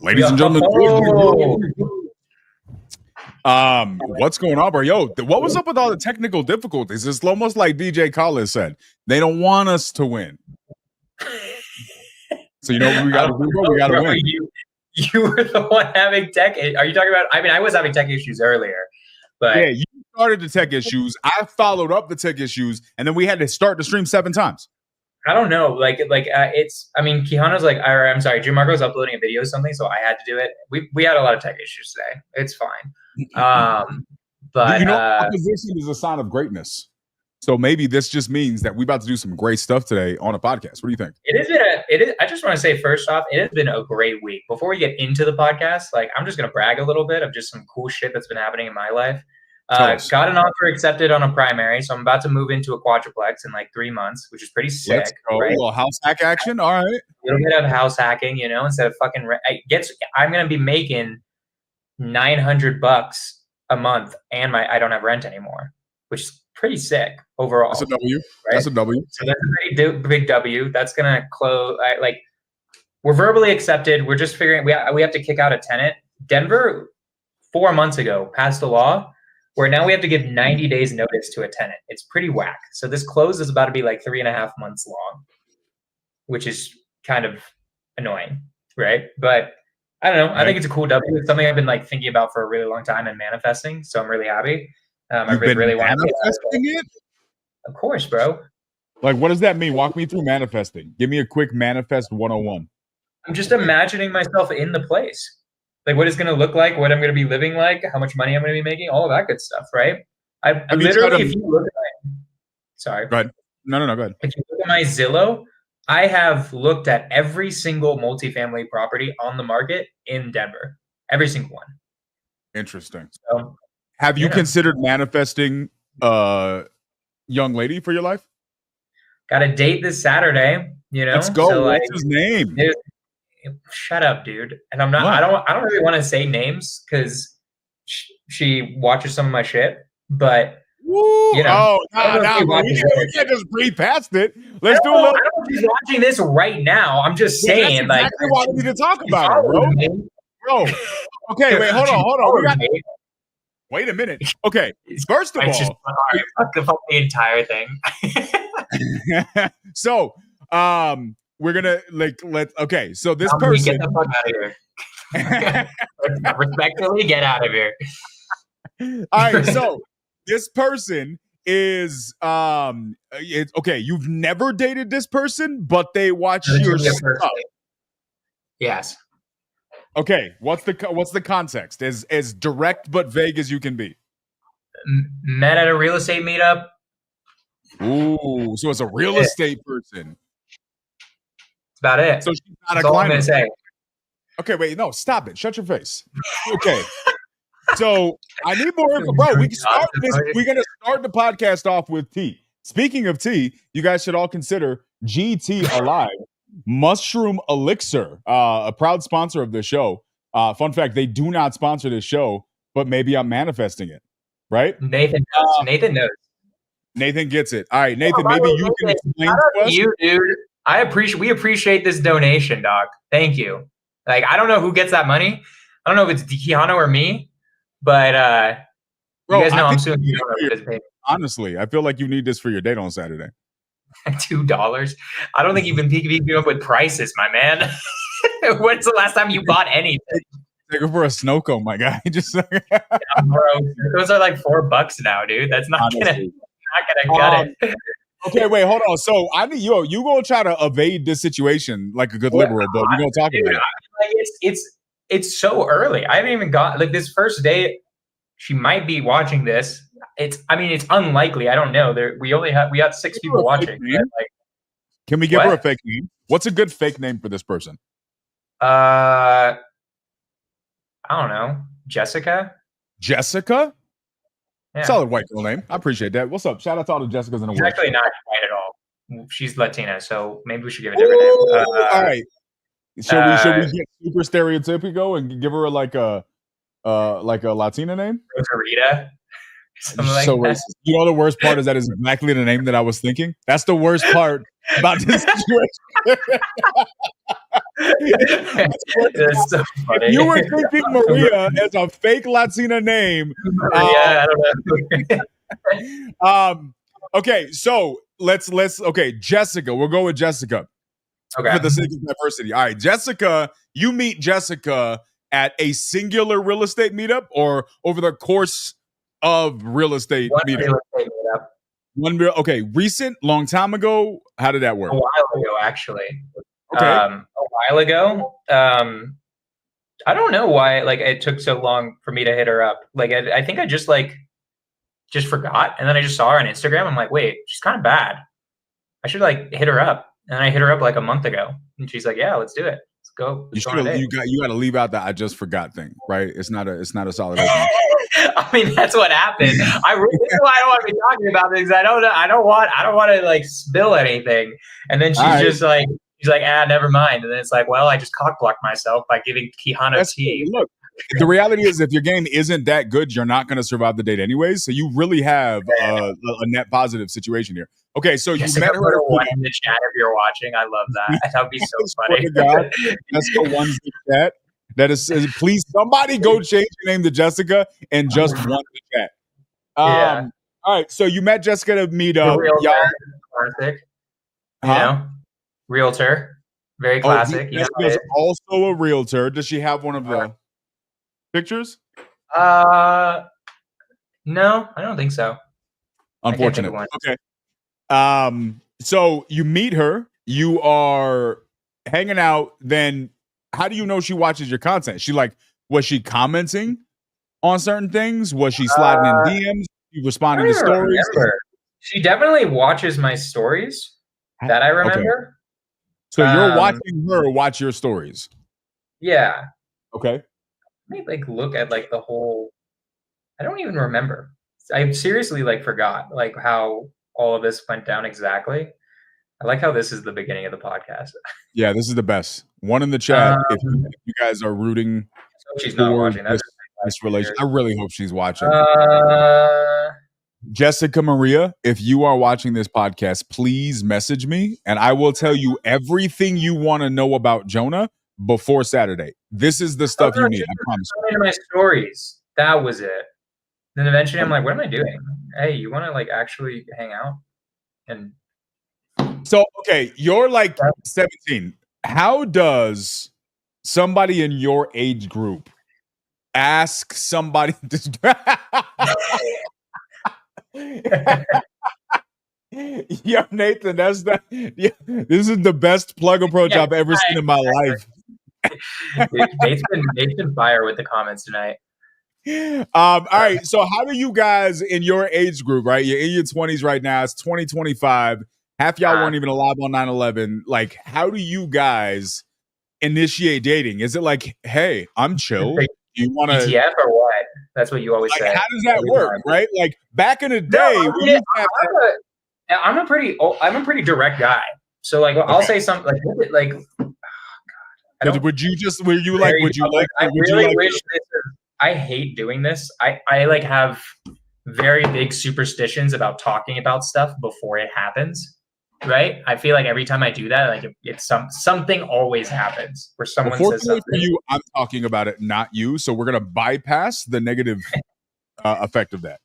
Ladies and gentlemen. What's going on, bro? Yo, what was up with all the technical difficulties? It's almost like DJ Khaled said. They don't want us to win. So you know what we got to do, bro? We got to win. You were the one having tech. Are you talking about? I mean, I was having tech issues earlier, but yeah, you started the tech issues. I followed up the tech issues, and then we had to start the stream 7 times. I don't know, it's. I mean, Kehanu's like, I'm sorry, Jim Marco's uploading a video or something, so I had to do it. We had a lot of tech issues today. It's fine. But you know, opposition is a sign of greatness. So maybe this just means that we're about to do some great stuff today on a podcast. What do you think? I just want to say, first off, it has been a great week. Before we get into the podcast, like, I'm just gonna brag a little bit of just some cool shit that's been happening in my life. Got an offer accepted on a primary, so I'm about to move into a quadruplex in like 3 months, which is pretty sick. Let's go. Right? A little house hack action. All right. A little bit of house hacking, you know, instead of fucking. I'm gonna be making $900 a month, and I don't have rent anymore, which is pretty sick overall. That's a W. Right? That's a W. So that's a pretty big W. That's gonna close. We're verbally accepted. We're just figuring we have to kick out a tenant. Denver 4 months ago passed a law where now we have to give 90 days notice to a tenant. It's pretty whack. So this close is about to be like 3.5 months long, which is kind of annoying, right? But I don't know. I think it's a cool W. It's something I've been like thinking about for a really long time and manifesting. So I'm really happy. I've been really manifesting it? Of course, bro. Like, what does that mean? Walk me through manifesting. Give me a quick manifest 101. I'm just imagining myself in the place. Like what it's going to look like, what I'm going to be living like, how much money I'm going to be making, all of that good stuff, right? I literally, if you look at sorry. Go ahead. No, go ahead. If you look at my Zillow, I have looked at every single multifamily property on the market in Denver. Every single one. Interesting. So, have you considered manifesting a young lady for your life? Got a date this Saturday, you know? Let's go. So, what's his name? Shut up, dude. And I'm not. What? I don't really want to say names because she watches some of my shit. But you know, we can't just breathe past it. Let's do a little. I don't know if she's watching this right now. I'm just saying, that's exactly why we need to talk about it, bro. Okay, wait, hold on. Wait a minute. Okay, first of all, fuck the entire thing. So, we're gonna okay. So this person, get the fuck out of here. Respectfully, get out of here. All right. So this person is okay. You've never dated this person, but they watch your stuff. Yes. Okay. What's the context? As direct but vague as you can be. Met at a real estate meetup. Ooh, so it's a real estate person. That's about it. So she's not That's a all I'm climber. gonna say. Okay, wait, no, stop it. Shut your face. Okay. So I need more info. Bro, we can start this. We're gonna start the podcast off with tea. Speaking of tea, you guys should all consider GT Alive Mushroom Elixir, a proud sponsor of the show. Fun fact, they do not sponsor this show, but maybe I'm manifesting it. Right? Nathan knows. Nathan knows. Nathan gets it. All right, Nathan, maybe you can explain to us. You, dude. We appreciate this donation, dog. Thank you. Like, I don't know who gets that money. I don't know if it's Keanu or me, but bro, you guys know I'm suing you. Honestly, I feel like you need this for your date on Saturday. $2? I don't think you've been keeping up with prices, my man. When's the last time you bought anything? Take it for a snow cone, my guy. Just yeah, bro, those are like $4 now, dude. That's not gonna cut it. Okay, wait, hold on. So I need you gonna try to evade this situation like a good liberal, but we're gonna talk about it. Like, it's so early. I haven't even got like this first day. She might be watching this. It's unlikely. I don't know. We got 6 people watching. Like, can we give her a fake name? What's a good fake name for this person? I don't know. Jessica? Jessica? Yeah. Solid white girl name. I appreciate that. What's up? Shout out to all the Jessicas in the world. She's actually not white at all. She's Latina, so maybe we should give a different name. All right. Should we get super stereotypical and give her like a Latina name? Rosarita. So racist. You know the worst part is that is exactly the name that I was thinking. That's the worst part about this situation. That's so funny. If you were thinking Maria as a fake Latina name, Maria, I don't know. Okay, so let's Jessica. We'll go with Jessica Okay. for the sake of diversity. All right, Jessica, you meet Jessica at a singular real estate meetup or over the course of real estate meetup? Okay, recent, long time ago. How did that work? A while ago, actually. Okay. A while ago. I don't know why like it took so long for me to hit her up. Like I think I just forgot, and then I just saw her on Instagram. I'm like, wait, she's kind of bad. I should like hit her up. And I hit her up like a month ago, and she's like, yeah, let's do it. Let's go. You got to leave out that I just forgot thing, right? It's not a solid opening. I mean, that's what happened. This is why I don't want to be talking about this. I don't want to like spill anything. And then she's like, never mind. And then it's like, well, I just cock blocked myself by giving Kihana tea. Look, the reality is, if your game isn't that good, you're not going to survive the date anyways. So you really have a net positive situation here. Okay, so you met her in the chat if you're watching. I love that. That would be so funny. God, that's the ones in the chat. That is, please somebody go change your name to Jessica and just one the chat. All right, so you met Jessica to meet up. Classic. You know, realtor, very classic. Jessica's also a realtor. Does she have one of the pictures? No, I don't think so. Unfortunate. Okay. So you meet her. You are hanging out. Then how do you know she watches your content? Was she commenting on certain things? Was she sliding in DMs? You responding to stories? She definitely watches my stories. That I remember. Okay. So you're watching her watch your stories. Yeah. Okay. Let me look at the whole. I don't even remember. I seriously forgot how all of this went down exactly. I like how this is the beginning of the podcast. Yeah, this is the best. One in the chat if you guys are rooting. She's not watching that. This relation. I really hope she's watching. Jessica Maria, if you are watching this podcast, please message me and I will tell you everything you want to know about Jonah before Saturday. This is the stuff you need. I promise. My stories. That was it. Then eventually I'm like, what am I doing? Hey, you want to actually hang out? And so, okay, you're 17. How does somebody in your age group ask somebody Yo, Nathan, this is the best plug approach I've ever seen in my life. Nate's been fire with the comments tonight. All right, so how do you guys in your age group, right? You're in your 20s right now. It's 2025. Half y'all weren't even alive on 9/11. How do you guys initiate dating? Is it hey, I'm chill? Do you want to ETF or what? That's what you always say. How does that work, right? Back in the day, I'm a pretty direct guy. So I'll say something would you wish this I hate doing this. I have very big superstitions about talking about stuff before it happens. Right? I feel every time I do that, it's something always happens where someone says something. For you, I'm talking about it, not you. So we're gonna bypass the negative effect of that.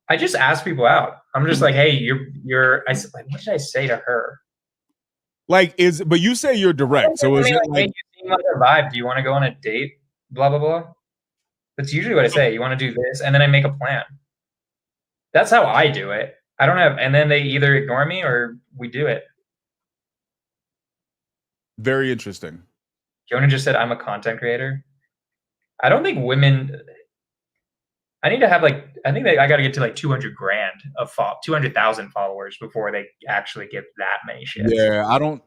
I just ask people out. I'm just hey, you're. What did I say to her? But you say you're direct. So is it hey, you seem like a vibe? Do you want to go on a date? Blah blah blah. That's usually what I say. You want to do this, and then I make a plan. That's how I do it. I don't have, and then they either ignore me or we do it. Very interesting. Jonah just said I'm a content creator. I don't think women. I need to have I think I got to get to 200,000 of 200,000 followers before they actually give that many shit. Yeah, I don't.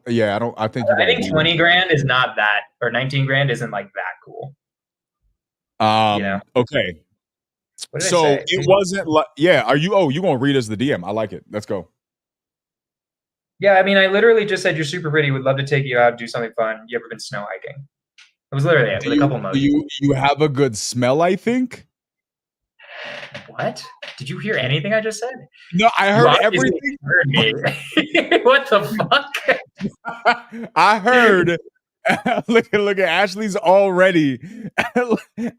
I think 20 grand is not that, or 19 grand isn't that cool. Okay. So it wasn't are you gonna read us the DM? I like it. Let's go. Yeah, I mean, I literally just said you're super pretty. Would love to take you out, do something fun. You ever been snow hiking? It was literally it with a couple emojis. You have a good smell, I think. What? Did you hear anything I just said? No, I heard everything. Heard me. What the fuck? I heard. Look at Ashley's already.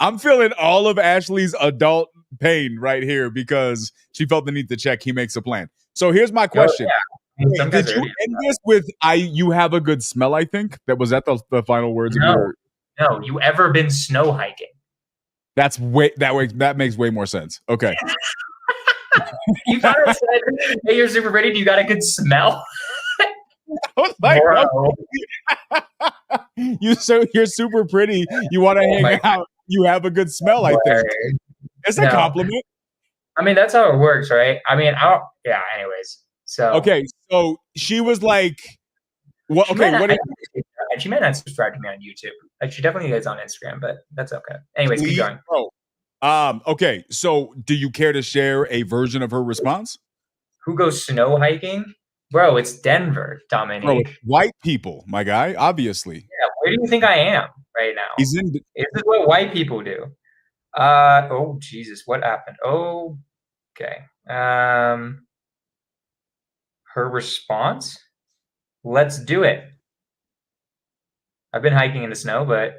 I'm feeling all of Ashley's adult pain right here because she felt the need to check. He makes a plan. So here's my question. Yeah. I mean, some Did guys you end this with you have a good smell, I think? Was that the final words of your No, you ever been snow hiking? That makes way more sense. Okay. You thought I said, hey, you're super pretty, do you got a good smell? I was like, you're super pretty. You want to hang out. You have a good smell, I think. It's a compliment. I mean, that's how it works, right? I mean, anyways. So okay, so she was like, "Well, okay, she might not subscribe to me on YouTube. Like, she definitely is on Instagram, but that's okay. Anyways, keep going. Okay, so do you care to share a version of her response? Who goes snow hiking? Bro, it's Denver, Dominique. Bro, it's white people, my guy, obviously. Yeah, where do you think I am right now? This is what white people do. Oh, Jesus, what happened? Oh, okay. Her response? Let's do it. I've been hiking in the snow, but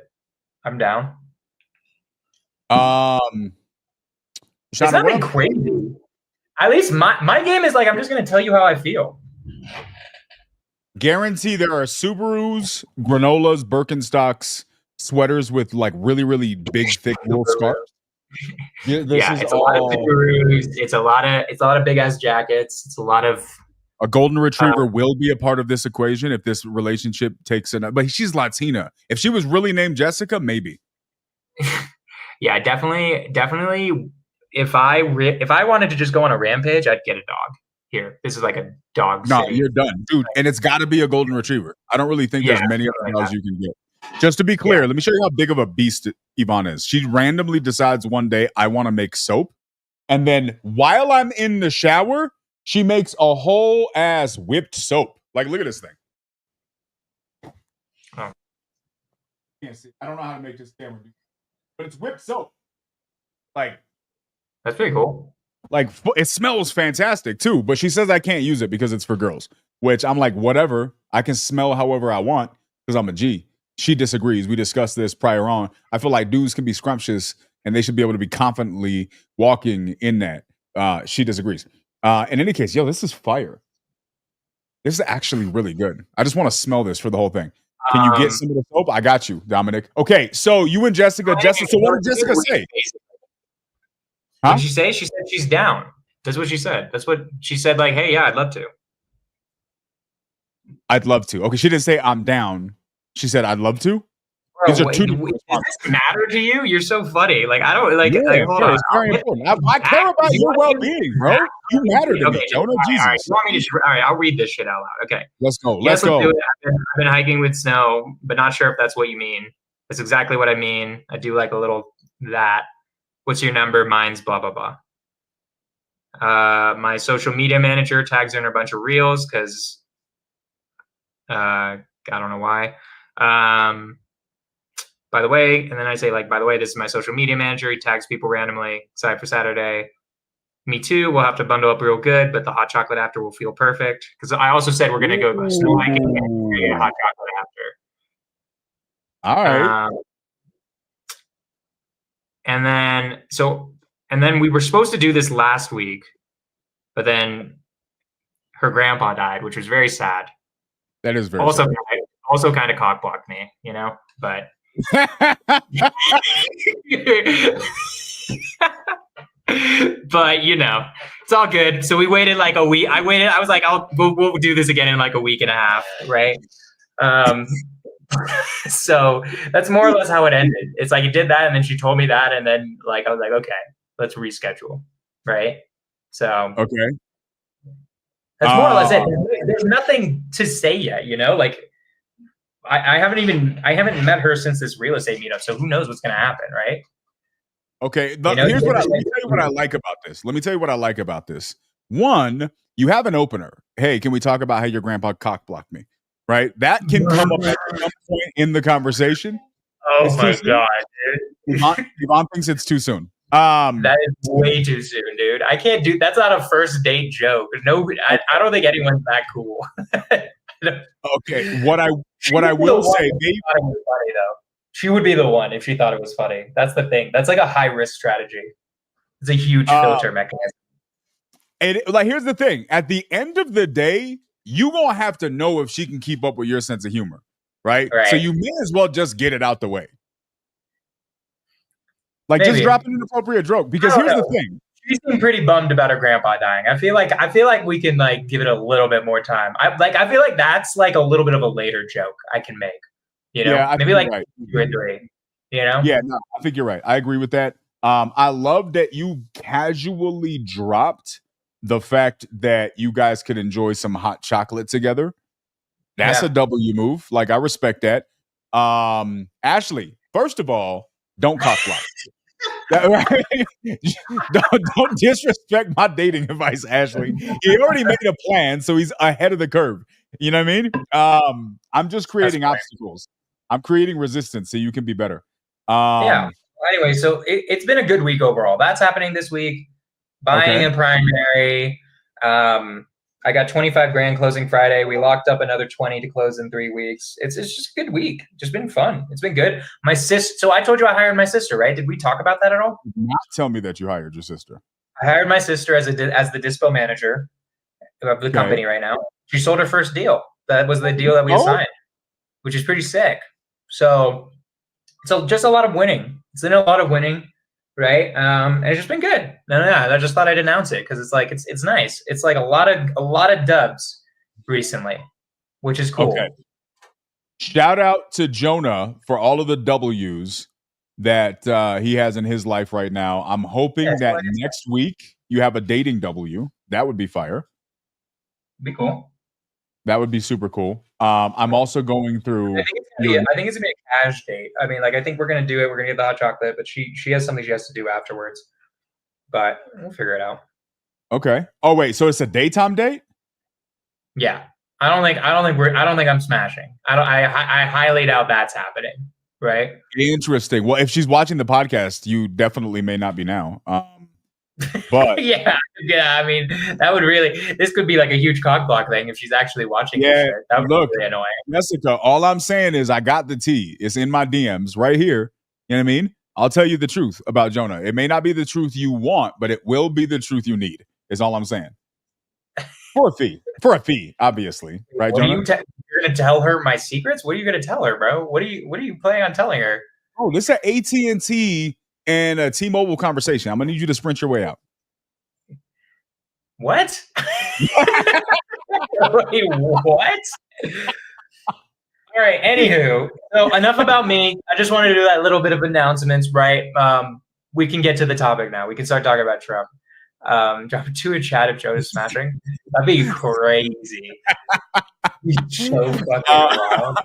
I'm down. It's nothing crazy. At least my game is like, I'm just going to tell you how I feel. Guarantee there are Subarus, granolas, Birkenstocks, sweaters with like really, really big, thick wool scarves. It's a lot of Subarus. It's a lot of big ass jackets. It's a lot of. A golden retriever will be a part of this equation if this relationship takes but she's Latina. If she was really named Jessica, maybe. Yeah, definitely. If I wanted to just go on a rampage, I'd get a dog. Here, this is like a dog. No, you're done, dude. And it's got to be a golden retriever. I don't really think there's many other dogs you can get. Just to be clear, let me show you how big of a beast Yvonne is. She randomly decides one day, I want to make soap. And then while I'm in the shower, she makes a whole ass whipped soap. Like, look at this thing. Oh. Can't see. I don't know how to make this camera, but it's whipped soap. Like, that's pretty cool. Like, it smells fantastic too, but she says I can't use it because it's for girls, which I'm like, whatever. I can smell however I want because I'm a G. She disagrees. We discussed this prior on. I feel like dudes can be scrumptious and they should be able to be confidently walking in that. She disagrees. In any case, this is fire. This is actually really good. I just want to smell this for the whole thing. Can you get some of the soap? I got you, Dominic. Okay, so you and Jessica. So what did Jessica say? What did she say? She said she's down. That's what she said. That's what she said. Like, hey, yeah, I'd love to. I'd love to. Okay, she didn't say I'm down. She said I'd love to. Bro, does this matter to you? You're so funny. Like, I don't like. Hold on. It's very important. I care about your well-being, bro. You matter to me, Jonah. Jesus. All right, you want me to? All right, I'll read this shit out loud. Okay. Let's go. Let's go. I've been hiking with snow, but not sure if that's what you mean. That's exactly what I mean. I do like a little that. What's your number? Mine's blah, blah, blah. My social media manager tags her in a bunch of reels because I don't know why. By the way, and then I say, like, by the way, this is my social media manager. He tags people randomly. Excited for Saturday. Me too. We'll have to bundle up real good, but the hot chocolate after will feel perfect. Because I also said we're going to go snow hiking and get hot chocolate after. All right. And then we were supposed to do this last week, but then her grandpa died, which was very sad. That is very also sad. Also kind of cock blocked me, but but it's all good. So we waited like a week. I was like, we'll do this again in like a week and a half, right? So that's more or less how it ended. It's like, it did that, and then she told me that, and then like I was like, okay, let's reschedule, right? So okay, that's more or less it. There's nothing to say yet, like I haven't met her since this real estate meetup, so who knows what's gonna happen, right? Okay, let me tell you what I like about this. One, you have an opener. Hey, can we talk about how your grandpa cock blocked me? Right? That can come up at some point in the conversation. Oh my God, dude. Yvonne thinks it's too soon. That is way too soon, dude. I can't do that's not a first date joke. No, I don't think anyone's that cool. Okay, what I will say, maybe funny though. She would be the one if she thought it was funny. That's the thing. That's like a high risk strategy. It's a huge filter mechanism. And like, here's the thing: at the end of the day, you gonna have to know if she can keep up with your sense of humor, right? So you may as well just get it out the way. Like, just drop an inappropriate joke, because here's the thing. She seemed pretty bummed about her grandpa dying. I feel like we can like give it a little bit more time. I feel like that's like a little bit of a later joke I can make. You know, yeah, maybe like 2 or 3. You know? Yeah, no, I think you're right. I agree with that. I love that you casually dropped the fact that you guys could enjoy some hot chocolate together. That's a W move. Like, I respect that. Ashley, first of all, don't cock block. Don't disrespect my dating advice, Ashley. He already made a plan, so he's ahead of the curve. You know what I mean? I'm just creating obstacles. I'm creating resistance so you can be better. Yeah. Anyway, so it's been a good week overall. That's happening this week. Buying a primary. I got 25 grand closing Friday. We locked up another 20 to close in 3 weeks. It's just a good week. Just been fun. It's been good. My sister. So I told you I hired my sister, right? Did we talk about that at all? Not tell me that you hired your sister. I hired my sister as the dispo manager of the company right now. She sold her first deal. That was the deal that we assigned, which is pretty sick. So just a lot of winning. It's been a lot of winning. Right. And it's just been good. No. I just thought I'd announce it because it's like it's nice. It's like a lot of dubs recently, which is cool. Okay. Shout out to Jonah for all of the W's that he has in his life right now. I'm hoping that next week you have a dating W. That would be fire. Be cool. That would be super cool. I'm also going through. I think it's gonna be a cash date. I mean, like, I think we're gonna do it. We're gonna get the hot chocolate, but she has something she has to do afterwards. But we'll figure it out. Okay. Oh wait, so it's a daytime date? Yeah. I don't think I'm smashing. I highly doubt that's happening. Right. Interesting. Well, if she's watching the podcast, you definitely may not be now. But yeah. I mean, that would this could be like a huge cock block thing if she's actually watching. Yeah, this shit. That would be really annoying. Jessica, all I'm saying is I got the tea. It's in my DMs right here. You know what I mean? I'll tell you the truth about Jonah. It may not be the truth you want, but it will be the truth you need. Is all I'm saying. For a fee, obviously, right, Jonah? You're gonna tell her my secrets? What are you gonna tell her, bro? What are you planning on telling her? Oh, this is an AT&T and a T-Mobile conversation. I'm gonna need you to sprint your way out. What? Wait, what? All right. Anywho, so enough about me. I just wanted to do that little bit of announcements, right? We can get to the topic now. We can start talking about Trump. Drop to a chat if Joe is smashing. That'd be crazy. So fucking wild.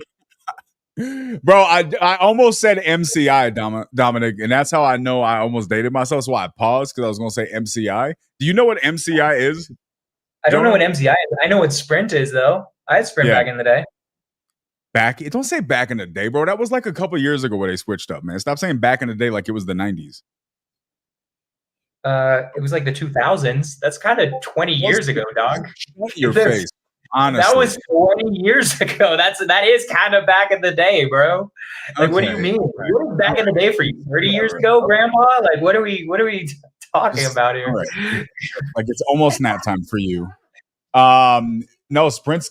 Bro, I almost said MCI, Dominic, and that's how I know I almost dated myself. So I paused because I was going to say MCI. Do you know what MCI is? I don't know what MCI is. I know what Sprint is, though. I had Sprint back in the day. Don't say back in the day, bro. That was like a couple years ago where they switched up, man. Stop saying back in the day like it was the 90s. It was like the 2000s. That's kind of 20 years ago, dog. Your face. Honestly. That was 20 years ago. That is kind of back in the day, bro. Like, what do you mean? What was back in the day for you? 30 years ago, Grandpa? Like, what are we talking about here? Right. Like, it's almost nap time for you. No, sprints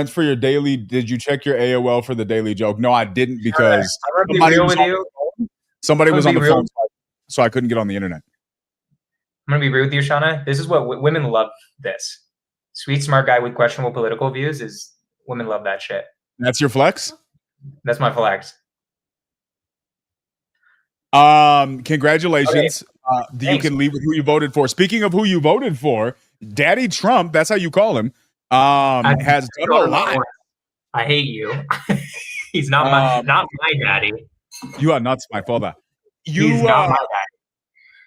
for your daily. Did you check your AOL for the daily joke? No, I didn't, because somebody was on the phone, so I couldn't get on the internet. I'm gonna be real with you, Shauna. This is what women love. This sweet, smart guy with questionable political views is women love that shit. That's your flex? That's my flex. Congratulations. Okay. You can leave with who you voted for. Speaking of who you voted for, Daddy Trump, that's how you call him, has done a lot. I hate you. He's not my daddy. You are not my father. He's not my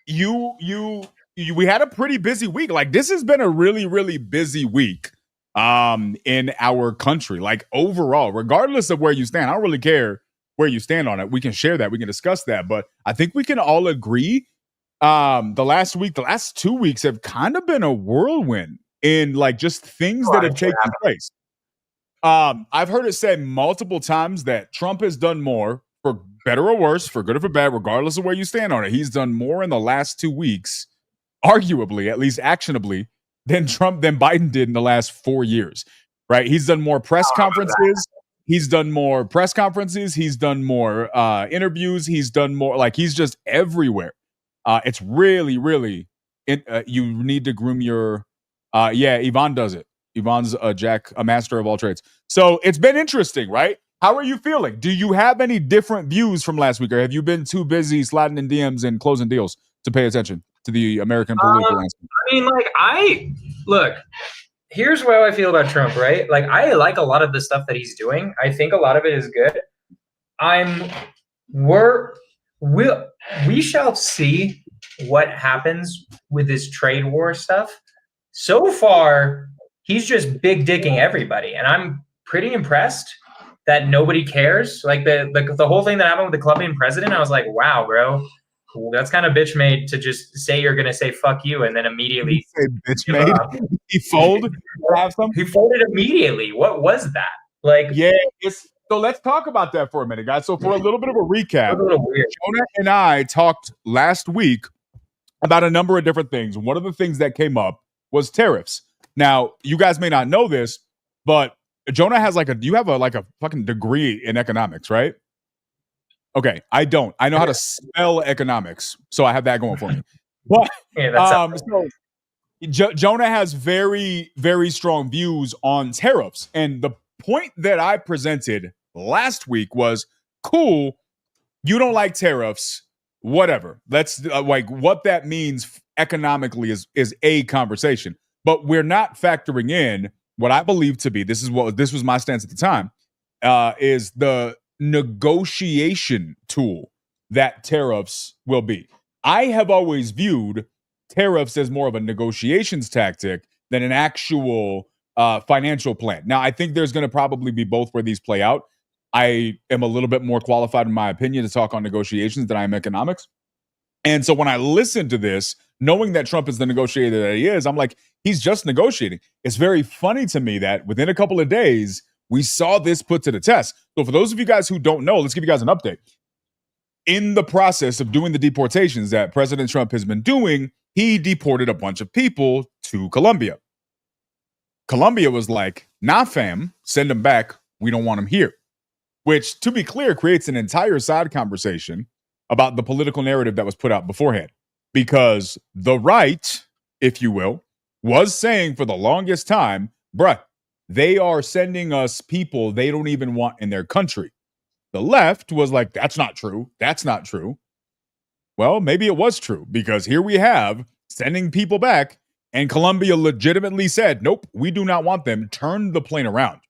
daddy. We had a pretty busy week. Like, this has been a really, really busy week in our country. Like, overall, regardless of where you stand, I don't really care where you stand on it. We can share that. We can discuss that. But I think we can all agree the last 2 weeks have kind of been a whirlwind in, like, just things that have taken place. I've heard it said multiple times that Trump has done more, for better or worse, for good or for bad, regardless of where you stand on it. He's done more in the last 2 weeks, arguably, at least actionably, than Biden did in the last 4 years. Right? He's done more press conferences. He's done more press conferences. He's done more interviews. He's done more. Like, he's just everywhere. It's really, really. You need to groom your. Yeah, Yvonne does it. Yvonne's a master of all trades. So it's been interesting, right? How are you feeling? Do you have any different views from last week, or have you been too busy sliding in DMs and closing deals to pay attention to the American political landscape? I mean, like, look, here's what I feel about Trump, right? Like, I like a lot of the stuff that he's doing. I think a lot of it is good. We shall see what happens with this trade war stuff. So far, he's just big dicking everybody, and I'm pretty impressed that nobody cares. Like the whole thing that happened with the Colombian president, I was like, wow, bro, that's kind of bitch made to just say you're gonna say fuck you and then immediately say bitch made. He folded. He folded immediately. What was that? Like, yeah, so let's talk about that for a minute, guys. So for a little bit of a recap, Jonah and I talked last week about a number of different things. One of the things that came up was tariffs. Now, you guys may not know this, but Jonah has you have a fucking degree in economics, right? Okay, I don't. I know how to spell economics, so I have that going for me. But Jonah has very, very strong views on tariffs, and the point that I presented last week was, cool, you don't like tariffs, whatever. Let's what that means economically is a conversation, but we're not factoring in what I believe to be, this was my stance at the time, is the negotiation tool that tariffs will be. I have always viewed tariffs as more of a negotiations tactic than an actual financial plan. Now, I think there's going to probably be both where these play out. I am a little bit more qualified, in my opinion, to talk on negotiations than I am economics. And so when I listen to this, knowing that Trump is the negotiator that he is, I'm like, he's just negotiating. It's very funny to me that within a couple of days, we saw this put to the test. So for those of you guys who don't know, let's give you guys an update. In the process of doing the deportations that President Trump has been doing, he deported a bunch of people to Colombia. Colombia was like, nah, fam, send them back. We don't want them here. Which, to be clear, creates an entire side conversation about the political narrative that was put out beforehand. Because the right, if you will, was saying for the longest time, bruh, they are sending us people they don't even want in their country. The left was like, that's not true. That's not true. Well, maybe it was true, because here we have sending people back, and Colombia legitimately said, nope, we do not want them. Turned the plane around.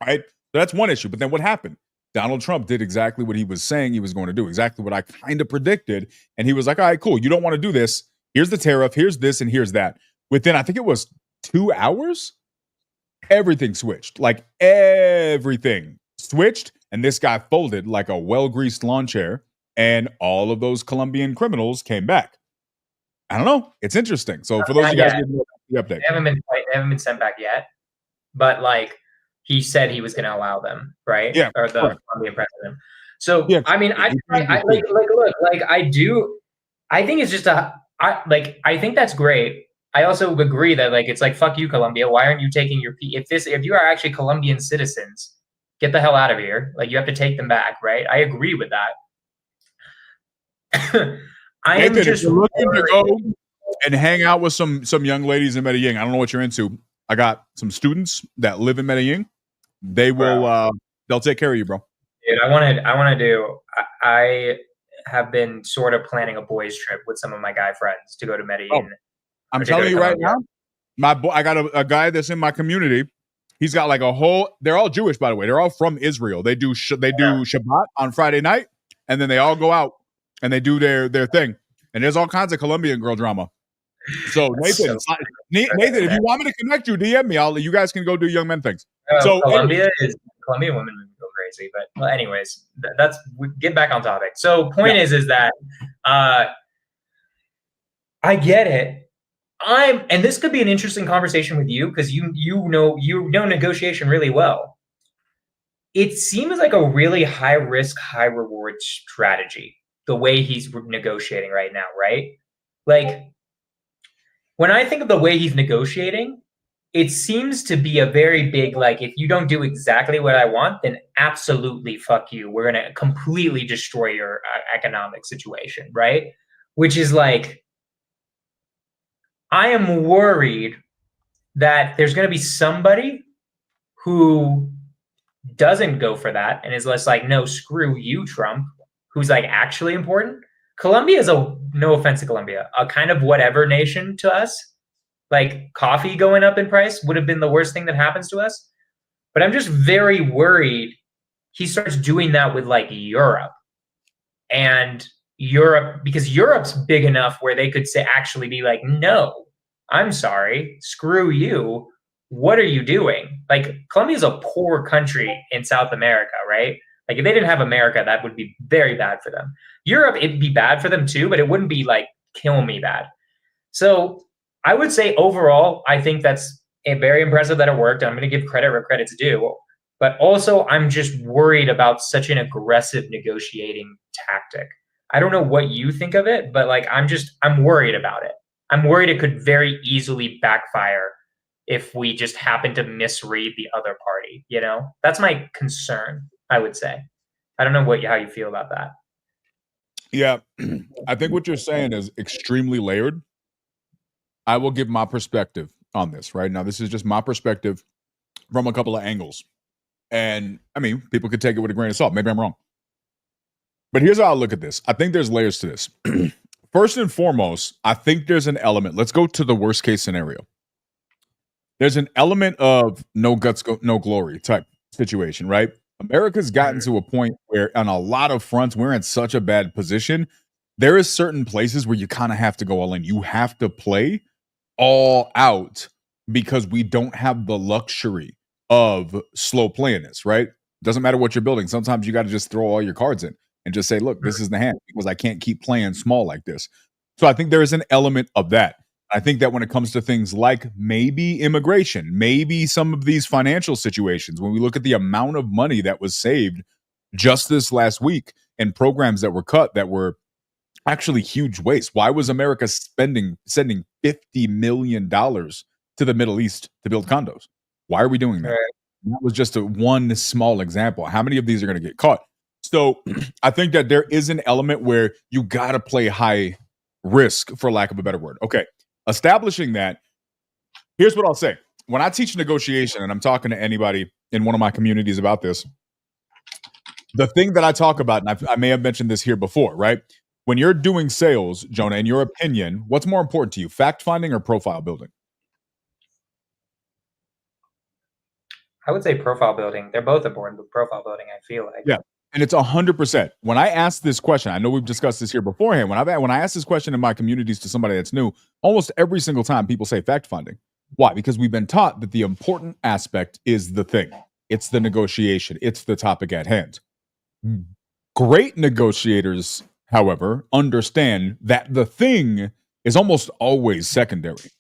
All right? So that's one issue. But then what happened? Donald Trump did exactly what he was saying he was going to do, exactly what I kind of predicted. And he was like, all right, cool. You don't want to do this. Here's the tariff. Here's this and here's that. Within, I think it was 2 hours, everything switched. Like, everything switched. And this guy folded like a well-greased lawn chair. And all of those Colombian criminals came back. I don't know. It's interesting. So for those of you guys who the update. They haven't been sent back yet. But like, he said he was going to allow them, right? Yeah, or the Colombian president. So yeah, I mean, I think it's just I think that's great. I also agree that it's like, fuck you, Colombia. Why aren't you taking if you are actually Colombian citizens, get the hell out of here. Like, you have to take them back, right? I agree with that. I am just looking to go and hang out with some young ladies in Medellin. I don't know what you're into. I got some students that live in Medellin. They will they'll take care of you, bro. Dude, I have been sort of planning a boys trip with some of my guy friends to go to Medellin. Oh, I'm telling you right now, I got a guy that's in my community. He's got like a whole, they're all Jewish, by the way. They're all from Israel. They do Shabbat on Friday night, and then they all go out and they do their thing. And there's all kinds of Colombian girl drama. So Nathan, Nathan, if you want me to connect you, DM me. You guys can go do young men things. So Colombian women go crazy, but anyways, we get back on topic. So point is that I get it. and this could be an interesting conversation with you because you know negotiation really well. It seems like a really high risk, high reward strategy, the way he's negotiating right now, right? Like, when I think of the way he's negotiating, it seems to be a very big, like, if you don't do exactly what I want, then absolutely fuck you. We're going to completely destroy your economic situation, right? Which is like, I am worried that there's going to be somebody who doesn't go for that and is less like, no, screw you, Trump, who's like actually important. Colombia is no offense to Colombia, a kind of whatever nation to us. Like coffee going up in price would have been the worst thing that happens to us. But I'm just very worried he starts doing that with like Europe. And Europe, because Europe's big enough where they could say actually be like, no, I'm sorry, screw you. What are you doing? Like Colombia is a poor country in South America, right? Like if they didn't have America, that would be very bad for them. Europe, it'd be bad for them too, but it wouldn't be like kill me bad. So I would say overall, I think that's very impressive that it worked. I'm going to give credit where credit's due. But also, I'm just worried about such an aggressive negotiating tactic. I don't know what you think of it, but like I'm worried about it. I'm worried it could very easily backfire if we just happen to misread the other party. You know, that's my concern, I would say. I don't know how you feel about that. Yeah, I think what you're saying is extremely layered. I will give my perspective on this right now. This is just my perspective from a couple of angles. And I mean, people could take it with a grain of salt. Maybe I'm wrong. But here's how I look at this. I think there's layers to this. First and foremost, I think there's an element. Let's go to the worst case scenario. There's an element of no guts, no glory type situation, right? America's gotten to a point where on a lot of fronts, we're in such a bad position. There is certain places where you kind of have to go all in. You have to play all out because we don't have the luxury of slow playing this, right? Doesn't matter what you're building. Sometimes you got to just throw all your cards in and just say, look, this is the hand because I can't keep playing small like this. So I think there is an element of that. I think that when it comes to things like maybe immigration, maybe some of these financial situations, when we look at the amount of money that was saved just this last week and programs that were cut that were actually huge waste. Why was America sending $50 million to the Middle East to build condos? Why are we doing that? That was just one small example. How many of these are going to get caught? So I think that there is an element where you got to play high risk, for lack of a better word. Okay. Establishing that, here's what I'll say. When I teach negotiation, and I'm talking to anybody in one of my communities about this, the thing that I talk about, and I may have mentioned this here before, right? When you're doing sales, Jonah, in your opinion, what's more important to you, fact finding or profile building? I would say profile building. They're both important, but profile building, I feel like. Yeah. And it's 100%. When I ask this question, I know we've discussed this here beforehand. When I ask this question in my communities to somebody that's new, almost every single time people say fact finding. Why? Because we've been taught that the important aspect is the thing. It's the negotiation. It's the topic at hand. Great negotiators, however, understand that the thing is almost always secondary.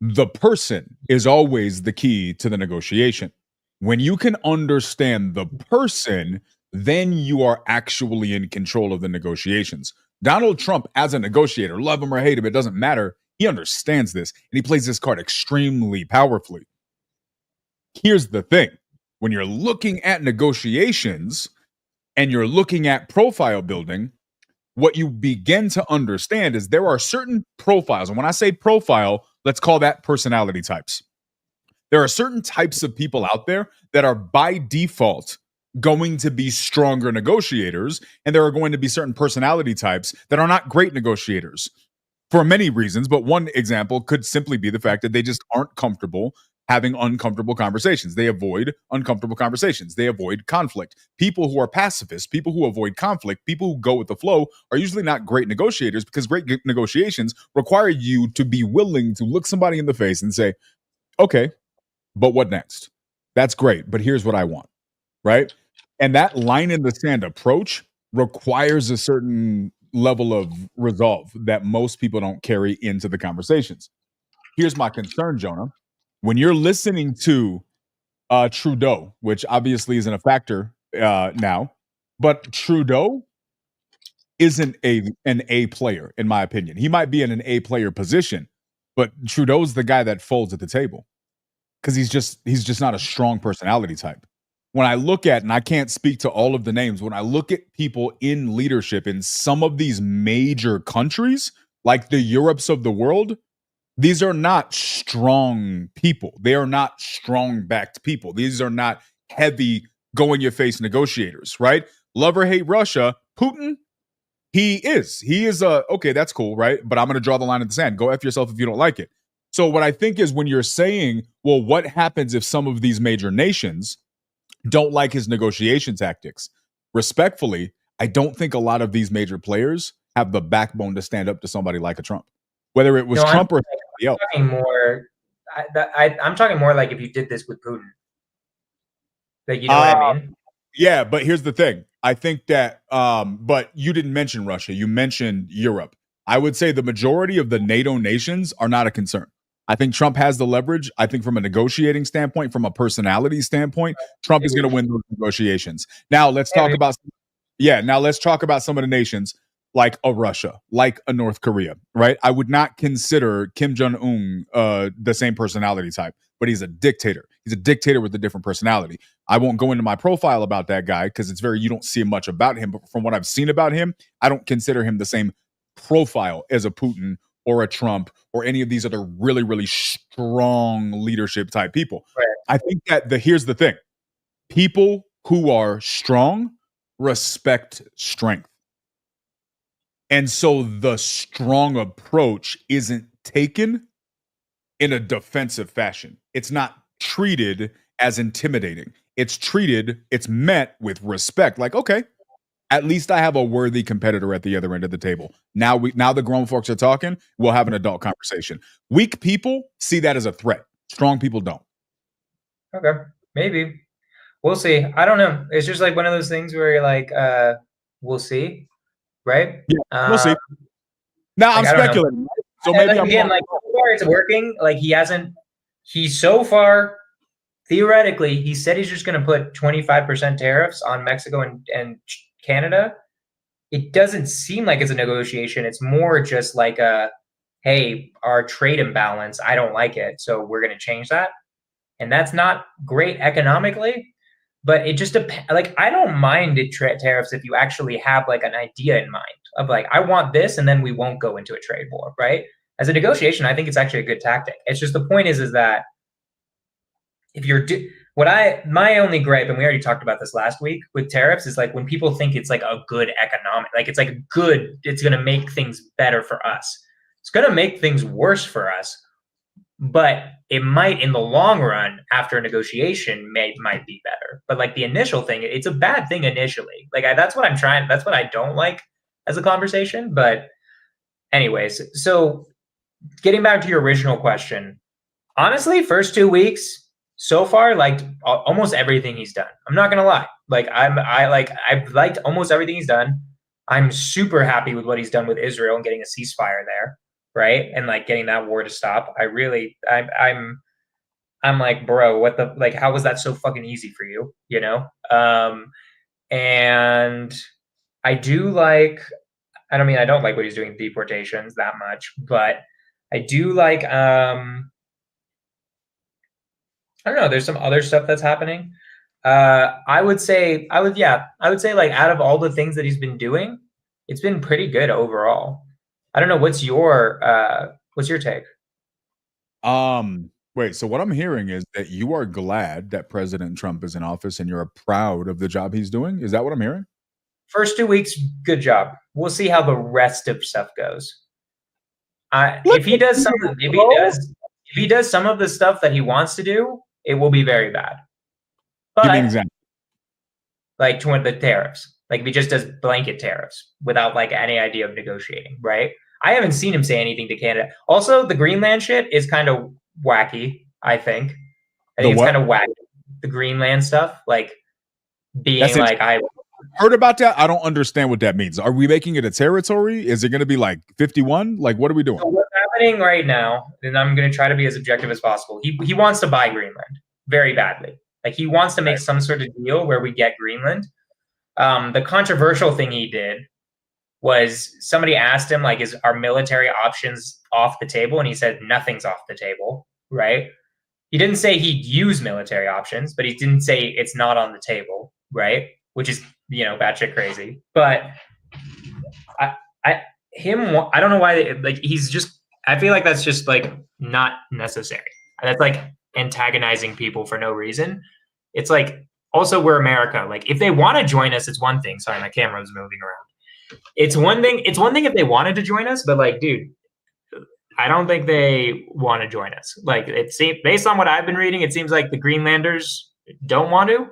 The person is always the key to the negotiation. When you can understand the person, then you are actually in control of the negotiations. Donald Trump, as a negotiator, love him or hate him, it doesn't matter. He understands this, and he plays this card extremely powerfully. Here's the thing. When you're looking at negotiations and you're looking at profile building, what you begin to understand is there are certain profiles. And when I say profile, let's call that personality types. There are certain types of people out there that are by default going to be stronger negotiators, and there are going to be certain personality types that are not great negotiators for many reasons. But one example could simply be the fact that they just aren't comfortable having uncomfortable conversations. They avoid uncomfortable conversations. They avoid conflict. People who are pacifists, people who avoid conflict, people who go with the flow are usually not great negotiators, because great negotiations require you to be willing to look somebody in the face and say, okay, but what next? That's great, but here's what I want, right? And that line in the sand approach requires a certain level of resolve that most people don't carry into the conversations. Here's my concern, Jonah. When you're listening to Trudeau, which obviously isn't a factor now, but Trudeau isn't an A player, in my opinion. He might be in an A player position, but Trudeau's the guy that folds at the table because he's just not a strong personality type. When I look at, and I can't speak to all of the names, when I look at people in leadership in some of these major countries, like the Europes of the world, these are not strong people. They are not strong backed people. These are not heavy, go in your face negotiators, right? Love or hate Russia, Putin, he is okay, that's cool, right? But I'm going to draw the line in the sand. Go F yourself if you don't like it. So what I think is when you're saying, well, what happens if some of these major nations don't like his negotiation tactics? Respectfully, I don't think a lot of these major players have the backbone to stand up to somebody like a Trump, whether it was Trump or somebody else. I'm talking more like if you did this with Putin. Like, you know what I mean? Yeah, but here's the thing. I think that, but you didn't mention Russia. You mentioned Europe. I would say the majority of the NATO nations are not a concern. I think Trump has the leverage. I think from a negotiating standpoint, from a personality standpoint, Trump is going to win those negotiations. Now let's talk about, let's talk about some of the nations like a Russia, like a North Korea, right? I would not consider Kim Jong-un the same personality type, but he's a dictator. He's a dictator with a different personality. I won't go into my profile about that guy because you don't see much about him. But from what I've seen about him, I don't consider him the same profile as a Putin or a Trump or any of these other really, really strong leadership type people. Right. I think that here's the thing. People who are strong respect strength. And so the strong approach isn't taken in a defensive fashion. It's not treated as intimidating. It's met with respect. Like, okay, at least I have a worthy competitor at the other end of the table. Now the grown folks are talking, we'll have an adult conversation. Weak people see that as a threat. Strong people don't. Okay, maybe. We'll see. I don't know. It's just like one of those things where you're like, we'll see, right? Yeah, we'll see. Now I'm speculating. So maybe again, like, so far it's working. Like he's so far, theoretically, he said he's just going to put 25% tariffs on Mexico and Canada. It doesn't seem like it's a negotiation. It's more just like hey, our trade imbalance, I don't like it, so we're going to change that. And that's not great economically, but it just depends. Like, I don't mind tariffs if you actually have like an idea in mind of like, I want this, and then we won't go into a trade war, right? As a negotiation, I think it's actually a good tactic. It's just the point is that if you're my only gripe, and we already talked about this last week with tariffs, is like when people think it's like a good economic, like it's like it's going to make things better for us. It's going to make things worse for us, but it might in the long run after a negotiation might be better. But like the initial thing, it's a bad thing initially. Like that's what I don't like as a conversation. But anyways, so getting back to your original question, honestly, first 2 weeks so far, liked almost everything he's done. I'm not gonna lie. Like I've liked almost everything he's done. I'm super happy with what he's done with Israel and getting a ceasefire there, right? And like getting that war to stop. I'm like, bro, what the, like, how was that so fucking easy for you? You know? And I do like, I don't like what he's doing with deportations that much, but I do like, I don't know, there's some other stuff that's happening. I would say like out of all the things that he's been doing, it's been pretty good overall. I don't know, what's your take? Wait, so what I'm hearing is that you are glad that President Trump is in office and you're proud of the job he's doing? Is that what I'm hearing? First 2 weeks, good job. We'll see how the rest of stuff goes. If he does some of the stuff that he wants to do, it will be very bad. But, give me an example. Like the tariffs. Like if he just does blanket tariffs without like any idea of negotiating, right? I haven't seen him say anything to Canada. Also, the Greenland shit is kind of wacky, I think. I think it's kind of wacky. The Greenland stuff, like being like, I heard about that. I don't understand what that means. Are we making it a territory? Is it going to be like 51? Like, what are we doing? So what's happening right now, and I'm going to try to be as objective as possible. He wants to buy Greenland very badly. Like he wants to make some sort of deal where we get Greenland. The controversial thing he did was somebody asked him, like, is our military options off the table? And he said, nothing's off the table, right? He didn't say he'd use military options, but he didn't say it's not on the table, right? Which is, batshit crazy. But I don't know why, like, I feel like that's just, like, not necessary. That's, like, antagonizing people for no reason. It's like, also, we're America. Like, if they want to join us, it's one thing. Sorry, my camera was moving around. It's one thing if they wanted to join us, but, like, dude, I don't think they want to join us. Like, it seems, based on what I've been reading, it seems like the Greenlanders don't want to.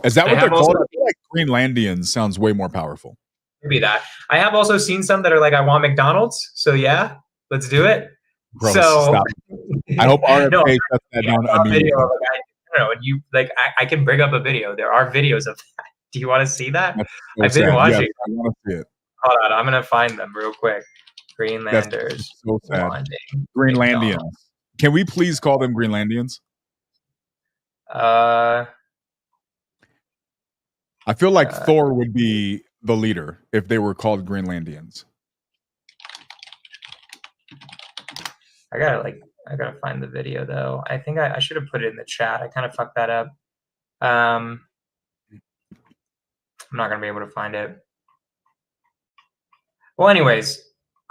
Is that what they're called? I feel like Greenlandians sounds way more powerful. Maybe that. I have also seen some that are like, I want McDonald's. So yeah, let's do it. Bro, stop. I hope RFK shuts that down immediately. I can bring up a video. There are videos of that. Do you want to see that? So I've been watching. Yes, I want to see it. Hold on, I'm gonna find them real quick. Greenlanders. So sad. Greenlandians. Can we please call them Greenlandians? I feel like Thor would be the leader if they were called Greenlandians. I gotta find the video though. I think I should have put it in the chat. I kind of fucked that up. I'm not gonna be able to find it. Well, anyways,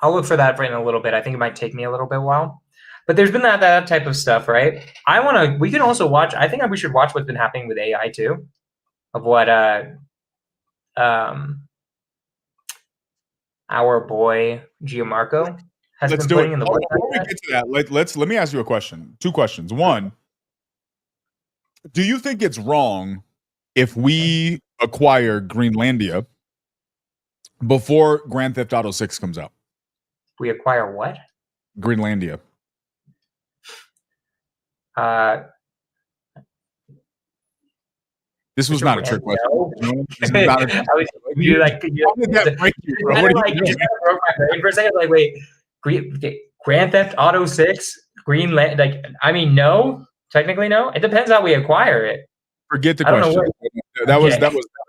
I'll look for that in a little bit. I think it might take me a little bit while. But there's been that type of stuff, right? We can also watch, I think we should watch what's been happening with AI too. Of what our boy Gianmarco has been putting in the work. Before we get to that, let me ask you a question. 2 questions. One, do you think it's wrong if we acquire Greenlandia before Grand Theft Auto 6 comes out? We acquire what? Greenlandia. This was not a trick question. No, this was not a trick question. How did that break you, bro? What are you doing? Broke my brain for a second. Like, wait, Grand Theft Auto 6, Greenland? Like, I mean, no. Technically, no. It depends how we acquire it. Forget the question. That was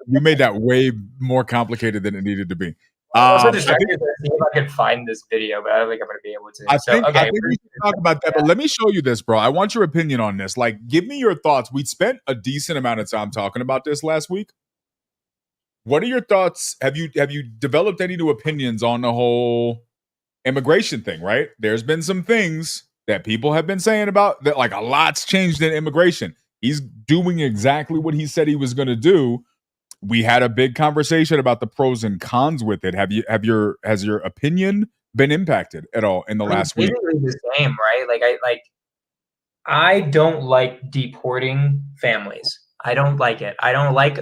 you made that way more complicated than it needed to be. I was distracted to see if I could find this video, but I don't think I'm going to be able to. I think we should talk about that, but let me show you this, bro. I want your opinion on this. Like, give me your thoughts. We spent a decent amount of time talking about this last week. What are your thoughts? Have you developed any new opinions on the whole immigration thing, right? There's been some things that people have been saying about that, like a lot's changed in immigration. He's doing exactly what he said he was going to do. We had a big conversation about the pros and cons with it. Has your opinion been impacted at all in the last week? Basically the same, right? I don't like deporting families. I don't like it. I don't like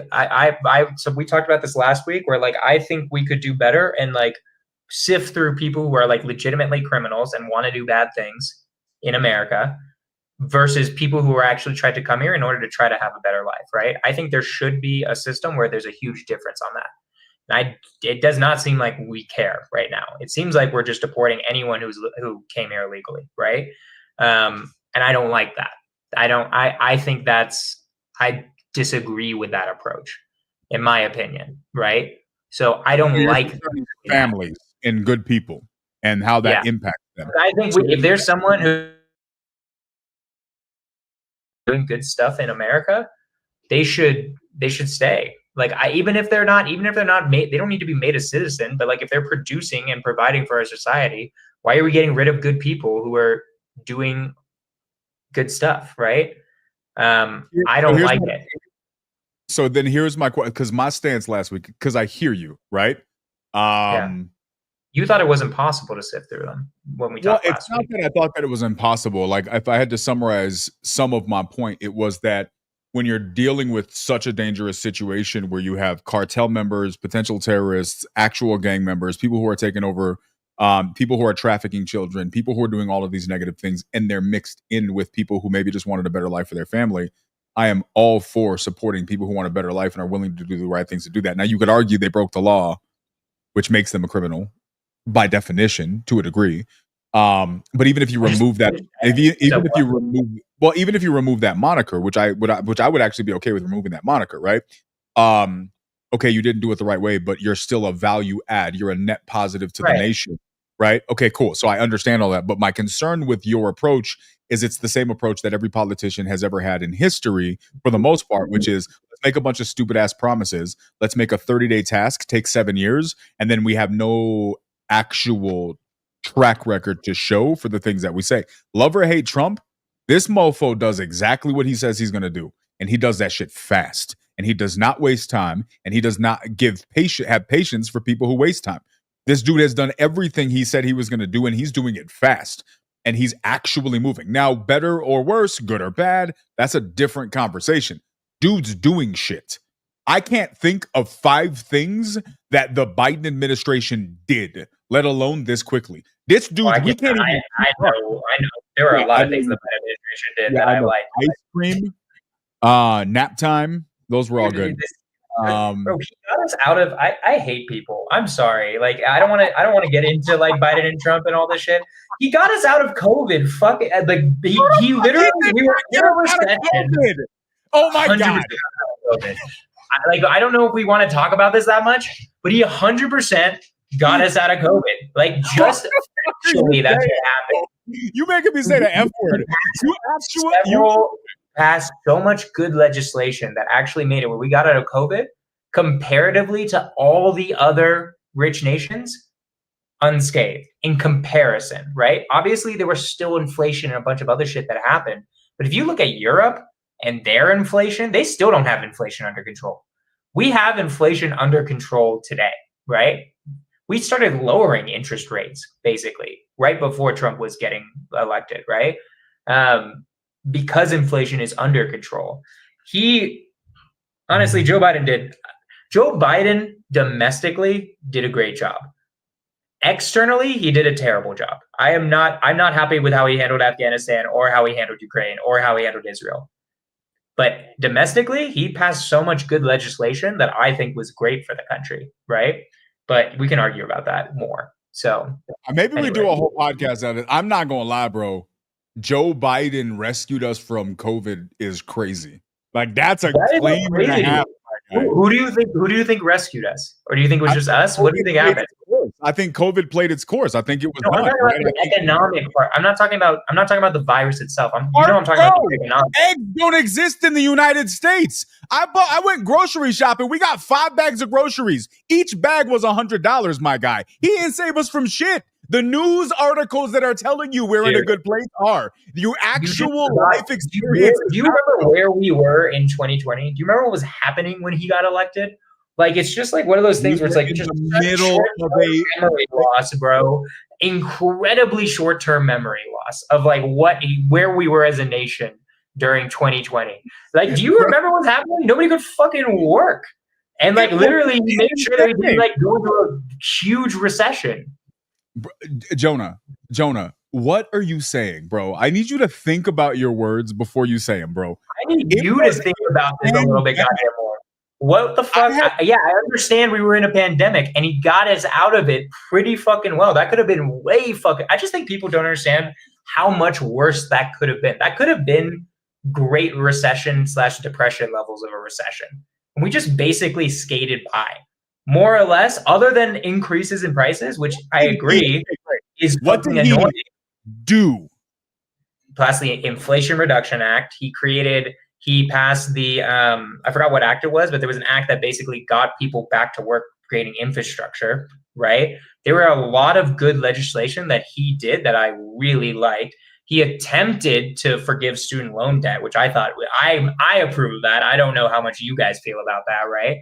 so we talked about this last week where I think we could do better and sift through people who are legitimately criminals and want to do bad things in America versus people who are actually tried to come here in order to try to have a better life, right? I think there should be a system where there's a huge difference on that. And it does not seem like we care right now. It seems like we're just deporting anyone who came here illegally, right? And I don't like that. I think I disagree with that approach, in my opinion, right? So I don't like families and good people and how that impacts them. I think if there's someone who doing good stuff in America, they should stay. Even if they're not made, they don't need to be made a citizen, but if they're producing and providing for our society, why are we getting rid of good people who are doing good stuff, right? I don't like it. So then here's my question, because my stance last week, because I hear you, right? You thought it was impossible to sift through them when we talked last week. It's not that I thought that it was impossible. If I had to summarize some of my point, it was that when you're dealing with such a dangerous situation where you have cartel members, potential terrorists, actual gang members, people who are taking over, people who are trafficking children, people who are doing all of these negative things, and they're mixed in with people who maybe just wanted a better life for their family, I am all for supporting people who want a better life and are willing to do the right things to do that. Now, you could argue they broke the law, which makes them a criminal by definition, to a degree. But even if you remove that, even if you remove that moniker, which I would actually be okay with removing that moniker, right? Okay, you didn't do it the right way, but you're still a value add. You're a net positive to the nation, right? Okay, cool. So I understand all that, but my concern with your approach is it's the same approach that every politician has ever had in history, for the most part, which is let's make a bunch of stupid ass promises. Let's make a 30-day task, take 7 years, and then we have no actual track record to show for the things that we say. Love or hate Trump, this mofo does exactly what he says he's going to do, and he does that shit fast. And he does not waste time, and he does not have patience for people who waste time. This dude has done everything he said he was going to do, and he's doing it fast. And he's actually moving. Now, better or worse, good or bad, that's a different conversation. Dude's doing shit. I can't think of 5 things that the Biden administration did, let alone this quickly. This dude, we can't even. I know. There are a lot of things the Biden administration did that I like. Ice cream, nap time. Those were all good. Bro, he got us out of. I hate people. I'm sorry. Like I don't want to get into like Biden and Trump and all this shit. He got us out of COVID. Fuck it. Like he literally we were in a recession. Oh my god. I don't know if we want to talk about this that much, but he 100% got us out of COVID. Like just actually that's what happened. You making me say the F word. You passed so much good legislation that actually made it where we got out of COVID comparatively to all the other rich nations unscathed in comparison, right? Obviously, there was still inflation and a bunch of other shit that happened. But if you look at Europe and their inflation, they still don't have inflation under control. We have inflation under control today, right? We started lowering interest rates basically right before Trump was getting elected, right? Because inflation is under control. Honestly, Joe Biden domestically did a great job. Externally, he did a terrible job. I'm not happy with how he handled Afghanistan or how he handled Ukraine or how he handled Israel. But domestically, he passed so much good legislation that I think was great for the country, right? But we can argue about that more. So maybe we do a whole podcast on it. I'm not gonna lie, bro. Joe Biden rescued us from COVID is crazy. Like that's a claim and a half. Who do you think rescued us? Or do you think it was just us? What do you think happened? I think COVID played its course. I think it was I'm talking about the economic part. I'm not talking about the virus itself. I'm talking about the economic. Eggs don't exist in the United States. I went grocery shopping. We got 5 bags of groceries. Each bag was $100, my guy. He didn't save us from shit. The news articles that are telling you we're in a good place are your actual life experience. Do you remember where we were in 2020? Do you remember what was happening when he got elected? Like, it's just like one of those things where it's like just the middle of a memory loss, bro. Incredibly short-term memory loss of like where we were as a nation during 2020. Like, do you remember what's happening? Nobody could fucking work. And like literally he made sure that we didn't like go into a huge recession. Jonah, what are you saying, bro? I need you to think about your words before you say them, bro. I need you to think about this a little bit goddamn more. What the fuck? I understand we were in a pandemic and he got us out of it pretty fucking well. That could have been way fucking. I just think people don't understand how much worse that could have been. That could have been Great Recession / depression levels of a recession. And we just basically skated by. More or less, other than increases in prices, which I agree is what did he do? Plus the Inflation Reduction Act. He passed the I forgot what act it was, but there was an act that basically got people back to work, creating infrastructure, right? There were a lot of good legislation that he did that I really liked. He attempted to forgive student loan debt, which I thought I approve of that. I don't know how much you guys feel about that, right?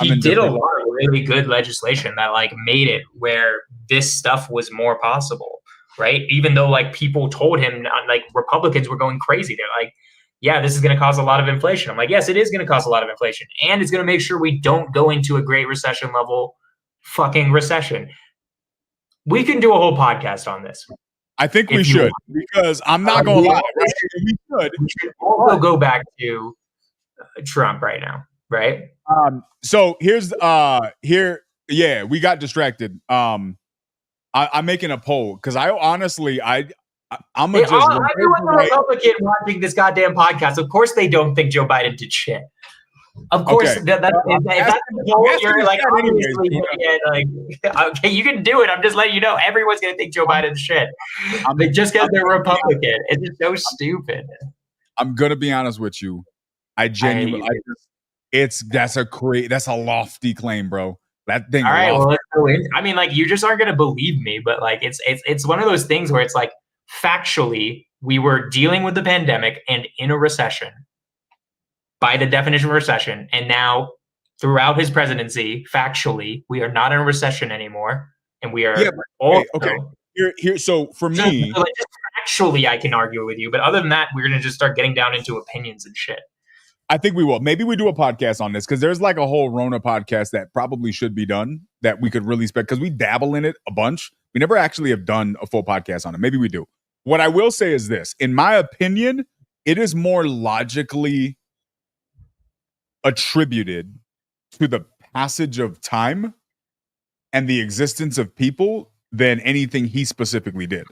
He did a lot of really good legislation that like made it where this stuff was more possible, right? Even though like people told him, like Republicans were going crazy. They're like, yeah, this is going to cause a lot of inflation. I'm like, yes, it is going to cause a lot of inflation. And it's going to make sure we don't go into a Great Recession level fucking recession. We can do a whole podcast on this. I think we should, because I'm not going to lie. We should also go back to Trump right now, right? So here's we got distracted. I'm making a poll because I'm Everyone's a Republican watching this goddamn podcast. Of course, they don't think Joe Biden did shit. Of course, if that's the poll, you're like, obviously, okay, you can do it. I'm just letting you know, everyone's gonna think Joe Biden's shit. Just because they're Republican, it's just so stupid. I'm gonna be honest with you. I genuinely, that's a lofty claim, bro. That thing. All right, well, let's go in. I mean, like, you just aren't gonna believe me, but like, it's one of those things where it's like, factually, we were dealing with the pandemic and in a recession. By the definition of recession, and now throughout his presidency, factually, we are not in a recession anymore, and we are okay. Here. So for me, so like, factually, I can argue with you, but other than that, we're gonna just start getting down into opinions and shit. I think we will. Maybe we do a podcast on this because there's like a whole Rona podcast that probably should be done that we could really spec because we dabble in it a bunch. We never actually have done a full podcast on it. Maybe we do. What I will say is this: in my opinion, it is more logically attributed to the passage of time and the existence of people than anything he specifically did.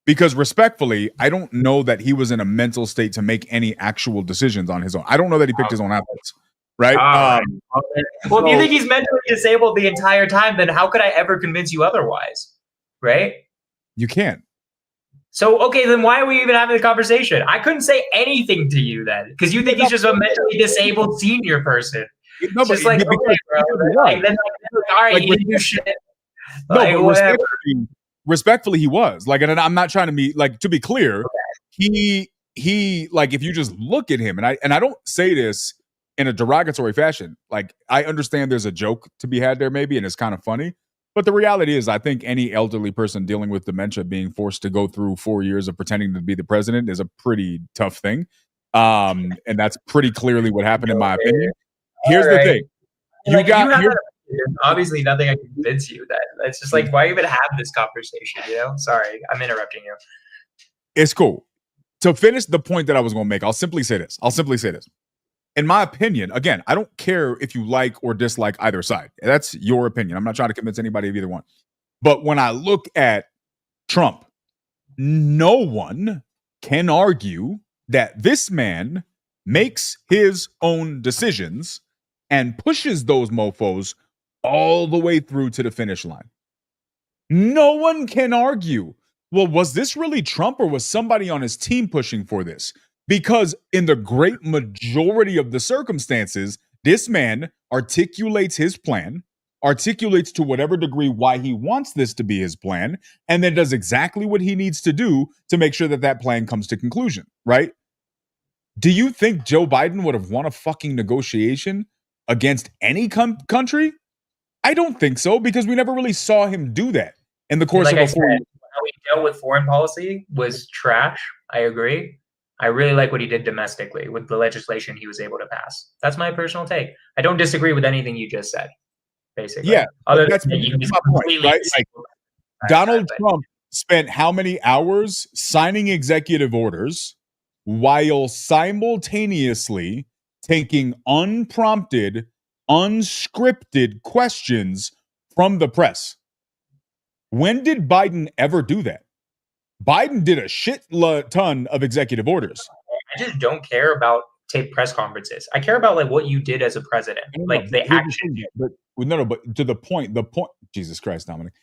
Because respectfully, I don't know that he was in a mental state to make any actual decisions on his own. I don't know that he picked his own athletes, right? Well, if you think he's mentally disabled the entire time, then how could I ever convince you otherwise, right? You can't. So, okay, then why are we even having the conversation? I couldn't say anything to you then, because you think he's just a mentally disabled senior person. No, just like, okay, bro. Like, then, all right, you do shit. Like, no, but respectfully, he was. Like, and I'm not trying to be, like, to be clear, he like, if you just look at him, and I don't say this in a derogatory fashion. Like, I understand there's a joke to be had there maybe, and it's kind of funny. But the reality is, I think any elderly person dealing with dementia being forced to go through 4 years of pretending to be the president is a pretty tough thing. And that's pretty clearly what happened, in my opinion. Here's the thing. Obviously nothing I can convince you that. It's just like, why even have this conversation, you know? Sorry, I'm interrupting you. It's cool. To finish the point that I was going to make, I'll simply say this. In my opinion, again, I don't care if you like or dislike either side. That's your opinion. I'm not trying to convince anybody of either one. But when I look at Trump, no one can argue that this man makes his own decisions and pushes those mofos all the way through to the finish line. No one can argue, well, was this really Trump or was somebody on his team pushing for this? Because in the great majority of the circumstances, this man articulates his plan, articulates to whatever degree why he wants this to be his plan, and then does exactly what he needs to do to make sure that that plan comes to conclusion, right? Do you think Joe Biden would have won a fucking negotiation against any country? I don't think so, because we never really saw him do that in the course of a 4 years. How he dealt with foreign policy was trash. I agree. I really like what he did domestically with the legislation he was able to pass. That's my personal take. I don't disagree with anything you just said, basically. Yeah, that's my point, right? Like, Donald Trump spent how many hours signing executive orders while simultaneously taking unprompted, unscripted questions from the press? When did Biden ever do that? Biden did a shit ton of executive orders. I just don't care about tape press conferences. I care about like what you did as a president, like the action. But to the point. Jesus Christ, Dominic.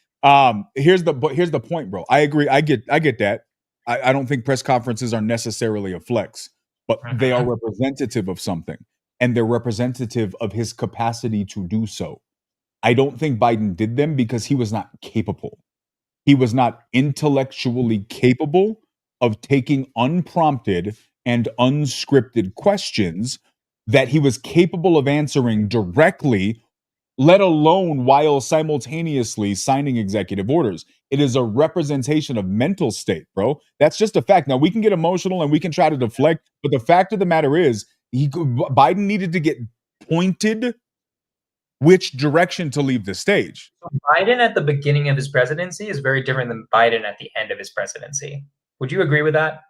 Here's the point, bro. I agree. I get that. I don't think press conferences are necessarily a flex, but they are representative of something, and they're representative of his capacity to do so. I don't think Biden did them because he was not capable. He was not intellectually capable of taking unprompted and unscripted questions that he was capable of answering directly, let alone while simultaneously signing executive orders. It is a representation of mental state, bro. That's just a fact. Now, we can get emotional and we can try to deflect, but the fact of the matter is, Biden needed to get pointed which direction to leave the stage. Biden at the beginning of his presidency is very different than Biden at the end of his presidency. Would you agree with that?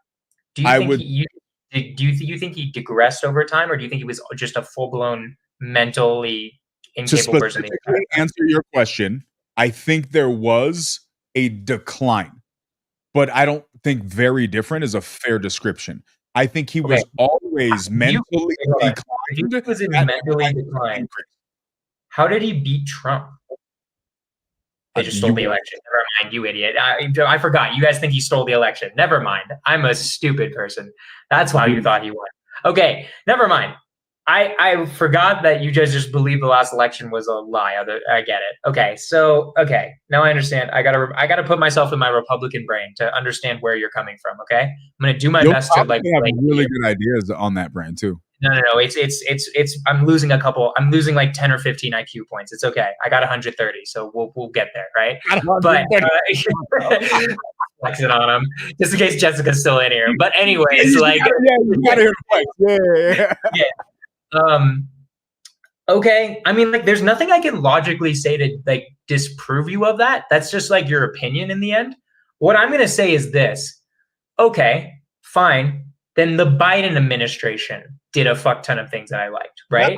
Do you think he digressed over time, or do you think he was just a full-blown mentally incapable person? To answer your question, I think there was a decline. But I don't think very different is a fair description. I think he was always mentally declined. He was mentally declined. How did he beat Trump? They just stole the election. Never mind, you idiot. I forgot. You guys think he stole the election. Never mind. I'm a stupid person. That's why you thought he won. Okay, never mind. I forgot that you guys just believe the last election was a lie. I get it. Okay, so now I understand. I gotta put myself in my Republican brain to understand where you're coming from. Okay, I'm gonna do my best to like have really good ideas on that brain too. No. It's. I'm losing a couple. I'm losing like 10 or 15 IQ points. It's okay. I got 130, so we'll get there, right? But flexing on him just in case Jessica's still in here. But anyways, you gotta hear the flex. Yeah. Okay. I mean, like, there's nothing I can logically say to like disprove you of that. That's just like your opinion in the end. What I'm gonna say is this. Okay, fine. Then the Biden administration did a fuck ton of things that I liked, right?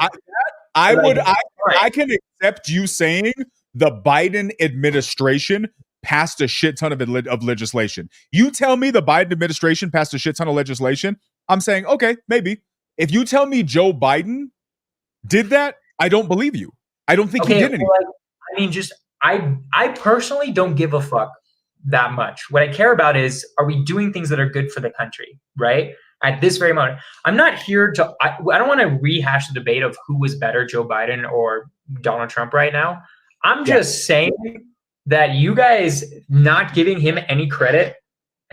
I can accept you saying the Biden administration passed a shit ton of legislation. You tell me the Biden administration passed a shit ton of legislation, I'm saying, okay, maybe. If you tell me Joe Biden did that, I don't believe you. I don't think he did anything. I mean, I personally don't give a fuck that much. What I care about is, are we doing things that are good for the country, right? At this very moment, I'm not here to, I don't want to rehash the debate of who was better, Joe Biden or Donald Trump right now. I'm just saying that you guys not giving him any credit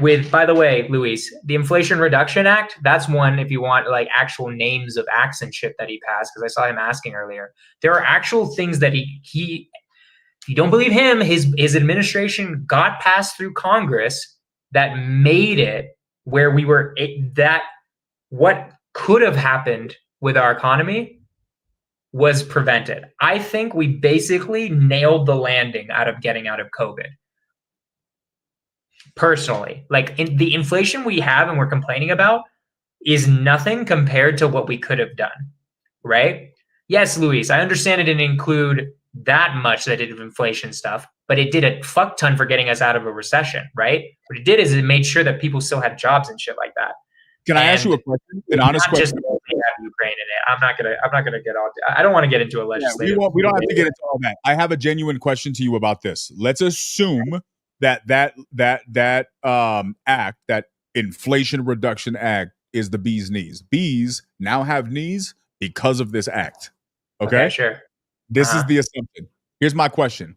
with, by the way, Luis, the Inflation Reduction Act, that's one if you want like actual names of acts and shit that he passed, because I saw him asking earlier. There are actual things that he if you don't believe him, his administration got passed through Congress that made it where we were that what could have happened with our economy was prevented. I think we basically nailed the landing out of getting out of COVID. Personally, like the inflation we have and we're complaining about is nothing compared to what we could have done, right? Yes, Luis, I understand it didn't include that much that did inflation stuff, but it did a fuck ton for getting us out of a recession, right? What it did is it made sure that people still had jobs and shit like that. Can I ask you a question? An honest question. Just Ukraine in it. I'm not gonna get all. I don't want to get into a legislative. We don't have to get into all that. I have a genuine question to you about this. Let's assume that act, that Inflation Reduction Act, is the bee's knees. Bees now have knees because of this act. Okay, sure. This is the assumption. Here's my question.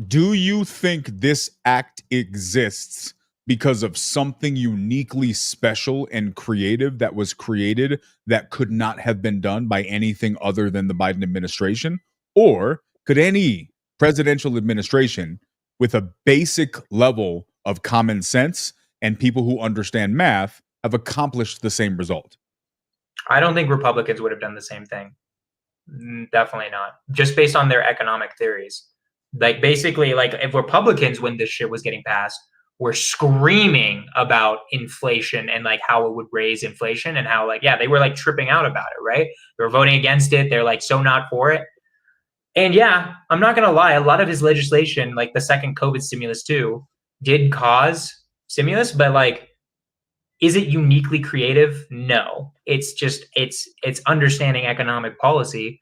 Do you think this act exists because of something uniquely special and creative that was created that could not have been done by anything other than the Biden administration? Or could any presidential administration with a basic level of common sense and people who understand math have accomplished the same result? I don't think Republicans would have done the same thing. Definitely not. Just based on their economic theories. Like, basically, like, if Republicans, when this shit was getting passed, were screaming about inflation and like how it would raise inflation and how like, they were like tripping out about it, right? They were voting against it. They're like so not for it. And yeah, I'm not gonna lie, a lot of his legislation, like the second COVID stimulus too, did cause stimulus, but like, is it uniquely creative? No. It's just it's understanding economic policy.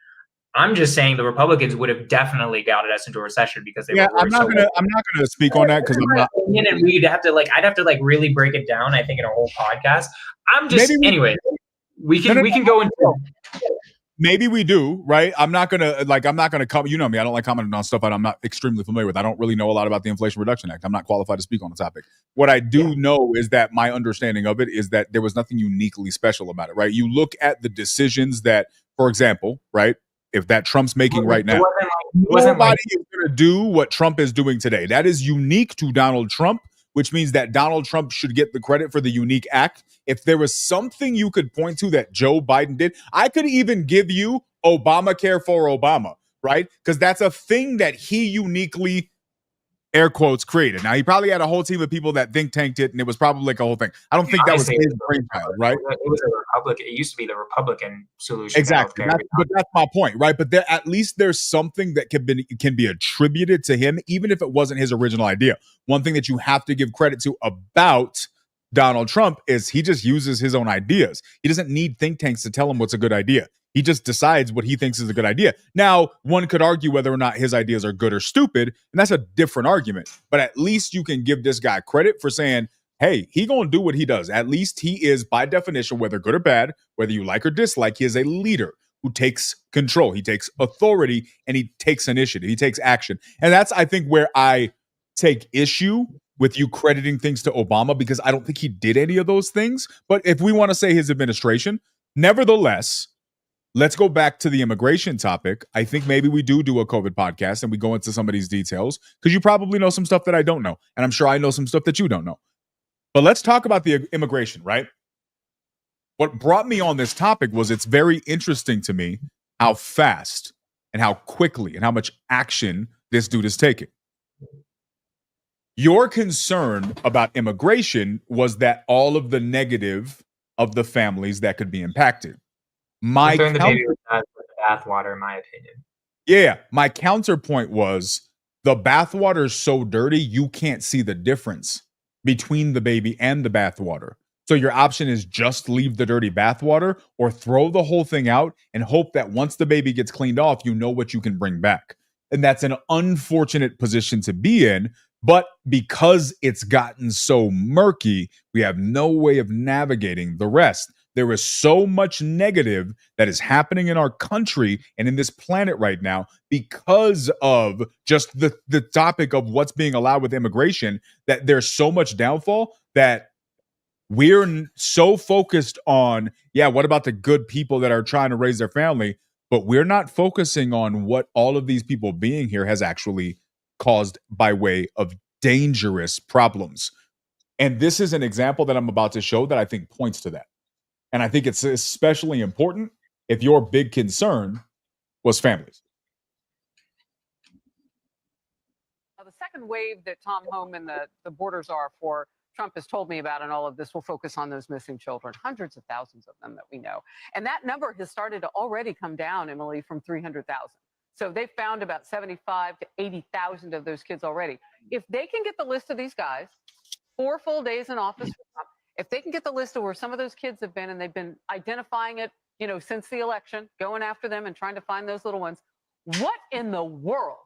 I'm just saying the Republicans would have definitely guided us into a recession because they were. I'm not gonna speak on that because I'm not. And we'd have to like, I'd have to like really break it down. I think in a whole podcast. I'm just anyway. We can go into. Maybe we do, right? I'm not gonna comment. You know me, I don't like commenting on stuff that I'm not extremely familiar with. I don't really know a lot about the Inflation Reduction Act. I'm not qualified to speak on the topic. What I do know is that my understanding of it is that there was nothing uniquely special about it, right? You look at the decisions that, for example, right, if that Trump's making right now, nobody is going to do what Trump is doing today. That is unique to Donald Trump, which means that Donald Trump should get the credit for the unique act. If there was something you could point to that Joe Biden did, I could even give you Obamacare for Obama, right? Because that's a thing that he uniquely air quotes, created. Now, he probably had a whole team of people that think tanked it, and it was probably like a whole thing. I don't think that was his brainchild, right? It was a Republican. It used to be the Republican solution. Exactly. But that's my point, right? But at least there's something that can be attributed to him, even if it wasn't his original idea. One thing that you have to give credit to about Donald Trump is he just uses his own ideas. He doesn't need think tanks to tell him what's a good idea. He just decides what he thinks is a good idea. Now, one could argue whether or not his ideas are good or stupid, and that's a different argument. But at least you can give this guy credit for saying, hey, he gonna do what he does. At least he is, by definition, whether good or bad, whether you like or dislike, he is a leader who takes control. He takes authority and he takes initiative. He takes action. And that's, I think, where I take issue with you crediting things to Obama, because I don't think he did any of those things. But if we want to say his administration, nevertheless, let's go back to the immigration topic. I think maybe we do a COVID podcast and we go into some of these details, because you probably know some stuff that I don't know. And I'm sure I know some stuff that you don't know. But let's talk about the immigration, right? What brought me on this topic was it's very interesting to me how fast and how quickly and how much action this dude is taking. Your concern about immigration was that all of the negative of the families that could be impacted. My the baby with the bathwater, in my opinion. Yeah, my counterpoint was the bathwater is so dirty you can't see the difference between the baby and the bathwater. So your option is just leave the dirty bathwater or throw the whole thing out and hope that once the baby gets cleaned off, you know what you can bring back. And that's an unfortunate position to be in. But because it's gotten so murky, we have no way of navigating the rest. There is so much negative that is happening in our country and in this planet right now because of just the topic of what's being allowed with immigration, that there's so much downfall that we're so focused on, what about the good people that are trying to raise their family? But we're not focusing on what all of these people being here has actually caused by way of dangerous problems. And this is an example that I'm about to show that I think points to that. And I think it's especially important if your big concern was families. The second wave that Tom Home and the borders are for Trump has told me about, and all of this will focus on those missing children, hundreds of thousands of them that we know. And that number has started to already come down, Emily, from 300,000. So they've found about 75 to 80,000 of those kids already. If they can get the list of these guys, 4 full days in office for Trump, if they can get the list of where some of those kids have been, and they've been identifying it, since the election, going after them and trying to find those little ones, what in the world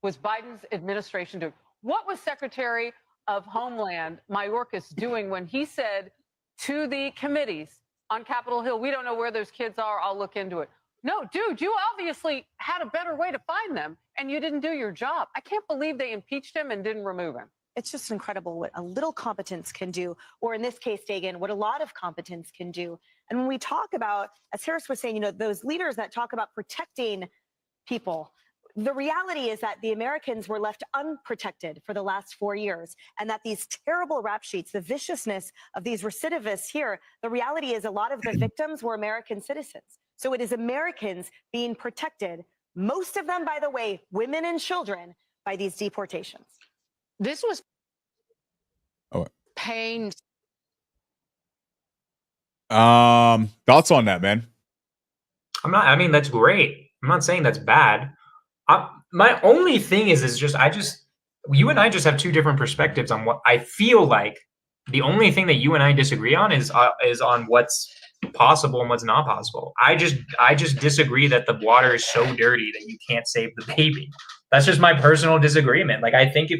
was Biden's administration doing? What was Secretary of Homeland Mayorkas doing when he said to the committees on Capitol Hill, we don't know where those kids are, I'll look into it? No, dude, you obviously had a better way to find them, and you didn't do your job. I can't believe they impeached him and didn't remove him. It's just incredible what a little competence can do, or in this case, Dagan, what a lot of competence can do. And when we talk about, as Harris was saying, those leaders that talk about protecting people, the reality is that the Americans were left unprotected for the last 4 years, and that these terrible rap sheets, the viciousness of these recidivists here, the reality is a lot of the victims were American citizens. So it is Americans being protected, most of them, by the way, women and children, by these deportations. This was pain. Thoughts on that, man? That's great. I'm not saying that's bad. My only thing is you and I just have two different perspectives on what I feel like. The only thing that you and I disagree on is on what's possible and what's not possible. I just disagree that the water is so dirty that you can't save the baby. That's just my personal disagreement. Like, I think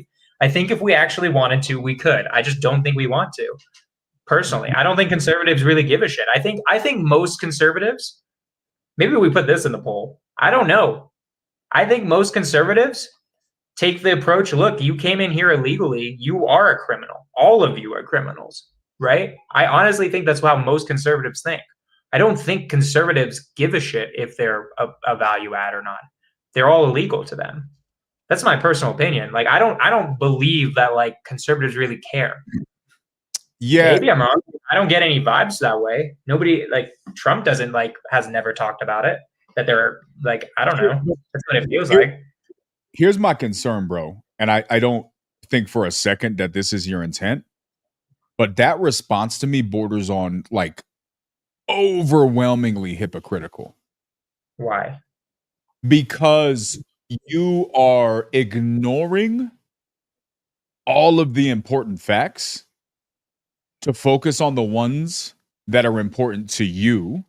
if we actually wanted to, we could. I just don't think we want to. Personally, I don't think conservatives really give a shit. I think most conservatives, maybe we put this in the poll, I don't know. I think most conservatives take the approach, look, you came in here illegally, you are a criminal. All of you are criminals, right? I honestly think that's how most conservatives think. I don't think conservatives give a shit if they're a value add or not. They're all illegal to them. That's my personal opinion. Like, I don't believe that like conservatives really care. Yeah. Maybe I'm wrong. I don't get any vibes that way. Nobody, like, Trump has never talked about it. That they're like, I don't know. That's what it feels like. Here's my concern, bro. And I don't think for a second that this is your intent, but that response to me borders on like overwhelmingly hypocritical. Why? Because you are ignoring all of the important facts to focus on the ones that are important to you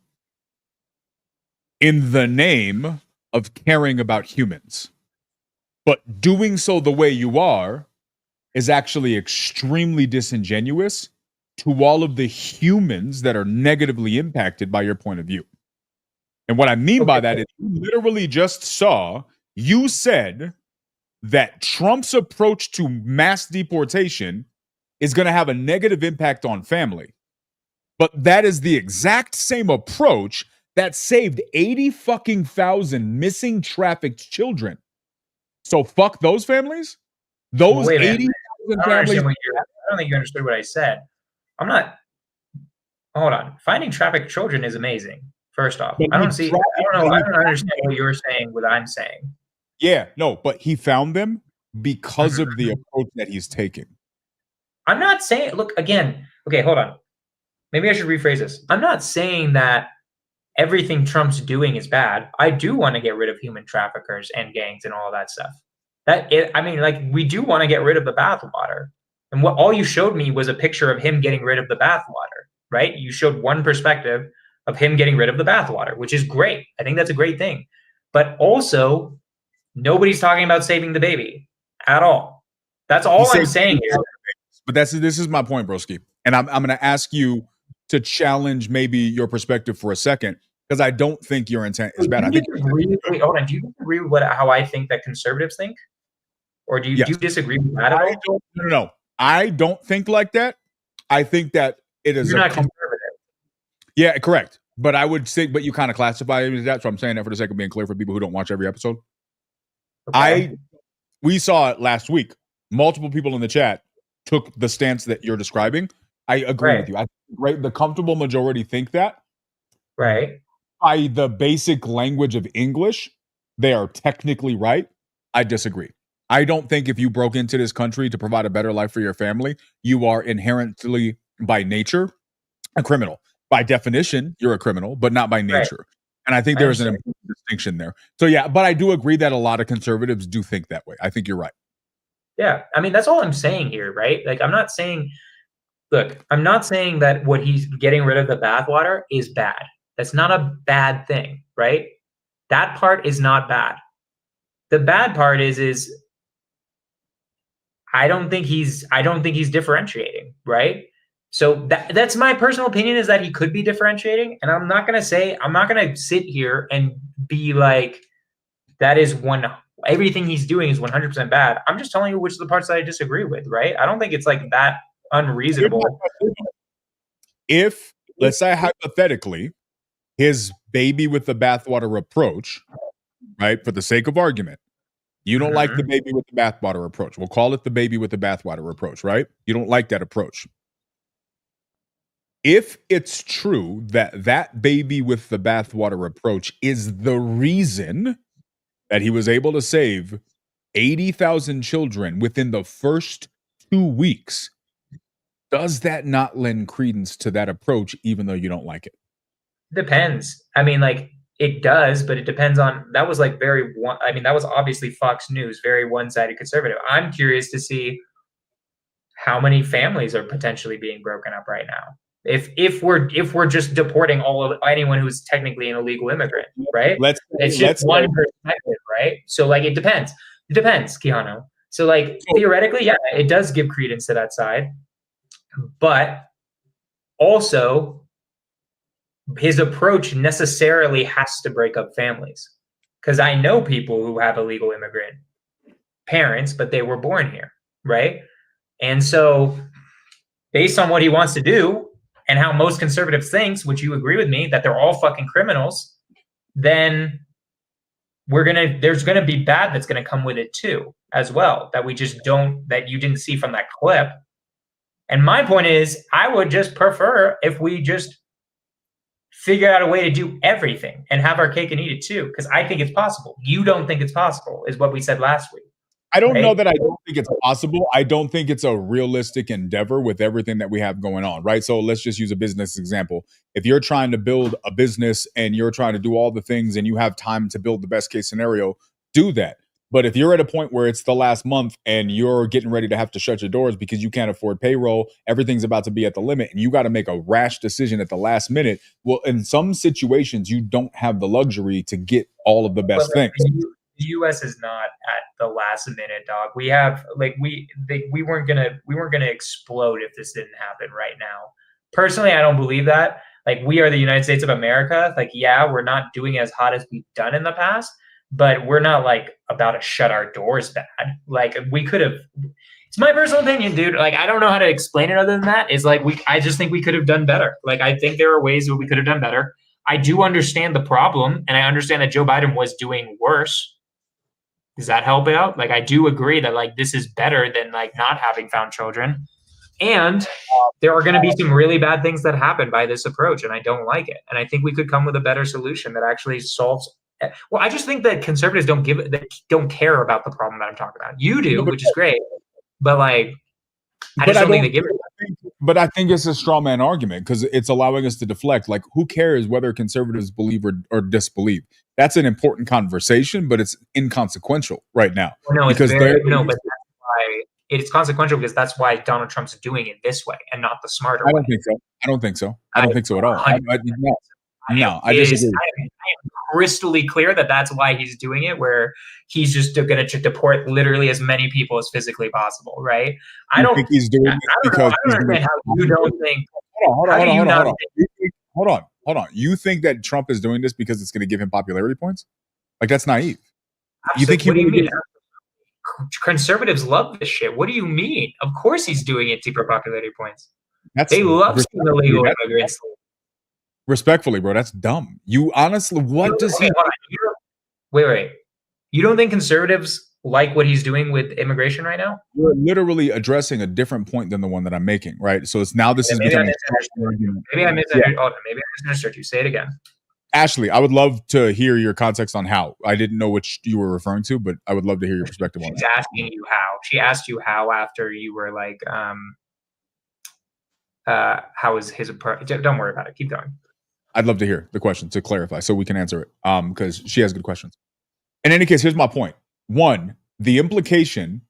in the name of caring about humans. But doing so the way you are is actually extremely disingenuous to all of the humans that are negatively impacted by your point of view. And what I mean by that is you literally just saw, you said that Trump's approach to mass deportation is going to have a negative impact on family. But that is the exact same approach that saved 80 fucking thousand missing trafficked children. So fuck those families? Those 80,000 families? I don't think you understood what I said. I'm not. Hold on. Finding trafficked children is amazing. First off, I don't understand what you're saying, what I'm saying. Yeah, no, but he found them because of the approach that he's taking. I'm not saying, look, again, okay, hold on. Maybe I should rephrase this. I'm not saying that everything Trump's doing is bad. I do want to get rid of human traffickers and gangs and all that stuff. We do want to get rid of the bathwater. And what all you showed me was a picture of him getting rid of the bathwater, right? You showed one perspective of him getting rid of the bathwater, which is great. I think that's a great thing. But also, nobody's talking about saving the baby at all. That's all I'm saying here. But this is my point, broski. And I'm going to ask you to challenge maybe your perspective for a second, because I don't think your intent is bad. Do you agree with how I think that conservatives think? Or do you disagree with that at all? No. I don't think like that. I think that it is You're not conservative. Yeah, correct. But I would say, but you kind of classify it as that. So I'm saying that for the sake of being clear for people who don't watch every episode. Okay. We saw it last week. Multiple people in the chat took the stance that you're describing. I agree with you. The comfortable majority think that. Right. By the basic language of English, they are technically right. I disagree. I don't think if you broke into this country to provide a better life for your family, you are inherently, by nature, a criminal. By definition, you're a criminal, but not by nature. Right. And I think there is an important distinction there. So yeah, but I do agree that a lot of conservatives do think that way. I think you're right. Yeah. I mean, that's all I'm saying here, right? Like, I'm not saying that what he's getting rid of the bathwater is bad. That's not a bad thing, right? That part is not bad. The bad part is I don't think he's differentiating, right? So that's my personal opinion, is that he could be differentiating. And I'm not going to sit here and be like, everything he's doing is 100% bad. I'm just telling you which of the parts that I disagree with, right? I don't think it's like that unreasonable. If, let's say hypothetically, his baby with the bathwater approach, right, for the sake of argument, you don't like the baby with the bathwater approach. We'll call it the baby with the bathwater approach, right? You don't like that approach. If it's true that baby with the bathwater approach is the reason that he was able to save 80,000 children within the first 2 weeks, does that not lend credence to that approach, even though you don't like it? Depends. I mean, like, it does, but it depends on, that was obviously Fox News, very one-sided conservative. I'm curious to see how many families are potentially being broken up right now. If we're just deporting anyone who's technically an illegal immigrant, right? It's just one perspective, right? So like, it depends. It depends, Keanu. So like, theoretically, yeah, it does give credence to that side, but also his approach necessarily has to break up families, because I know people who have illegal immigrant parents, but they were born here, right? And so based on what he wants to do and how most conservatives think, which you agree with me, that they're all fucking criminals, then there's gonna be bad that's gonna come with it too, as well, that you didn't see from that clip. And my point is, I would just prefer if we just figure out a way to do everything and have our cake and eat it too, because I think it's possible. You don't think it's possible, is what we said last week. I don't know right? that I don't think it's possible. I don't think it's a realistic endeavor with everything that we have going on, right? So let's just use a business example. If you're trying to build a business and you're trying to do all the things and you have time to build the best case scenario, do that. But if you're at a point where it's the last month and you're getting ready to have to shut your doors because you can't afford payroll, everything's about to be at the limit, and you got to make a rash decision at the last minute. Well, in some situations, you don't have the luxury to get all of the best things. The U.S. is not at the last minute, dog. We have we weren't gonna explode if this didn't happen right now. Personally, I don't believe that. Like, we are the United States of America. Like, yeah, we're not doing as hot as we've done in the past, but we're not like about to shut our doors bad. Like, we could have. It's my personal opinion, dude. Like, I don't know how to explain it other than that. It's like I just think we could have done better. Like, I think there are ways that we could have done better. I do understand the problem, and I understand that Joe Biden was doing worse. Does that help out? Like, I do agree that like this is better than like not having found children. And there are going to be some really bad things that happen by this approach, and I don't like it. And I think we could come with a better solution that actually solves. Well, I just think that conservatives don't care about the problem that I'm talking about. You do, which is great, but like, I just don't think they give it. But I think it's a straw man argument because it's allowing us to deflect. Like, who cares whether conservatives believe or disbelieve? That's an important conversation, but it's inconsequential right now. Well, no, but that's why it's consequential, because that's why Donald Trump's doing it this way and not the smarter way. I don't think so. I don't think so. I don't think so at all. No, I disagree. I am crystally clear that that's why he's doing it, where he's just going to deport literally as many people as physically possible, right? I don't think he's doing it because I don't understand how you don't think. Hold on. You think that Trump is doing this because it's going to give him popularity points? Like, that's naive. You think what do you mean? Conservatives love this shit. What do you mean? Of course he's doing it for popularity points. They love seeing illegal immigrants. Respectfully, bro, that's dumb. You honestly, what does he? Wait. You don't think conservatives like what he's doing with immigration right now? We're literally addressing a different point than the one that I'm making, right? So it's now this is becoming. Maybe I misunderstood you. Say it again. Ashley, I would love to hear your context on how. I didn't know which you were referring to, but I would love to hear your perspective on that. She's asking you how. She asked you how after you were like, how is his approach? Don't worry about it. Keep going. I'd love to hear the question to clarify so we can answer it because she has good questions. In any case, here's my point. One, the implication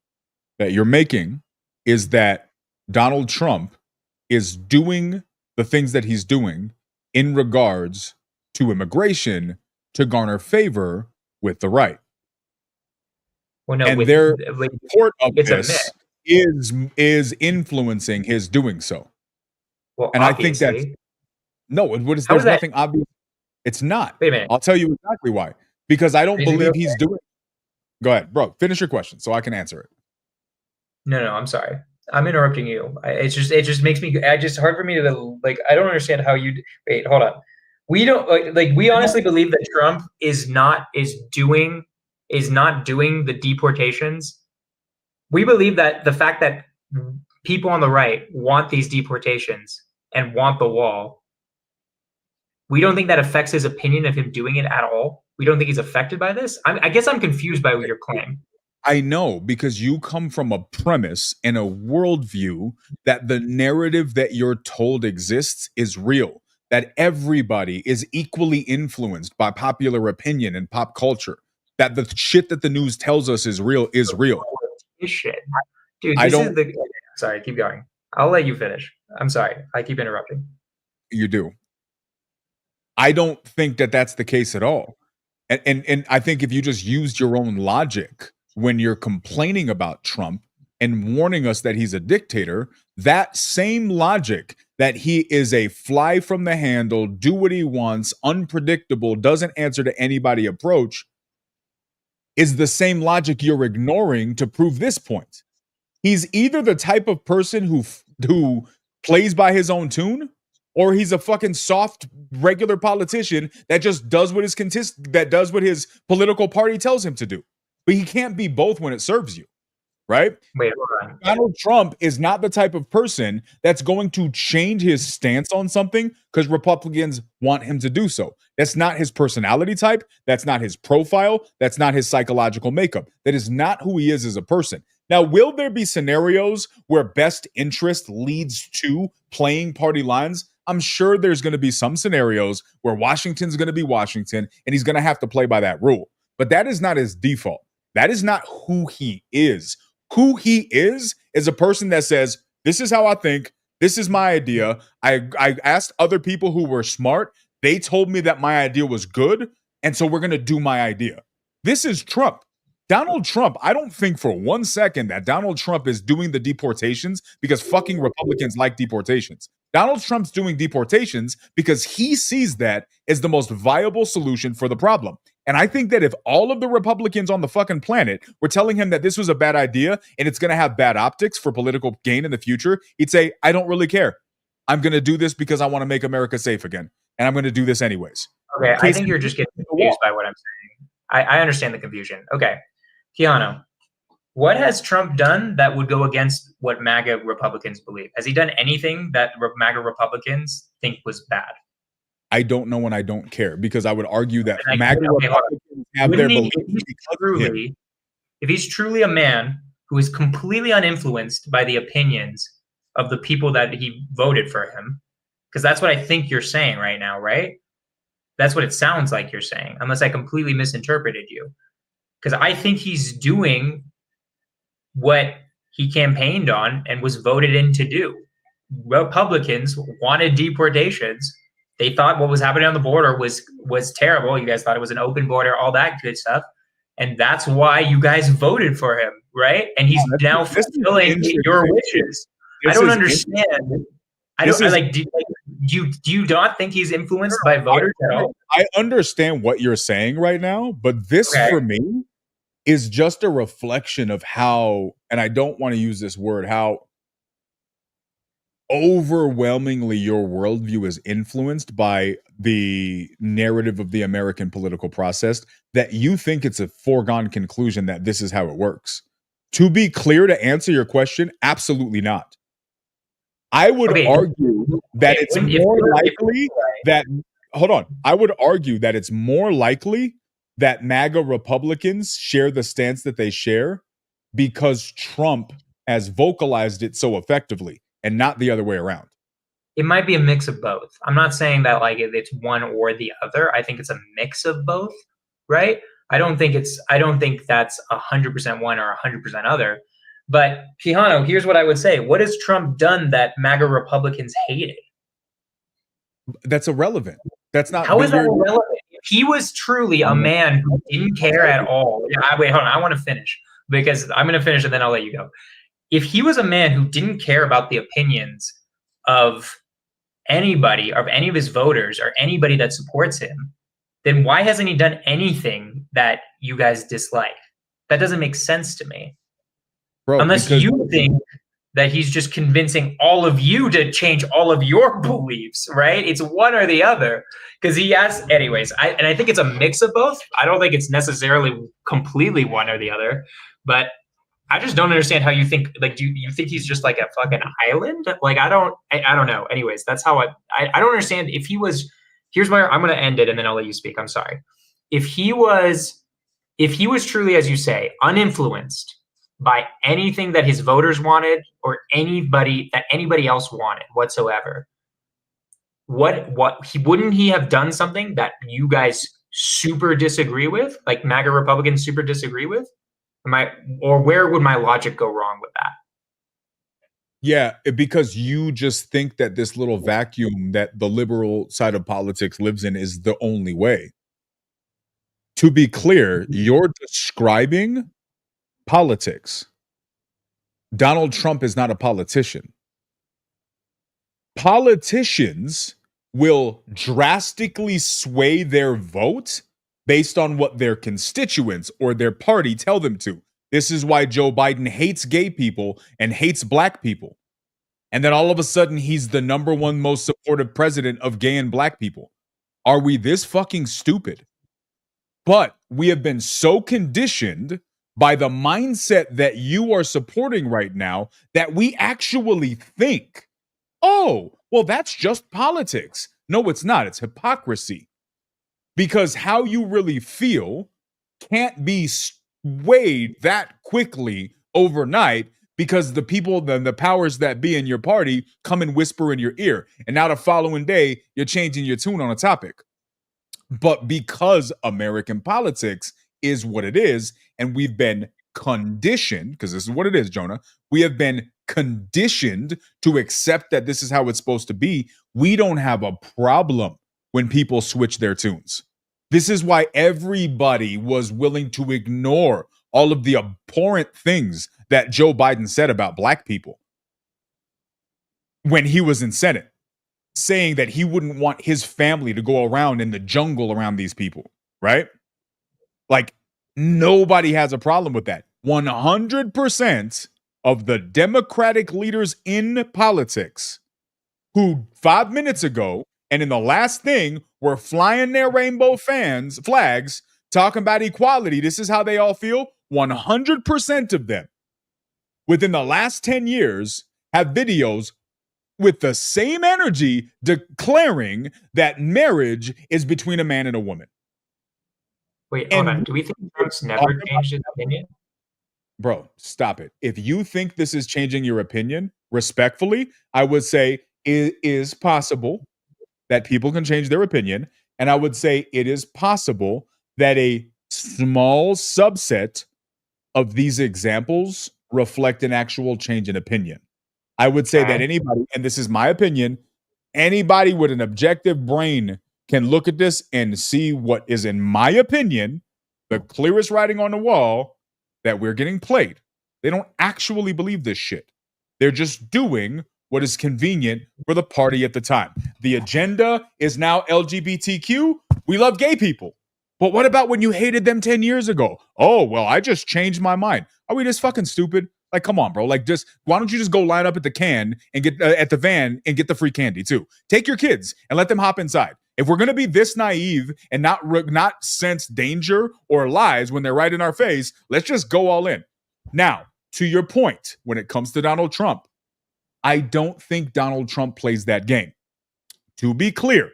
that you're making is that Donald Trump is doing the things that he's doing in regards to immigration to garner favor with the right. Well, no, and their support of this is influencing his doing so. Well, and obviously. I think that's there's nothing obvious. It's not. Wait a minute. I'll tell you exactly why. Because I don't believe he's doing. Go ahead, bro. Finish your question so I can answer it. No, I'm sorry. I'm interrupting you. It just makes me. It's hard for me to like. I don't understand how you. Wait, hold on. We don't like. We honestly believe that Trump is not doing the deportations. We believe that the fact that people on the right want these deportations and want the wall. We don't think that affects his opinion of him doing it at all. We don't think he's affected by this. I guess I'm confused by your claim. I know, because you come from a premise and a worldview that the narrative that you're told exists is real, that everybody is equally influenced by popular opinion and pop culture, that the shit that the news tells us is real is real. This shit. Dude, sorry, keep going. I'll let you finish. I'm sorry. I keep interrupting. You do. I don't think that that's the case at all. And I think if you just used your own logic when you're complaining about Trump and warning us that he's a dictator, that same logic that he is a fly from the handle, do what he wants, unpredictable, doesn't answer to anybody approach, is the same logic you're ignoring to prove this point. He's either the type of person who plays by his own tune, or he's a fucking soft, regular politician that just does what his political party tells him to do. But he can't be both when it serves you. right? Wait, hold on. Donald Trump is not the type of person that's going to change his stance on something because Republicans want him to do so. That's not his personality type. That's not his profile. That's not his psychological makeup. That is not who he is as a person. Now, will there be scenarios where best interest leads to playing party lines? I'm sure there's going to be some scenarios where Washington's going to be Washington and he's going to have to play by that rule. But that is not his default. That is not who he is. Who he is a person that says, this is how I think. This is my idea. I asked other people who were smart. They told me that my idea was good. And so we're going to do my idea. This is Trump. Donald Trump, I don't think for 1 second that Donald Trump is doing the deportations because fucking Republicans like deportations. Donald Trump's doing deportations because he sees that as the most viable solution for the problem. And I think that if all of the Republicans on the fucking planet were telling him that this was a bad idea and it's going to have bad optics for political gain in the future, he'd say, I don't really care. I'm going to do this because I want to make America safe again. And I'm going to do this anyways. Okay, I think you're just getting confused by what I'm saying. I understand the confusion. Okay, Keanu, what has Trump done that would go against what MAGA Republicans believe? Has he done anything that MAGA Republicans think was bad? I don't know and I don't care because I would argue that MAGA Republicans have their beliefs if he's truly a man who is completely uninfluenced by the opinions of the people that he voted for him, because that's what I think you're saying right now, right? That's what it sounds like you're saying, unless I completely misinterpreted you. Because I think he's doing what he campaigned on and was voted in to do. Republicans wanted deportations. They thought what was happening on the border was terrible. You guys thought it was an open border, all that good stuff. And that's why you guys voted for him, right? And he's now fulfilling your wishes. I don't understand. Do you not think he's influenced by voters at all? I understand what you're saying right now, but this for me is just a reflection of how, and I don't want to use this word, how overwhelmingly your worldview is influenced by the narrative of the American political process that you think it's a foregone conclusion that this is how it works. To be clear, to answer your question, absolutely not. I would argue that it's more likely that, hold on, I would argue that it's more likely that MAGA Republicans share the stance that they share because Trump has vocalized it so effectively and not the other way around. It might be a mix of both. I'm not saying that like it's one or the other. I think it's a mix of both, right? I don't think that's 100% one or 100% other. But Quijano, here's what I would say. What has Trump done that MAGA Republicans hated? That's irrelevant. That's not. How is that irrelevant? If he was truly a man who didn't care at all. Wait, hold on. I want to finish because I'm going to finish and then I'll let you go. If he was a man who didn't care about the opinions of anybody, of any of his voters or anybody that supports him, then why hasn't he done anything that you guys dislike? That doesn't make sense to me. Bro, unless you think that he's just convincing all of you to change all of your beliefs, right? It's one or the other. Because he has, anyways, I think it's a mix of both. I don't think it's necessarily completely one or the other, but I just don't understand how you think, like, do you think he's just like a fucking island? Like, I don't know. Anyways, that's how I don't understand. If he was, here's where I'm going to end it and then I'll let you speak. I'm sorry. If he was truly, as you say, uninfluenced by anything that his voters wanted or anybody else wanted whatsoever, wouldn't he have done something that you guys super disagree with, like MAGA Republicans super disagree with? Or where would my logic go wrong with that? Yeah, because you just think that this little vacuum that the liberal side of politics lives in is the only way. To be clear, you're describing politics. Donald Trump is not a politician. Politicians will drastically sway their vote based on what their constituents or their party tell them to. This is why Joe Biden hates gay people and hates black people. And then all of a sudden, he's the #1 most supportive president of gay and black people. Are we this fucking stupid? But we have been so conditioned by the mindset that you are supporting right now that we actually think, oh, well, that's just politics. No, it's not. It's hypocrisy. Because how you really feel can't be swayed that quickly overnight because the people, the powers that be in your party come and whisper in your ear. And now the following day, you're changing your tune on a topic. But because American politics is what it is, and we've been conditioned, because this is what it is, Jonah, we have been conditioned to accept that this is how it's supposed to be. We don't have a problem when people switch their tunes. This is why everybody was willing to ignore all of the abhorrent things that Joe Biden said about black people when he was in Senate, saying that he wouldn't want his family to go around in the jungle around these people, right? Like, nobody has a problem with that. 100% of the Democratic leaders in politics who 5 minutes ago and in the last thing were flying their rainbow flags, talking about equality, this is how they all feel. 100% of them within the last 10 years have videos with the same energy declaring that marriage is between a man and a woman. Wait, hold on. Do we think Trump's never changed his opinion? Bro, stop it. If you think this is changing your opinion, respectfully, I would say it is possible that people can change their opinion. And I would say it is possible that a small subset of these examples reflect an actual change in opinion. I would say that anybody, and this is my opinion, anybody with an objective brain can look at this and see what is, in my opinion, the clearest writing on the wall that we're getting played. They don't actually believe this shit. They're just doing what is convenient for the party at the time. The agenda is now LGBTQ. We love gay people. But what about when you hated them 10 years ago? Oh, well, I just changed my mind. Are we this fucking stupid? Like, come on, bro. Like, just why don't you just go line up at the can and get at the van and get the free candy too? Take your kids and let them hop inside. If we're gonna be this naive and not sense danger or lies when they're right in our face, let's just go all in. Now, to your point, when it comes to Donald Trump, I don't think Donald Trump plays that game. To be clear,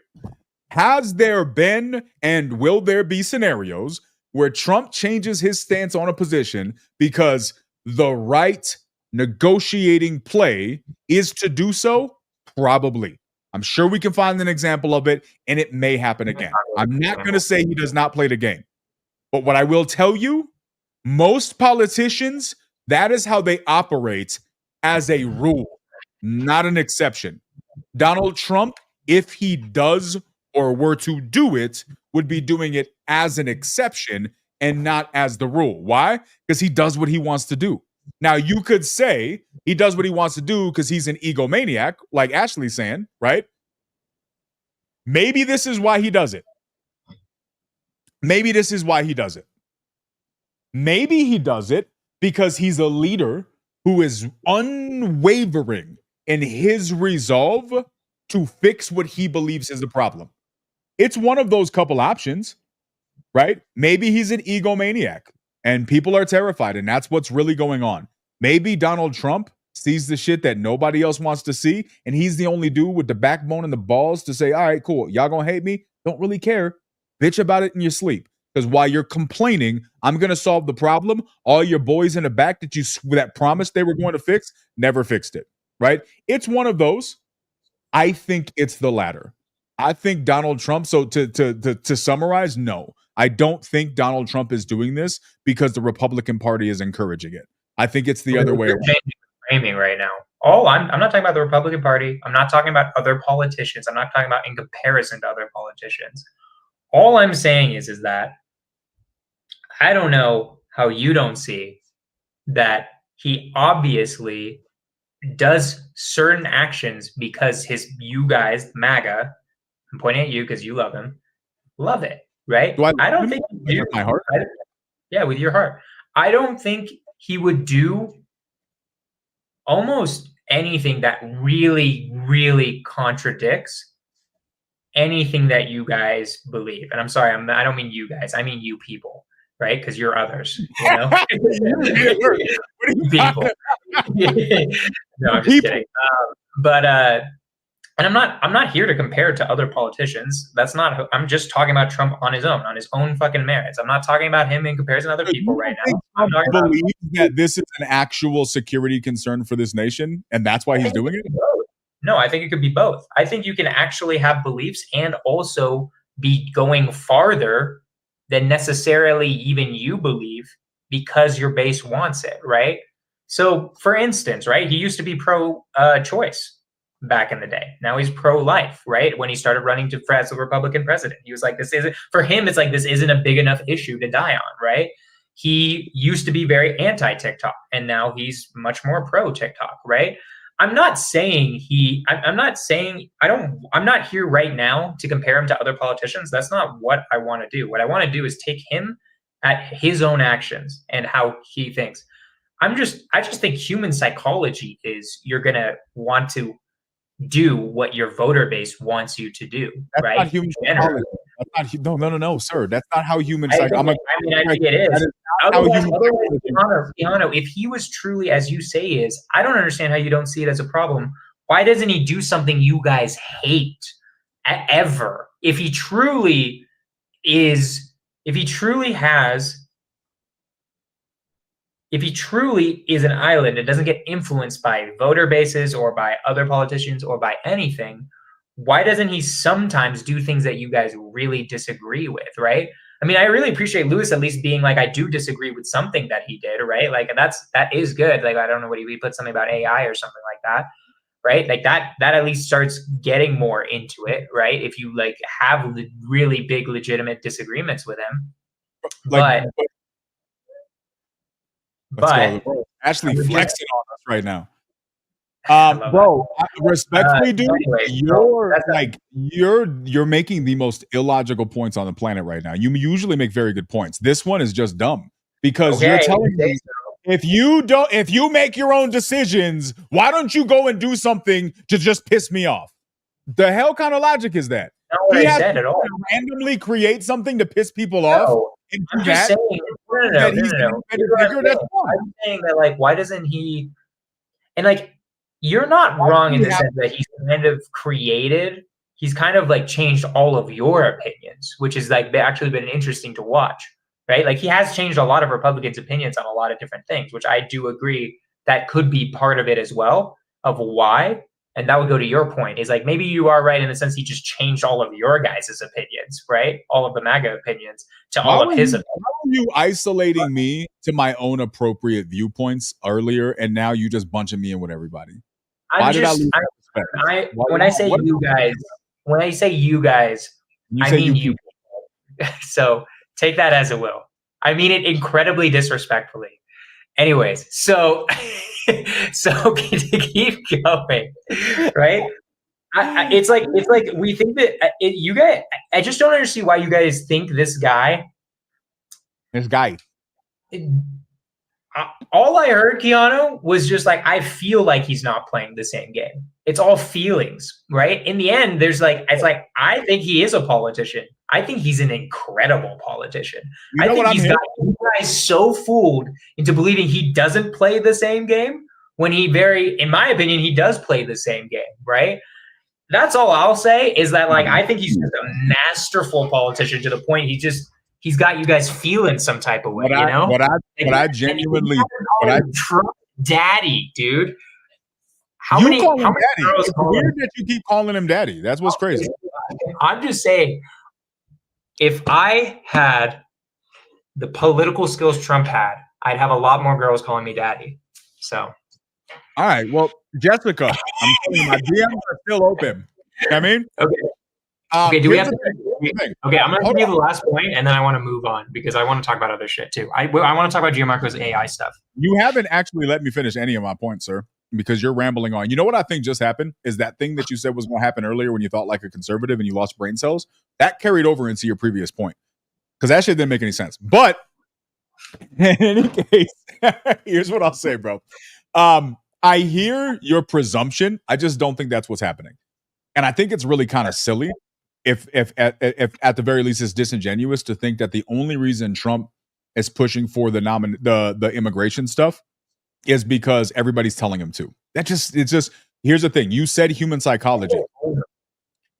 has there been and will there be scenarios where Trump changes his stance on a position because the right negotiating play is to do so? Probably. I'm sure we can find an example of it, and it may happen again. I'm not going to say he does not play the game. But what I will tell you, most politicians, that is how they operate as a rule, not an exception. Donald Trump, if he does or were to do it, would be doing it as an exception and not as the rule. Why? Because he does what he wants to do. Now, you could say he does what he wants to do because he's an egomaniac, like Ashley's saying, right? Maybe this is why he does it. Maybe this is why he does it. Maybe he does it because he's a leader who is unwavering in his resolve to fix what he believes is the problem. It's one of those couple options, right? Maybe he's an egomaniac and people are terrified, and that's what's really going on. Maybe Donald Trump sees the shit that nobody else wants to see, and he's the only dude with the backbone and the balls to say, all right, cool, y'all gonna hate me? Don't really care. Bitch about it in your sleep. Because while you're complaining, I'm gonna solve the problem. All your boys in the back that promised they were going to fix never fixed it, right? It's one of those. I think it's the latter. I think Donald Trump, so to summarize, no. I don't think Donald Trump is doing this because the Republican Party is encouraging it. I think it's the other way around. Framing right now. I'm not talking about the Republican Party. I'm not talking about other politicians. I'm not talking about in comparison to other politicians. All I'm saying is that I don't know how you don't see that he obviously does certain actions because you guys, MAGA, I'm pointing at you because you love him, love it, right? I don't think with my heart. Yeah, with your heart. I don't think he would do almost anything that really, really contradicts anything that you guys believe. And I'm sorry, I don't mean you guys. I mean you people, right? Because you're others, you know. People. No, I'm just kidding. And I'm not here to compare it to other politicians. That's not. I'm just talking about Trump on his own fucking merits. I'm not talking about him in comparison to other people right now. I'm talking about that this is an actual security concern for this nation, and that's why he's doing it. No, I think it could be both. I think you can actually have beliefs and also be going farther than necessarily even you believe because your base wants it, right? So, for instance, right, he used to be pro-choice back in the day. Now he's pro-life, right? When he started running as the Republican president, he was like, this isn't, for him, it's like, this isn't a big enough issue to die on, right? He used to be very anti-TikTok, and now he's much more pro-TikTok, right? I'm not here right now to compare him to other politicians. That's not what I want to do. What I want to do is take him at his own actions and how he thinks. I just think human psychology is you're going to want to do what your voter base wants you to do. That's right? Not human psychology. That's not, no, sir. That's not how human psychology. I think it is. Otherwise, Keanu, if he was truly, as you say, I don't understand how you don't see it as a problem. Why doesn't he do something you guys hate ever? If he truly is an island and doesn't get influenced by voter bases or by other politicians or by anything, why doesn't he sometimes do things that you guys really disagree with, right? I mean, I really appreciate Lewis at least being like, I do disagree with something that he did, right? Like that is good. Like, I don't know what he put something about AI or something like that, right? Like that at least starts getting more into it, right? If you like have really big legitimate disagreements with him, but Actually flexing on us right now. Bro, respectfully, dude, anyway, you're making the most illogical points on the planet right now. You usually make very good points. This one is just dumb because you're telling me if you make your own decisions, why don't you go and do something to just piss me off? The hell kind of logic is that? Not what I said at all. Randomly create something to piss people off. I'm just saying. No. I'm saying that, like, why doesn't he? And like, you're not wrong in the sense that he's kind of like changed all of your opinions, which is like actually been interesting to watch, right? Like he has changed a lot of Republicans' opinions on a lot of different things, which I do agree that could be part of it as well, of why. And that would go to your point, is like, maybe you are right in the sense he just changed all of your guys' opinions, right? All of the MAGA opinions to all of his opinions. How are you isolating me to my own appropriate viewpoints earlier, and now you just bunching me in with everybody? When I say you guys, I mean you. So take that as it will. I mean it incredibly disrespectfully. Anyways, so to keep going, right? It's like we think that you guys. I just don't understand why you guys think this guy. All I heard, Keanu, was just like, I feel like he's not playing the same game. It's all feelings, right? In the end, it's like, I think he is a politician. I think he's an incredible politician. I think he's got you guys so fooled into believing he doesn't play the same game when in my opinion, he does play the same game, right? That's all I'll say is that, like, I think he's just a masterful politician to the point he's got you guys feeling some type of way, you know? Trump daddy, dude. How many daddy? Girls it's weird that you keep calling him daddy. That's what's crazy. I'm just saying, if I had the political skills Trump had, I'd have a lot more girls calling me daddy. So, all right. Well, Jessica, I'm telling you, my DMs are still open. You know what I mean? Okay. Do we have to? Okay, I'm going to give you the last point, and then I want to move on because I want to talk about other shit too. I want to talk about Gianmarco's AI stuff. You haven't actually let me finish any of my points, sir, because you're rambling on. You know what I think just happened is that thing that you said was going to happen earlier when you thought like a conservative and you lost brain cells. That carried over into your previous point because that shit didn't make any sense. But in any case, here's what I'll say, bro. I hear your presumption. I just don't think that's what's happening. And I think it's really kind of silly if at the very least it's disingenuous to think that the only reason Trump is pushing for the immigration stuff is because everybody's telling him to. Here's the thing. You said human psychology.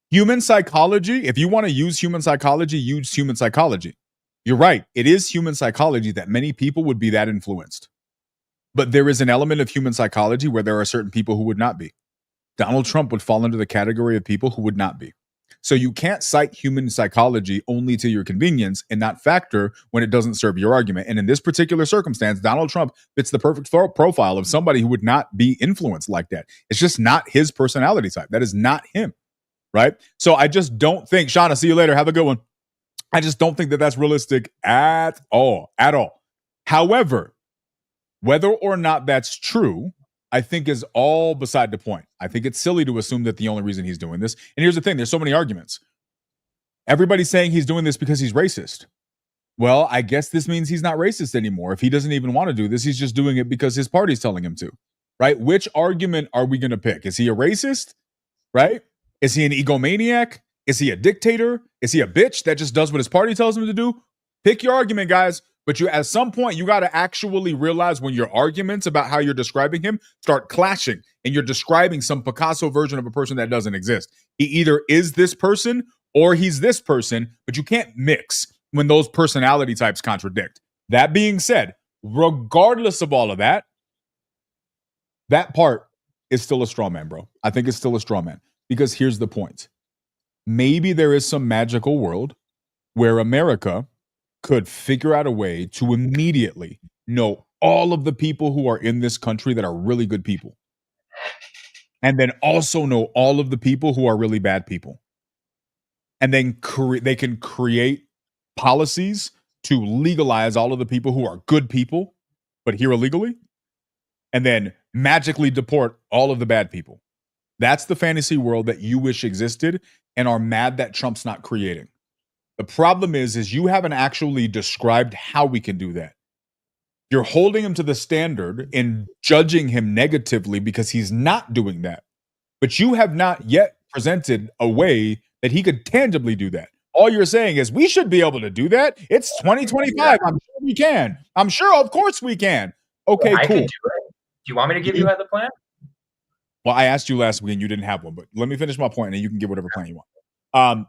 Human psychology, if you want to use human psychology, use human psychology. You're right. It is human psychology that many people would be that influenced. But there is an element of human psychology where there are certain people who would not be. Donald Trump would fall into the category of people who would not be. So you can't cite human psychology only to your convenience and not factor when it doesn't serve your argument. And in this particular circumstance, Donald Trump fits the perfect profile of somebody who would not be influenced like that. It's just not his personality type. That is not him, right? So I just don't think, Shauna, see you later. Have a good one. I just don't think that that's realistic at all. However, whether or not that's true, I think is all beside the point. I think it's silly to assume that the only reason he's doing this. And here's the thing, there's so many arguments. Everybody's saying he's doing this because he's racist. Well, I guess this means he's not racist anymore. If he doesn't even want to do this, he's just doing it because his party's telling him to, right? Which argument are we going to pick? Is he a racist, right? Is he an egomaniac? Is he a dictator? Is he a bitch that just does what his party tells him to do? Pick your argument, guys. But at some point, you got to actually realize when your arguments about how you're describing him start clashing and you're describing some Picasso version of a person that doesn't exist. He either is this person or he's this person, but you can't mix when those personality types contradict. That being said, regardless of all of that, that part is still a straw man, bro. I think it's still a straw man because here's the point. Maybe there is some magical world where America could figure out a way to immediately know all of the people who are in this country that are really good people. And then also know all of the people who are really bad people. And then they can create policies to legalize all of the people who are good people, but here illegally. And then magically deport all of the bad people. That's the fantasy world that you wish existed and are mad that Trump's not creating. The problem is you haven't actually described how we can do that. You're holding him to the standard and judging him negatively because he's not doing that. But you have not yet presented a way that he could tangibly do that. All you're saying is we should be able to do that. It's 2025. I'm sure we can. I'm sure, of course we can. Okay, I cool. can do it. Do you want me to give you the plan? Well, I asked you last week and you didn't have one, but let me finish my point and then you can get whatever plan you want.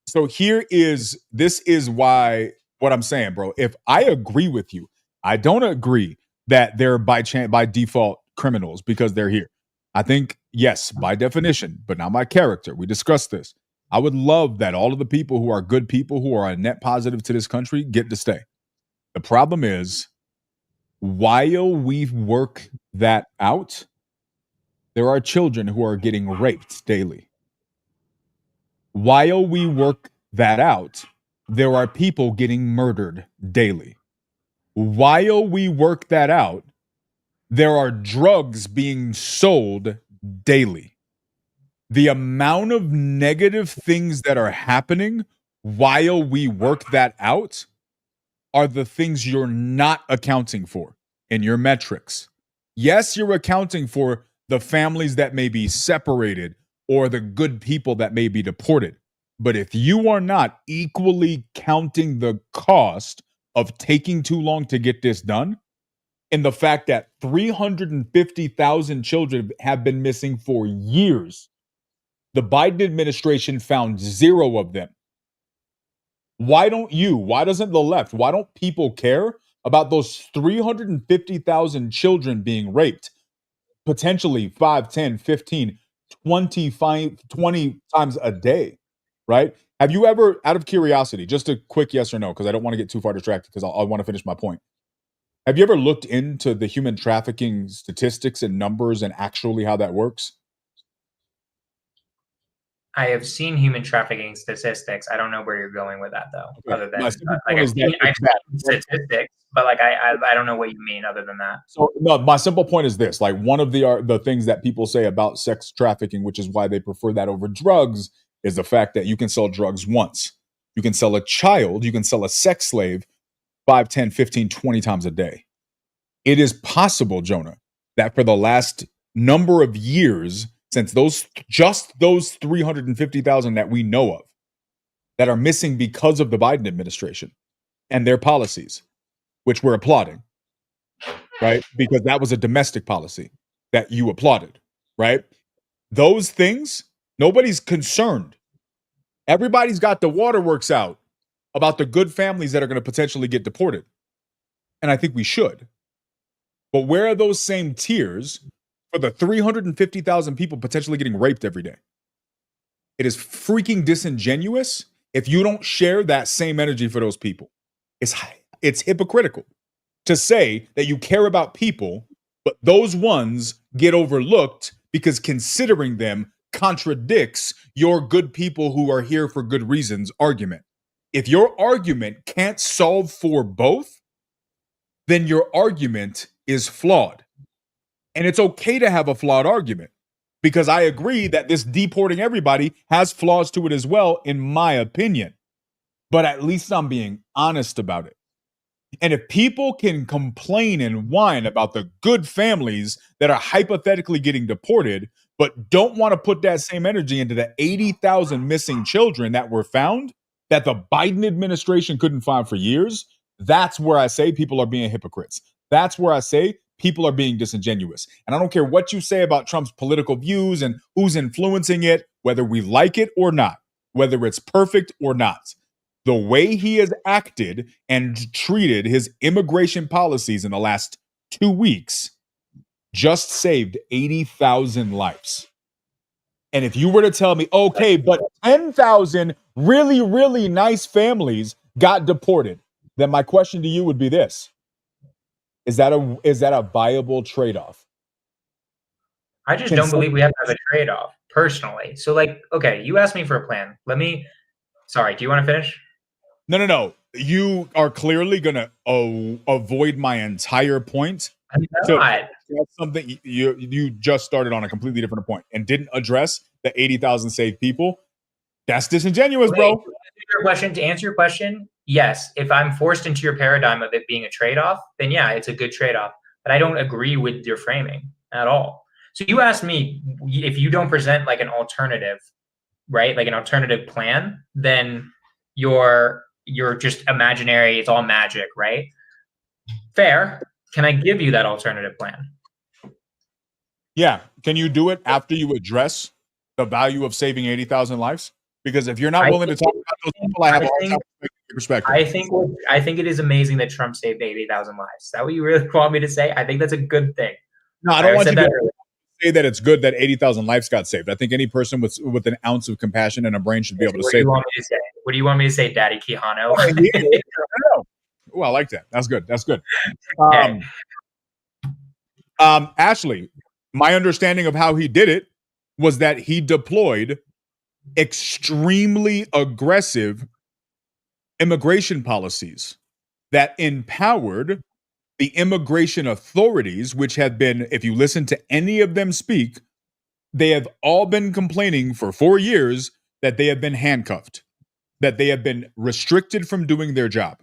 So this is why what I'm saying, bro. If I agree with you, I don't agree that they're by default criminals because they're here. I think, yes, by definition, but not by character. We discussed this. I would love that all of the people who are good people who are a net positive to this country get to stay. The problem is, while we work that out, there are children who are getting raped daily. While we work that out, there are people getting murdered daily. While we work that out, there are drugs being sold daily. The amount of negative things that are happening while we work that out are the things you're not accounting for in your metrics. Yes, you're accounting for the families that may be separated or the good people that may be deported. But if you are not equally counting the cost of taking too long to get this done, and the fact that 350,000 children have been missing for years, the Biden administration found 0 of them. Why doesn't the left, why don't people care about those 350,000 children being raped? Potentially 5, 10, 15, 20 times a day, right? Have you ever, out of curiosity, just a quick yes or no, because I don't want to get too far distracted because I want to finish my point. Have you ever looked into the human trafficking statistics and numbers and actually how that works? I have seen human trafficking statistics. I don't know where you're going with that, though. Okay. Other than My simple point I've is seen that statistics, but like I don't know what you mean other than that. So no, my simple point is this: like one of the things that people say about sex trafficking, which is why they prefer that over drugs, is the fact that you can sell drugs once. You can sell a child, you can sell a sex slave 5, 10, 15, 20 times a day. It is possible, Jonah, that for the last number of years, since those 350,000 that we know of that are missing because of the Biden administration and their policies, which we're applauding, right? Because that was a domestic policy that you applauded, right? Those things, nobody's concerned. Everybody's got the waterworks out about the good families that are going to potentially get deported. And I think we should. But where are those same tears for the 350,000 people potentially getting raped every day? It is freaking disingenuous if you don't share that same energy for those people. It's hypocritical to say that you care about people, but those ones get overlooked because considering them contradicts your good people who are here for good reasons argument. If your argument can't solve for both, then your argument is flawed. And it's okay to have a flawed argument, because I agree that this deporting everybody has flaws to it as well, in my opinion. But at least I'm being honest about it. And if people can complain and whine about the good families that are hypothetically getting deported, but don't want to put that same energy into the 80,000 missing children that were found, that the Biden administration couldn't find for years, that's where I say people are being hypocrites. That's where I say people are being disingenuous. And I don't care what you say about Trump's political views and who's influencing it, whether we like it or not, whether it's perfect or not. The way he has acted and treated his immigration policies in the last 2 weeks just saved 80,000 lives. And if you were to tell me, okay, but 10,000 really, really nice families got deported, then my question to you would be this. Is that a viable trade-off? I just don't believe we have to have a trade-off, personally. So, like, okay, you asked me for a plan. Sorry, do you want to finish? No. You are clearly going to avoid my entire point. I'm not. So that's something you just started on a completely different point and didn't address the 80,000 saved people. That's disingenuous, bro. To answer your question, yes. If I'm forced into your paradigm of it being a trade-off, then yeah, it's a good trade-off. But I don't agree with your framing at all. So you asked me if you don't present like an alternative, right? Like an alternative plan, then you're just imaginary. It's all magic, right? Fair. Can I give you that alternative plan? Yeah. Can you do it after you address the value of saving 80,000 lives? Because if you're not willing to talk about those people, I have a hard time with your perspective. I think it is amazing that Trump saved 80,000 lives. Is that what you really want me to say? I think that's a good thing. No, I don't want you to say that it's good that 80,000 lives got saved. I think any person with an ounce of compassion and a brain should be able to say that. What do you want me to say, Daddy Quijano? Oh, I like that. That's good. Okay. Ashley, my understanding of how he did it was that he deployed extremely aggressive immigration policies that empowered the immigration authorities, which have been, if you listen to any of them speak, they have all been complaining for 4 years that they have been handcuffed, that they have been restricted from doing their job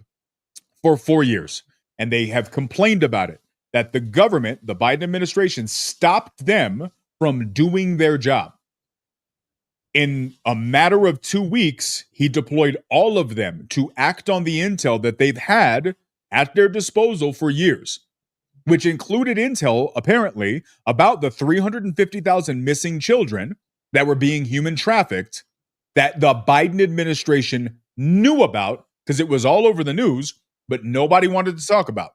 for 4 years. And they have complained about it, that the government, the Biden administration, stopped them from doing their job. In a matter of 2 weeks, he deployed all of them to act on the intel that they've had at their disposal for years, which included intel, apparently, about the 350,000 missing children that were being human trafficked that the Biden administration knew about because it was all over the news, but nobody wanted to talk about.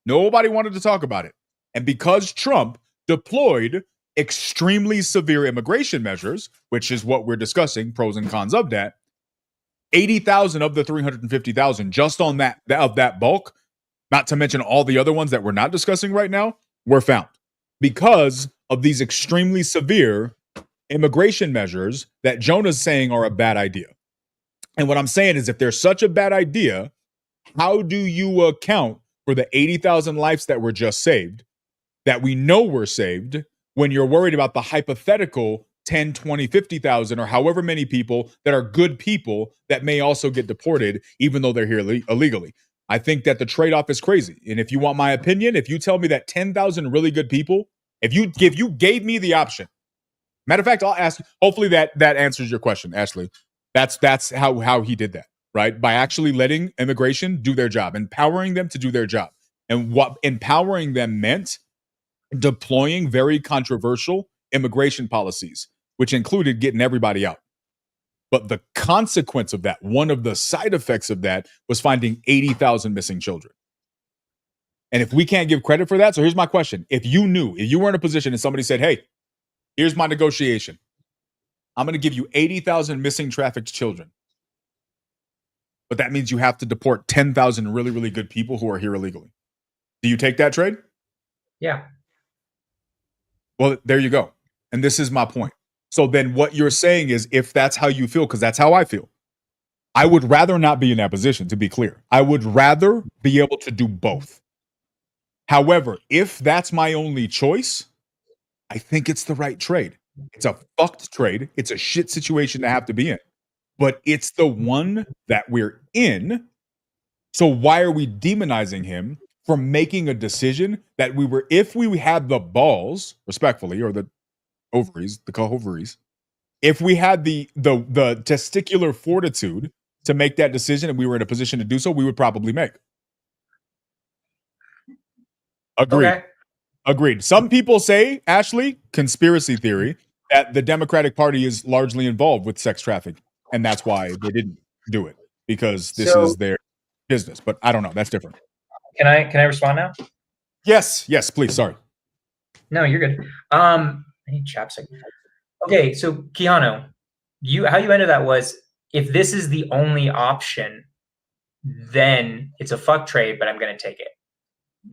Nobody wanted to talk about it. And because Trump deployed extremely severe immigration measures, which is what we're discussing, pros and cons of that, 80,000 of the 350,000 just on that bulk, not to mention all the other ones that we're not discussing right now, were found because of these extremely severe immigration measures that Jonah's saying are a bad idea. And what I'm saying is, if they're such a bad idea, how do you account for the 80,000 lives that were just saved, that we know were saved, when you're worried about the hypothetical 10, 20, 50,000 or however many people that are good people that may also get deported, even though they're here illegally? I think that the trade-off is crazy. And if you want my opinion, if you tell me that 10,000 really good people, if you gave me the option, matter of fact, I'll ask, hopefully that answers your question, Ashley. That's how he did that. right? By actually letting immigration do their job, empowering them to do their job. And what empowering them meant deploying very controversial immigration policies, which included getting everybody out. But the consequence of that, one of the side effects of that, was finding 80,000 missing children. And if we can't give credit for that, so here's my question. If you were in a position and somebody said, hey, here's my negotiation. I'm going to give you 80,000 missing trafficked children. But that means you have to deport 10,000 really, really good people who are here illegally. Do you take that trade? Yeah. Well, there you go. And this is my point. So then what you're saying is, if that's how you feel, because that's how I feel, I would rather not be in that position, to be clear. I would rather be able to do both. However, if that's my only choice, I think it's the right trade. It's a fucked trade. It's a shit situation to have to be in. But it's the one that we're in. So why are we demonizing him for making a decision that if we had the balls, respectfully, or the ovaries, if we had the testicular fortitude to make that decision and we were in a position to do so, we would probably make. Agreed. Okay. Agreed. Some people say, Ashley, conspiracy theory, that the Democratic Party is largely involved with sex trafficking, and that's why they didn't do it, because this is their business. But I don't know. That's different. Can I respond now? Yes, please. Sorry. No, you're good. I need chapstick. Okay, so Keanu, how you ended that was, if this is the only option, then it's a fuck trade, but I'm going to take it.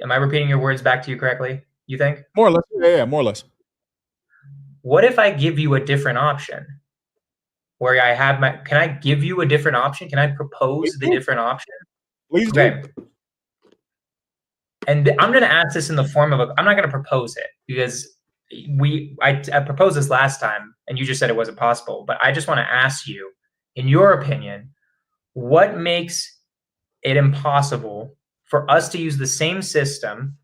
Am I repeating your words back to you correctly, you think? More or less. Yeah, more or less. What if I give you a different option? Where can I give you a different option? Can I propose the different option? Please do. And I'm going to ask this in the form of I'm not going to propose it, because I proposed this last time and you just said it wasn't possible. But I just want to ask you, in your opinion, what makes it impossible for us to use the same system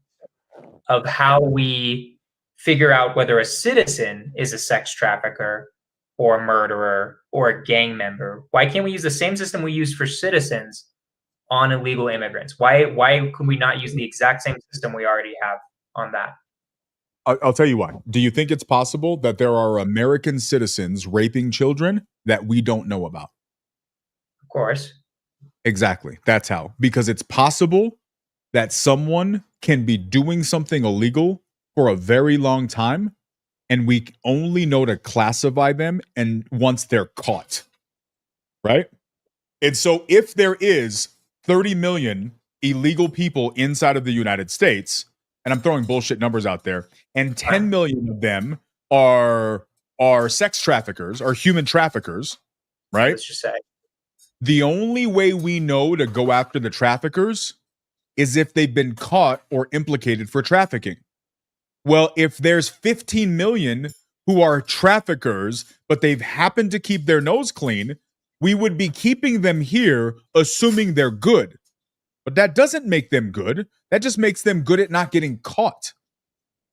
of how we figure out whether a citizen is a sex trafficker or a murderer or a gang member? Why can't we use the same system we use for citizens on illegal immigrants? Why could we not use the exact same system we already have on that? I'll tell you why. Do you think it's possible that there are American citizens raping children that we don't know about? Of course. Exactly. That's how. Because it's possible that someone can be doing something illegal for a very long time, and we only know to classify them and once they're caught. Right? And so if there is 30 million illegal people inside of the United States, and I'm throwing bullshit numbers out there, and 10 million of them are sex traffickers, are human traffickers, right? Let's just say. The only way we know to go after the traffickers is if they've been caught or implicated for trafficking. Well, if there's 15 million who are traffickers, but they've happened to keep their nose clean, we would be keeping them here assuming they're good. But that doesn't make them good. That just makes them good at not getting caught.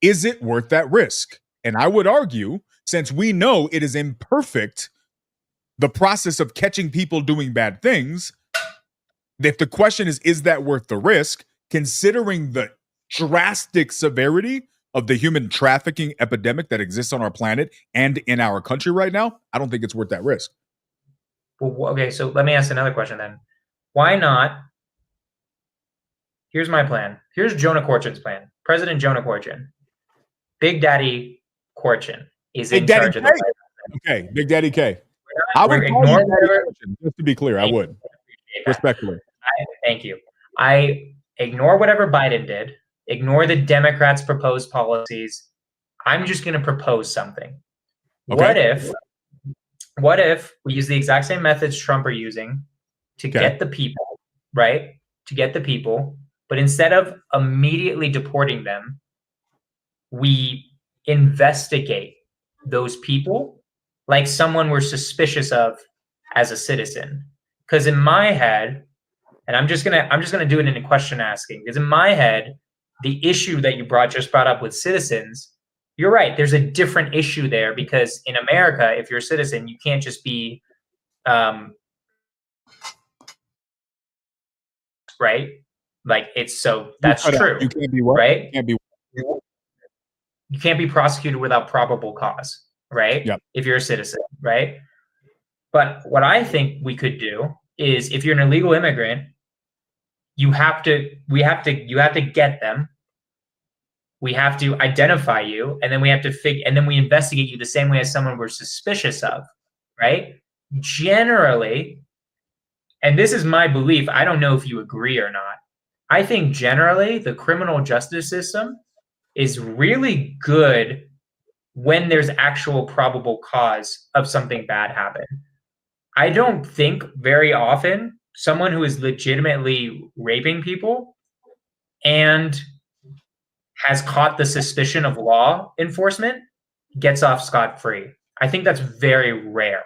Is it worth that risk? And I would argue, since we know it is imperfect, the process of catching people doing bad things, if the question is that worth the risk, considering the drastic severity of the human trafficking epidemic that exists on our planet and in our country right now, I don't think it's worth that risk. Well, okay, so let me ask another question then. Why not? Here's my plan. Here's Jonah Korchin's plan. President Jonah Korchin. Big Daddy Korchin is in charge of the White House. Okay, Big Daddy K. I would ignore whatever. Just to be clear, I would. Respectfully. Thank you. I ignore whatever Biden did. Ignore the Democrats' proposed policies. I'm just going to propose something. Okay. What if we use the exact same methods Trump are using to get the people, right? To get the people, but instead of immediately deporting them, we investigate those people like someone we're suspicious of as a citizen. Because in my head, and I'm just gonna do it in a question asking, because in my head, the issue that you just brought up with citizens, you're right. There's a different issue there, because in America, if you're a citizen, you can't just be right? Like that's true. You can't be what? Right? You can't be. You can't be prosecuted without probable cause, right? Yep. If you're a citizen, right? But what I think we could do is, if you're an illegal immigrant, you have to get them. We have to identify you, and then we have to and then we investigate you the same way as someone we're suspicious of, right? Generally, and this is my belief, I don't know if you agree or not. I think generally the criminal justice system is really good when there's actual probable cause of something bad happen. I don't think very often someone who is legitimately raping people and has caught the suspicion of law enforcement gets off scot-free. I think that's very rare.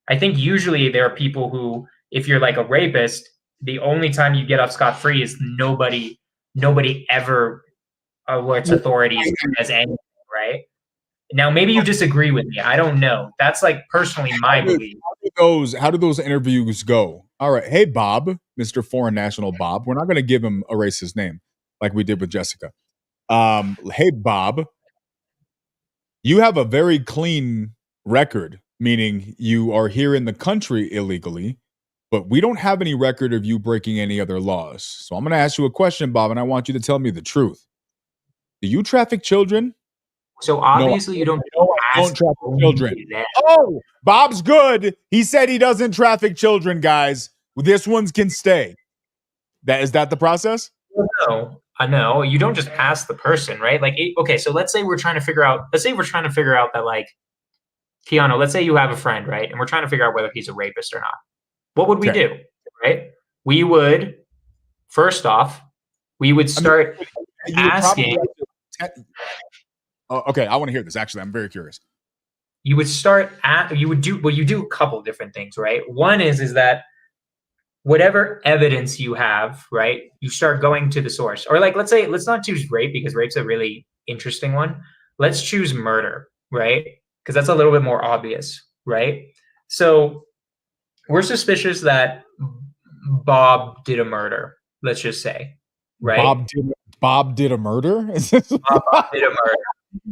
I think usually there are people who, if you're like a rapist, the only time you get off scot-free is nobody ever alerts authorities as anything, right? Now, maybe you disagree with me. I don't know. That's like personally my belief. How do those interviews go? All right. Hey, Bob, Mr. Foreign National Bob. We're not going to give him erase his name like we did with Jessica. Hey, Bob, you have a very clean record, meaning you are here in the country illegally, but we don't have any record of you breaking any other laws. So I'm going to ask you a question, Bob, and I want you to tell me the truth. Do you traffic children? So obviously you don't traffic children. Oh, Bob's good. He said he doesn't traffic children, guys. This one's can stay. Is that the process? No, I know. You don't just ask the person, right? Like, okay, so let's say we're trying to figure out that, like, Keanu, let's say you have a friend, right? And we're trying to figure out whether he's a rapist or not. What would we do, right? We would, first off, start asking. Okay, I want to hear this. Actually, I'm very curious. You do a couple different things, right? One is that whatever evidence you have, right, you start going to the source. Or like, let's not choose rape because rape's a really interesting one. Let's choose murder, right? Because that's a little bit more obvious, right? So we're suspicious that Bob did a murder, let's just say, right? Bob did a murder? Bob did a murder.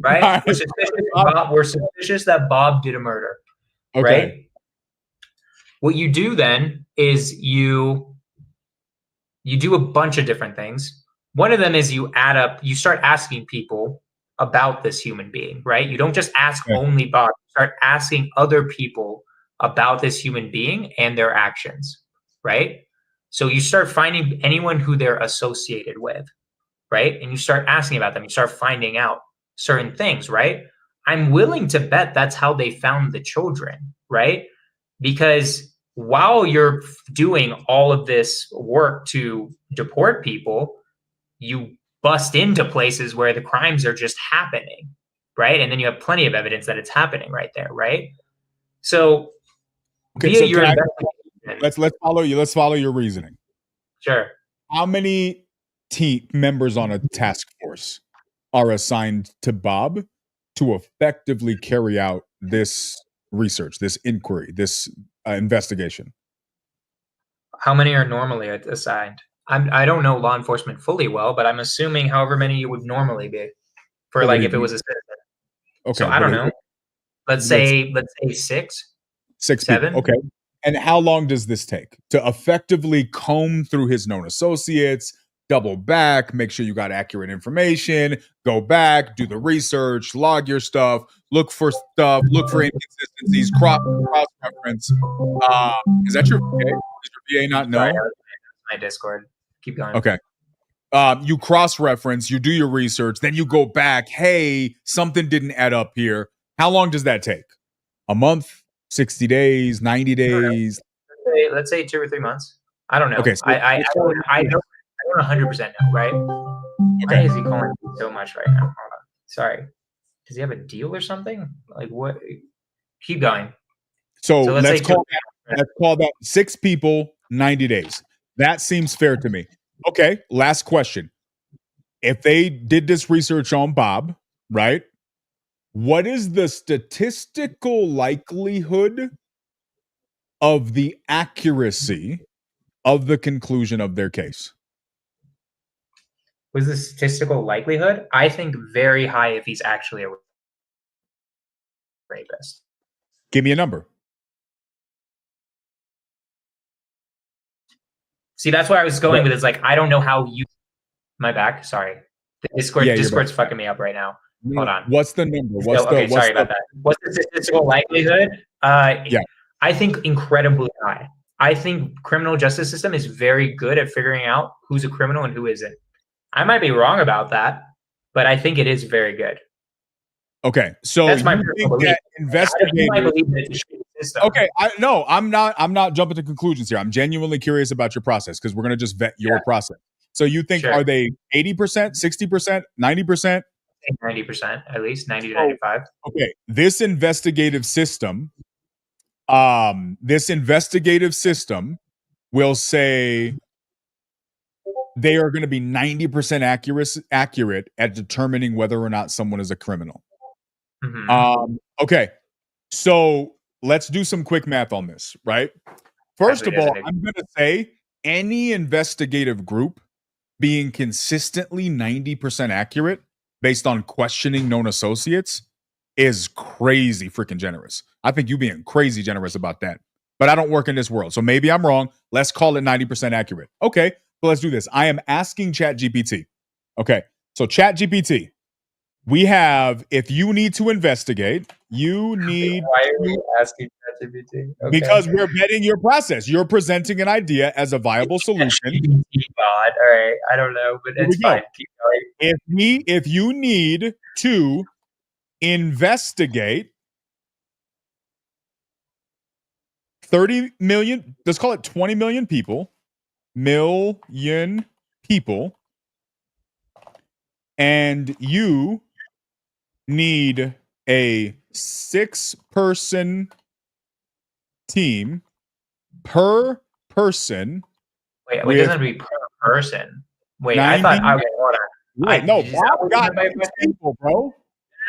Right? We're suspicious that Bob did a murder. Okay. Right? What you do then is you do a bunch of different things. One of them is you start asking people about this human being, right? You don't just ask only Bob, you start asking other people about this human being and their actions, right? So you start finding anyone who they're associated with, right? And you start asking about them, you start finding out certain things, right? I'm willing to bet that's how they found the children, right? Because while you're doing all of this work to deport people, you bust into places where the crimes are just happening, right? And then you have plenty of evidence that it's happening right there, right? So, let's follow you. Let's follow your reasoning. Sure. How many members on a task force are assigned to Bob to effectively carry out this research, this inquiry, this investigation? How many are normally assigned? I don't know law enforcement fully well, but I'm assuming however many it would normally be for like if it was a citizen. Okay. So I don't know. Let's say 6. 6 7 people. Okay. And how long does this take to effectively comb through his known associates, double back, make sure you got accurate information, go back, do the research, log your stuff, look for inconsistencies, cross-reference. Is that your VA? Does your VA not know? Sorry, my Discord. Keep going. Okay. You cross-reference, you do your research, then you go back, hey, something didn't add up here. How long does that take? A month? 60 days? 90 days? Let's say 2 or 3 months. I don't know. Okay. So I don't 100% know, right? Why is he calling me so much right now? Hold on. Sorry. Does he have a deal or something? Like what? Keep going. So let's call that 6 people, 90 days. That seems fair to me. Okay, last question. If they did this research on Bob, right? What is the statistical likelihood of the accuracy of the conclusion of their case? Was the statistical likelihood? I think very high if he's actually a rapist. Give me a number. See, that's where I was going with. It's like I don't know how you. My back. Sorry, the Discord's fucking me up right now. Hold on. What's the number? Sorry about that. What's the statistical likelihood? Yeah. I think incredibly high. I think criminal justice system is very good at figuring out who's a criminal and who isn't. I might be wrong about that, but I think it is very good. Okay, so that's my think that investigators. Okay, I'm not jumping to conclusions here. I'm genuinely curious about your process because we're gonna just vet your process. So you think are they 80%, 60%, 90%? 90% at least, 90 to 95. Okay, this investigative system will say they are going to be 90% accurate at determining whether or not someone is a criminal. Mm-hmm. Okay, so let's do some quick math on this, right? First of all, I'm going to say any investigative group being consistently 90% accurate based on questioning known associates is crazy freaking generous. I think you being crazy generous about that. But I don't work in this world. So maybe I'm wrong. Let's call it 90% accurate. Okay, so let's do this. I am asking ChatGPT. Okay, so ChatGPT, we have, if you need to investigate, you need. Why are we asking ChatGPT? Okay. Because we're vetting your process. You're presenting an idea as a viable solution. God, all right, I don't know, but it's fine. Keep going. If you need to investigate 30 million, let's call it 20 million people, and you need a 6-person team per person. Wait, it doesn't have to be per person. Wait, 90, I thought I would order. Wait, no, Bob got 6 people, bro.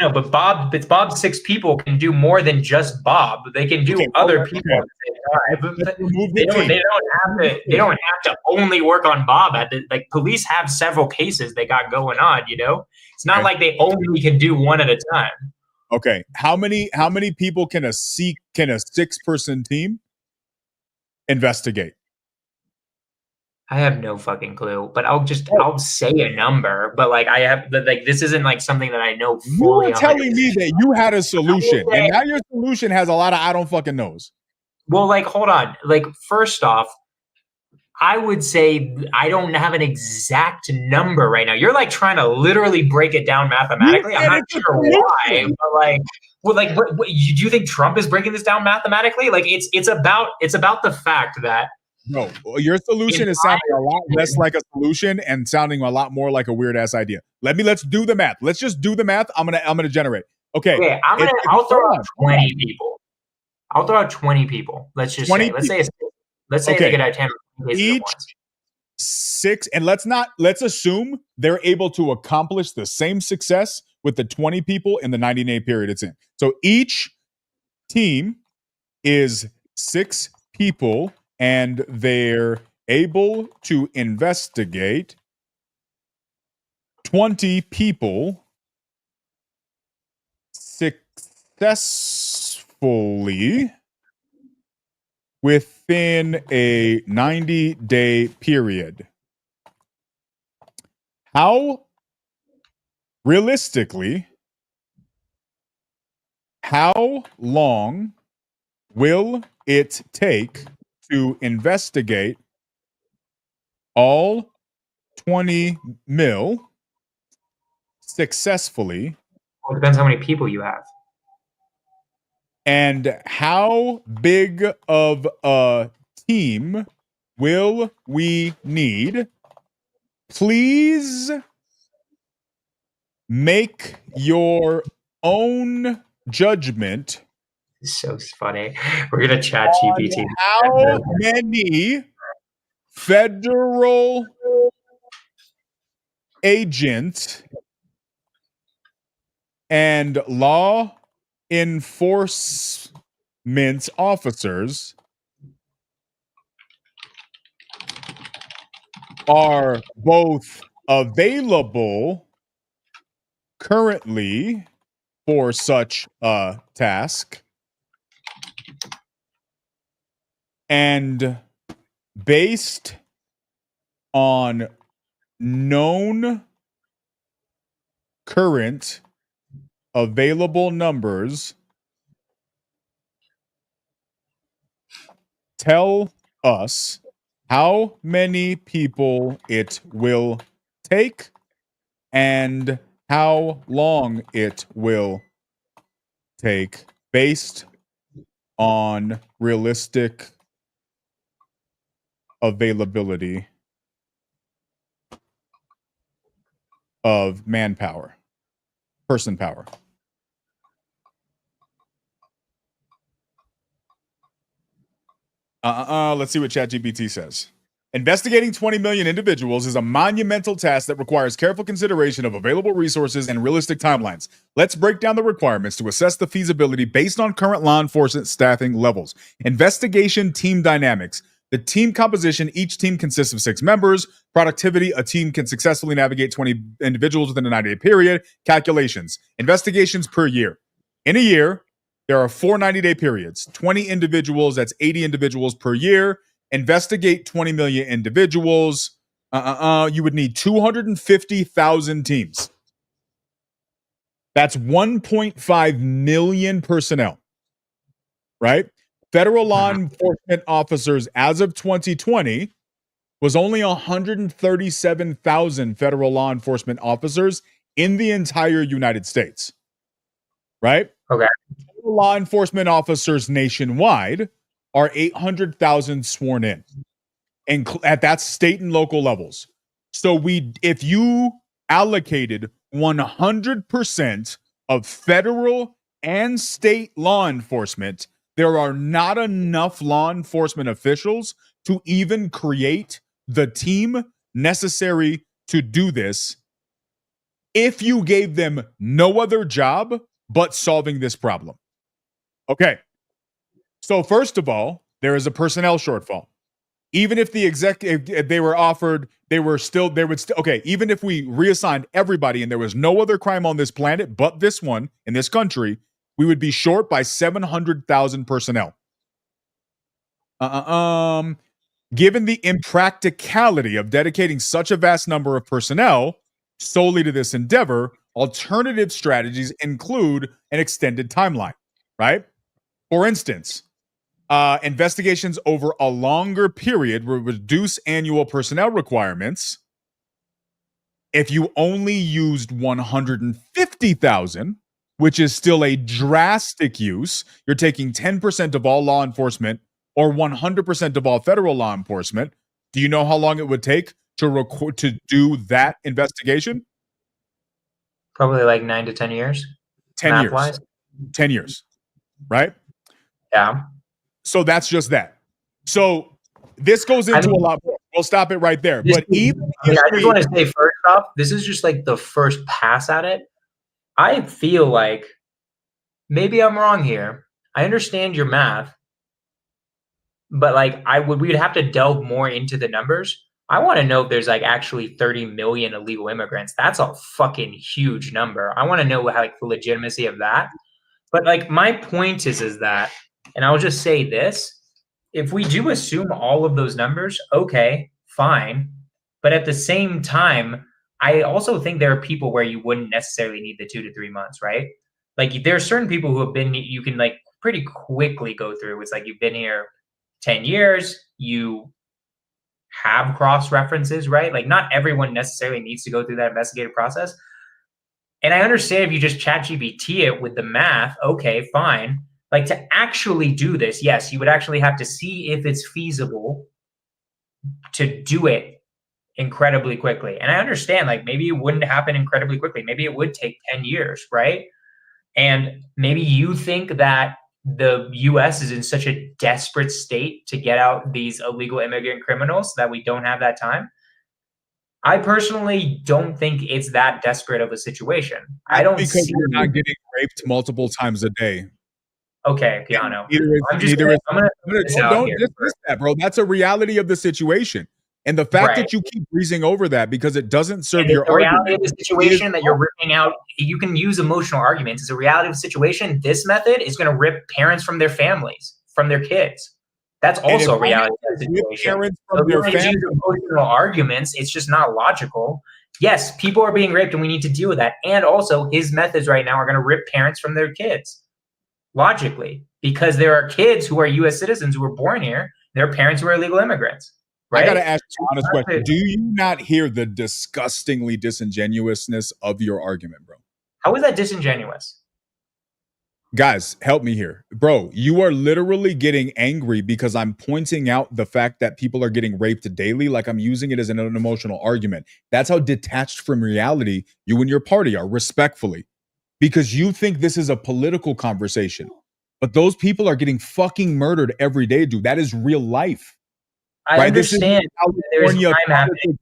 No, but Bob's 6 people can do more than just Bob. They can do other people at the same time. They don't have to only work on Bob. Like police have several cases they got going on. You know, it's not like they only can do one at a time. Okay, how many people can a 6-person team investigate? I have no fucking clue, but I'll say a number. But this isn't like something that I know fully. You were telling me that you had a solution, and now your solution has a lot of I don't fucking knows. Well, hold on. First off, I would say I don't have an exact number right now. You're trying to literally break it down mathematically. I'm not sure why, but what, do you think Trump is breaking this down mathematically? It's about the fact that. No, your solution is sounding a lot less like a solution and sounding a lot more like a weird ass idea. Let's do the math. Let's just do the math. I'm gonna generate. Okay. I'll throw out 20 people. I'll throw out 20 people. Let's just say. Let's say they could have 10 each 6, and let's assume they're able to accomplish the same success with the 20 people in the 90-day period it's in. So each team is 6 people. And they're able to investigate 20 people successfully within a 90-day period. How long will it take to investigate all 20 mil successfully? Well, it depends how many people you have. And how big of a team will we need? Please make your own judgment. So funny. We're gonna chat GPT. How many federal agents and law enforcement officers are both available currently for such a task, and based on known current available numbers, tell us how many people it will take and how long it will take based on realistic availability of manpower, person power. Let's see what ChatGPT says. Investigating 20 million individuals is a monumental task that requires careful consideration of available resources and realistic timelines. Let's break down the requirements to assess the feasibility based on current law enforcement staffing levels. Investigation team dynamics. The team composition, each team consists of 6 members. Productivity, a team can successfully navigate 20 individuals within a 90-day period. Calculations. Investigations per year. In a year, there are 4 90-day periods. 20 individuals, that's 80 individuals per year. Investigate 20 million individuals. You would need 250,000 teams. That's 1.5 million personnel, right? Federal law enforcement officers as of 2020 was only 137,000 federal law enforcement officers in the entire United States, right? Okay. Federal law enforcement officers nationwide are 800,000 sworn in, and at that state and local levels. So if you allocated 100% of federal and state law enforcement, there are not enough law enforcement officials to even create the team necessary to do this if you gave them no other job but solving this problem. Okay. So first of all, there is a personnel shortfall. Even if the if they were offered, even if we reassigned everybody and there was no other crime on this planet but this one in this country, we would be short by 700,000 personnel. Given the impracticality of dedicating such a vast number of personnel solely to this endeavor, alternative strategies include an extended timeline, right? For instance, investigations over a longer period will reduce annual personnel requirements. If you only used 150,000, which is still a drastic use, you're taking 10% of all law enforcement or 100% of all federal law enforcement. Do you know how long it would take to do that investigation? Probably like 9 to 10 years. 10 years. 10 years, right? Yeah. So that's just that. So this goes into a lot more. We'll stop it right there. But I just want to say first off, this is just like the first pass at it. I feel like maybe I'm wrong here. I understand your math, but like we'd have to delve more into the numbers. I want to know if there's like actually 30 million illegal immigrants. That's a fucking huge number. I want to know how, like, the legitimacy of that. But like my point is that, and I'll just say this, if we do assume all of those numbers, okay, fine. But at the same time, I also think there are people where you wouldn't necessarily need the 2 to 3 months, right? Like there are certain people who have been, you can like pretty quickly go through. It's like you've been here 10 years, you have cross references, right? Like not everyone necessarily needs to go through that investigative process. And I understand if you just ChatGPT it with the math, okay, fine. Like to actually do this, yes, you would actually have to see if it's feasible to do it incredibly quickly. And I understand, like maybe it wouldn't happen incredibly quickly. Maybe it would take 10 years, right? And maybe you think that the US is in such a desperate state to get out these illegal immigrant criminals that we don't have that time. I personally don't think it's that desperate of a situation. I don't because see we're not getting raped multiple times a day. Okay, Piano. Don't dismiss that, bro. That's a reality of the situation. And the fact Right. that you keep breezing over that because it doesn't serve And your the reality argument of the situation that you're ripping out, you can use emotional arguments. It's a reality of the situation. This method is going to rip parents from their families, from their kids. That's also a reality of the situation. Parents So from if you their want to family. use emotional arguments, it's just not logical. Yes, people are being raped and we need to deal with that. And also his methods right now are going to rip parents from their kids. Logically, because there are kids who are U.S. citizens who were born here. There are parents who are illegal immigrants. Right? I got to ask you an honest question. Do you not hear the disgustingly disingenuousness of your argument, bro? How is that disingenuous? Guys, help me here. Bro, you are literally getting angry because I'm pointing out the fact that people are getting raped daily, like I'm using it as an emotional argument. That's how detached from reality you and your party are, respectfully. Because you think this is a political conversation. But those people are getting fucking murdered every day, dude. That is real life. I understand there's crime happening.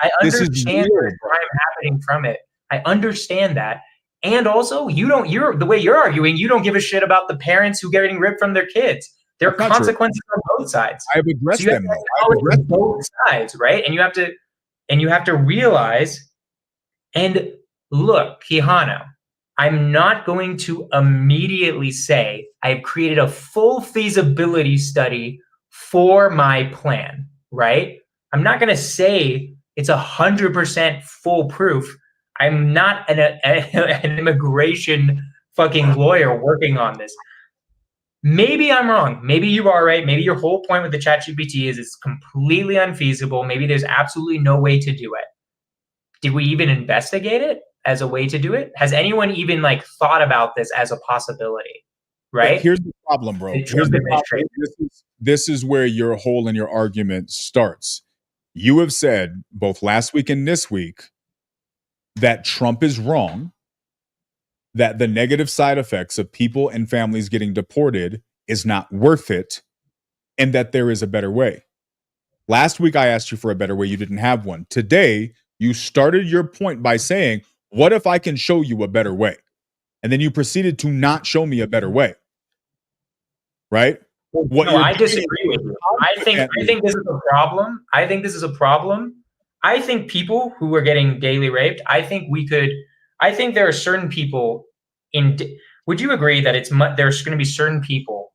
I understand there's crime happening from it. I understand that. And also, you're the way you're arguing, you don't give a shit about the parents who are getting ripped from their kids. There are consequences on both sides. I've addressed them though. Both sides, right? And you have to realize, and look, Quijano, I'm not going to immediately say I've created a full feasibility study for my plan, right? I'm not going to say it's 100% foolproof. I'm not an immigration fucking lawyer working on this. Maybe I'm wrong. Maybe you are right. Maybe your whole point with the ChatGPT is it's completely unfeasible. Maybe there's absolutely no way to do it. Did we even investigate it as a way to do it? Has anyone even like thought about this as a possibility? Right? But here's the problem, bro. Here's the problem. This is where your hole in your argument starts. You have said both last week and this week that Trump is wrong, that the negative side effects of people and families getting deported is not worth it, and that there is a better way. Last week, I asked you for a better way. You didn't have one. Today, you started your point by saying, what if I can show you a better way? And then you proceeded to not show me a better way. Right? I disagree with you. I think this is a problem. I think this is a problem. I think people who are getting daily raped, I think there are certain people would you agree that there's going to be certain people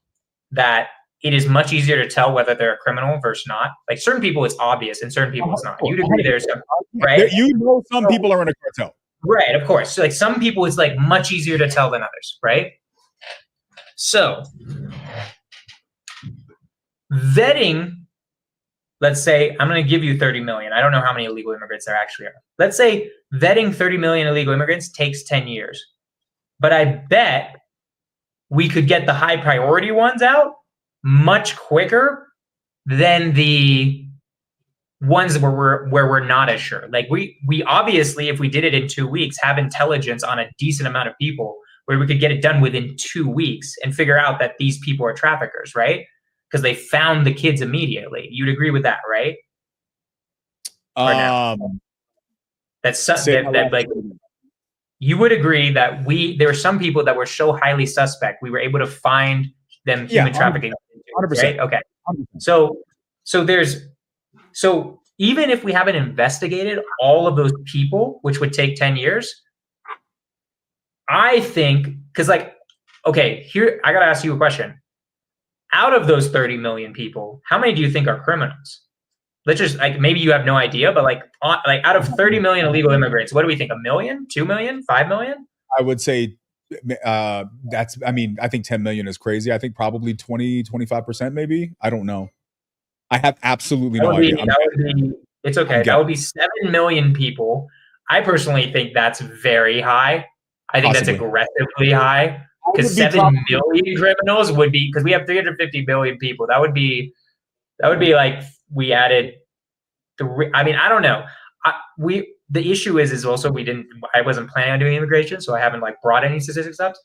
that it is much easier to tell whether they're a criminal versus not? Like certain people it's obvious and certain people it's not. You'd agree there's some, right? Some people are in a cartel. Right, of course. So like some people it's like much easier to tell than others, right? So vetting, let's say I'm going to give you 30 million. I don't know how many illegal immigrants there actually are. Let's say vetting 30 million illegal immigrants takes 10 years. But I bet we could get the high priority ones out much quicker than the ones where we're not as sure. Like we obviously, if we did it in 2 weeks, have intelligence on a decent amount of people where we could get it done within 2 weeks and figure out that these people are traffickers, right? Because they found the kids immediately. You'd agree with that, right? That's like you would agree that there were some people that were so highly suspect we were able to find them human trafficking. 100%. Right? Okay. 100%. So even if we haven't investigated all of those people, which would take 10 years, I think because here I gotta ask you a question. Out of those 30 million people, how many do you think are criminals? Let's just maybe you have no idea, but out of 30 million illegal immigrants, what do we think? 1 million, 2 million, 5 million? I would say I think 10 million is crazy. I think probably 20-25% maybe. I don't know. I have absolutely no idea. It's okay. That would be 7 million people. I personally think that's very high. I think that's aggressively high. Because 7 million criminals would be, because we have 350 million people. That would be like we added I don't know. The issue is also I wasn't planning on doing immigration, so I haven't brought any statistics up.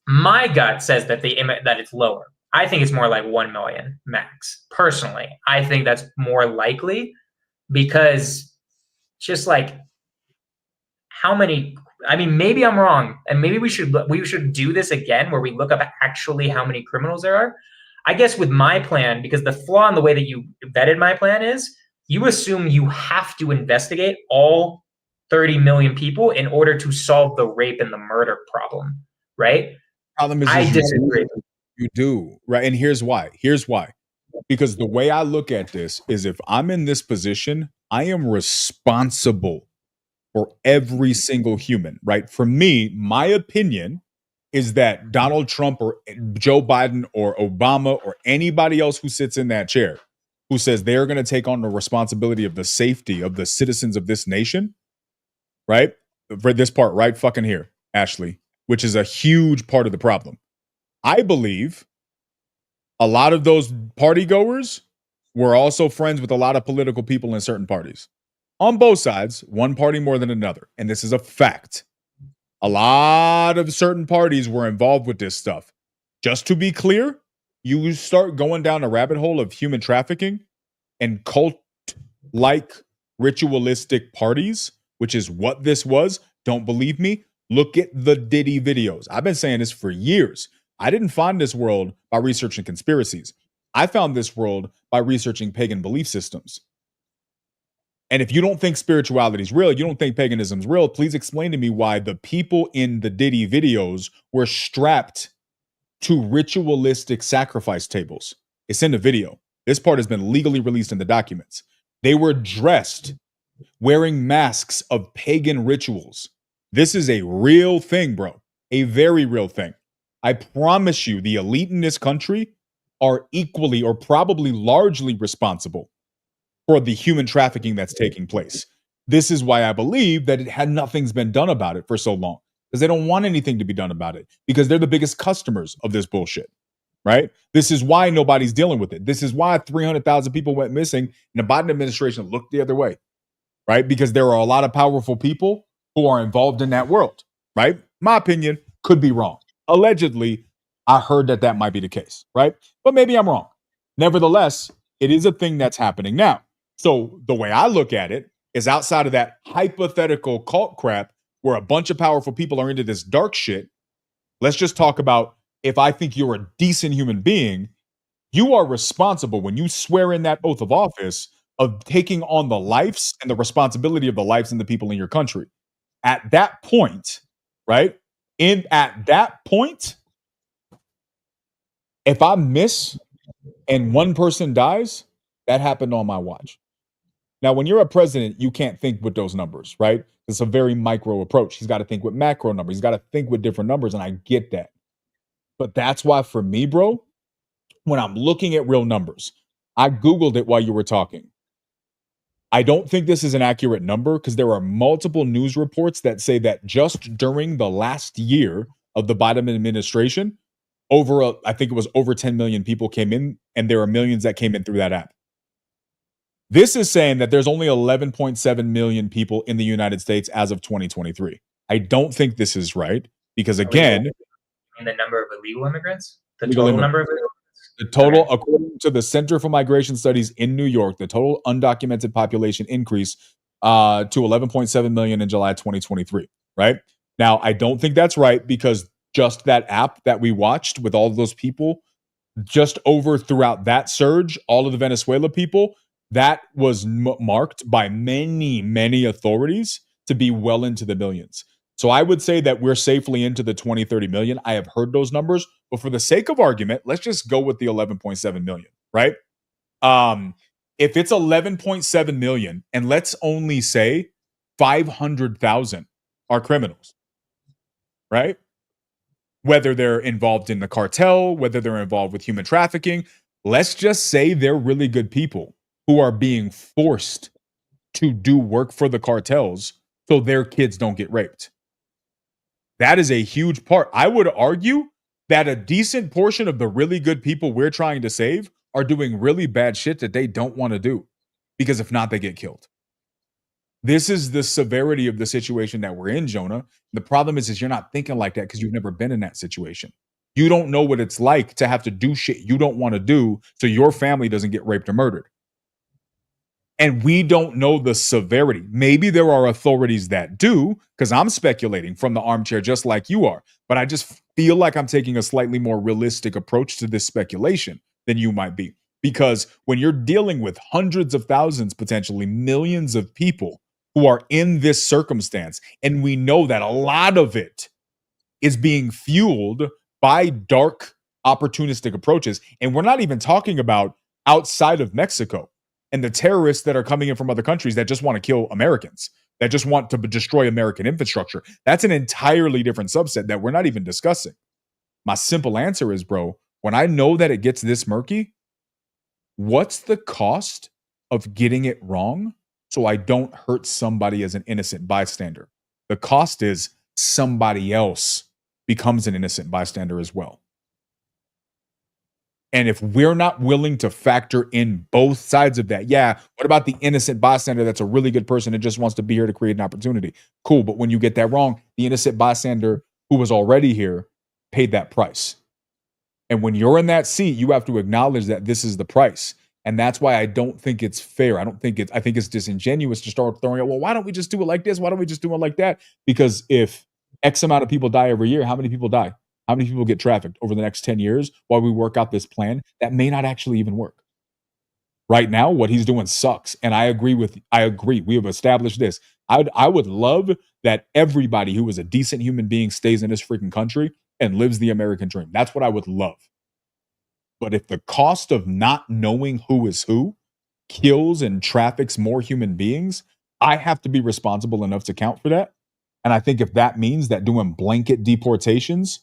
My gut says that that it's lower. I think it's more like 1 million max. Personally, I think that's more likely because just how many. Maybe I'm wrong, and maybe we should do this again where we look up actually how many criminals there are. I guess with my plan, because the flaw in the way that you vetted my plan is you assume you have to investigate all 30 million people in order to solve the rape and the murder problem, right? Problem is, I disagree. You do, right? And here's why. Because the way I look at this is if I'm in this position, I am responsible for every single human, right? For me, my opinion is that Donald Trump or Joe Biden or Obama or anybody else who sits in that chair who says they're going to take on the responsibility of the safety of the citizens of this nation, right? For this part right fucking here, Ashley, which is a huge part of the problem. I believe a lot of those party goers were also friends with a lot of political people in certain parties. On both sides, one party more than another. And this is a fact. A lot of certain parties were involved with this stuff. Just to be clear, you start going down a rabbit hole of human trafficking and cult-like ritualistic parties, which is what this was. Don't believe me? Look at the Diddy videos. I've been saying this for years. I didn't find this world by researching conspiracies. I found this world by researching pagan belief systems. And if you don't think spirituality is real, you don't think paganism is real, please explain to me why the people in the Diddy videos were strapped to ritualistic sacrifice tables. It's in the video. This part has been legally released in the documents. They were dressed wearing masks of pagan rituals. This is a real thing, bro. A very real thing. I promise you, the elite in this country are equally or probably largely responsible for the human trafficking that's taking place. This is why I believe that nothing's been done about it for so long, because they don't want anything to be done about it, because they're the biggest customers of this bullshit, right? This is why nobody's dealing with it. This is why 300,000 people went missing and the Biden administration looked the other way, right? Because there are a lot of powerful people who are involved in that world, right? My opinion could be wrong. Allegedly, I heard that might be the case, right? But maybe I'm wrong. Nevertheless, it is a thing that's happening now. So the way I look at it is outside of that hypothetical cult crap where a bunch of powerful people are into this dark shit. Let's just talk about if I think you're a decent human being, you are responsible when you swear in that oath of office of taking on the lives and the responsibility of the lives and the people in your country. At that point, right? At that point, if I miss and one person dies, that happened on my watch. Now, when you're a president, you can't think with those numbers, right? It's a very micro approach. He's got to think with macro numbers. He's got to think with different numbers, and I get that. But that's why for me, bro, when I'm looking at real numbers, I Googled it while you were talking. I don't think this is an accurate number because there are multiple news reports that say that just during the last year of the Biden administration, I think it was over 10 million people came in, and there are millions that came in through that app. This is saying that there's only 11.7 million people in the United States as of 2023. I don't think this is right because, again, the number of illegal immigrants, number of illegal the total, according to the Center for Migration Studies in New York, the total undocumented population increased to 11.7 million in July 2023. Right now, I don't think that's right because just that app that we watched with all of those people, just over throughout that surge, all of the Venezuela people. That was marked by many, many authorities to be well into the millions. So I would say that we're safely into the 20, 30 million. I have heard those numbers, but for the sake of argument, let's just go with the 11.7 million, right? If it's 11.7 million, and let's only say 500,000 are criminals, right? Whether they're involved in the cartel, whether they're involved with human trafficking, let's just say they're really good people who are being forced to do work for the cartels so their kids don't get raped. That is a huge part. I would argue that a decent portion of the really good people we're trying to save are doing really bad shit that they don't want to do because if not, they get killed. This is the severity of the situation that we're in, Jonah. The problem is you're not thinking like that because you've never been in that situation. You don't know what it's like to have to do shit you don't want to do so your family doesn't get raped or murdered. And we don't know the severity. Maybe there are authorities that do, because I'm speculating from the armchair just like you are. But I just feel like I'm taking a slightly more realistic approach to this speculation. than you might be. Because when you're dealing with hundreds of thousands, potentially millions of people who are in this circumstance, and we know that a lot of it is being fueled by dark, opportunistic approaches. And we're not even talking about outside of Mexico and the terrorists that are coming in from other countries that just want to kill Americans, that just want to destroy American infrastructure. That's an entirely different subset that we're not even discussing. My simple answer is, bro, when I know that it gets this murky, what's the cost of getting it wrong so I don't hurt somebody as an innocent bystander? The cost is somebody else becomes an innocent bystander as well. And if we're not willing to factor in both sides of that, yeah, what about the innocent bystander that's a really good person and just wants to be here to create an opportunity? Cool, but when you get that wrong, the innocent bystander who was already here paid that price. And when you're in that seat, you have to acknowledge that this is the price. And that's why I don't think it's fair. I think it's disingenuous to start throwing out, well, why don't we just do it like this? Why don't we just do it like that? Because if X amount of people die every year, how many people die? How many people get trafficked over the next 10 years while we work out this plan that may not actually even work? Right now, what he's doing sucks. And I agree. We have established this. I would love that everybody who is a decent human being stays in this freaking country and lives the American dream. That's what I would love. But if the cost of not knowing who is who kills and traffics more human beings, I have to be responsible enough to count for that. And I think if that means that doing blanket deportations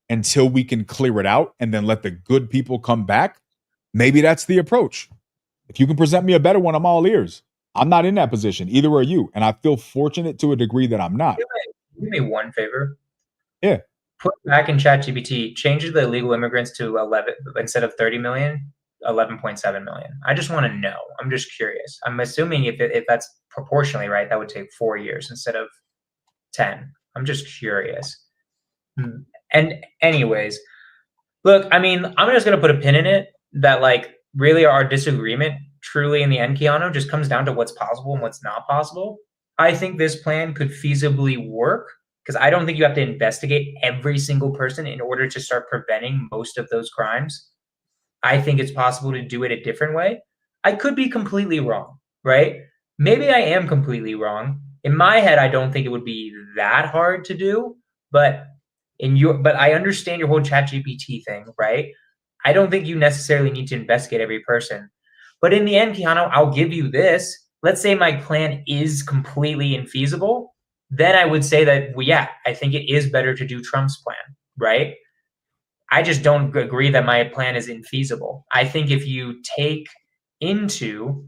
until we can clear it out and then let the good people come back, maybe that's the approach. If you can present me a better one, I'm all ears. I'm not in that position. Either are you. And I feel fortunate to a degree that I'm not. Do me one favor. Yeah. Put back in ChatGPT, change the illegal immigrants to 11 instead of 30 million, 11.7 million. I just want to know. I'm just curious. I'm assuming if that's proportionally right, that would take 4 years instead of 10. I'm just curious. And anyways, look, I mean, I'm just going to put a pin in it that like really our disagreement truly in the end, Keanu, just comes down to what's possible and what's not possible. I think this plan could feasibly work because I don't think you have to investigate every single person in order to start preventing most of those crimes. I think it's possible to do it a different way. I could be completely wrong, right? Maybe I am completely wrong. In my head, I don't think it would be that hard to do, but I understand your whole ChatGPT thing, right? I don't think you necessarily need to investigate every person. But in the end, Keanu, I'll give you this. Let's say my plan is completely infeasible. Then I would say that, well, yeah, I think it is better to do Trump's plan, right? I just don't agree that my plan is infeasible. I think if you take into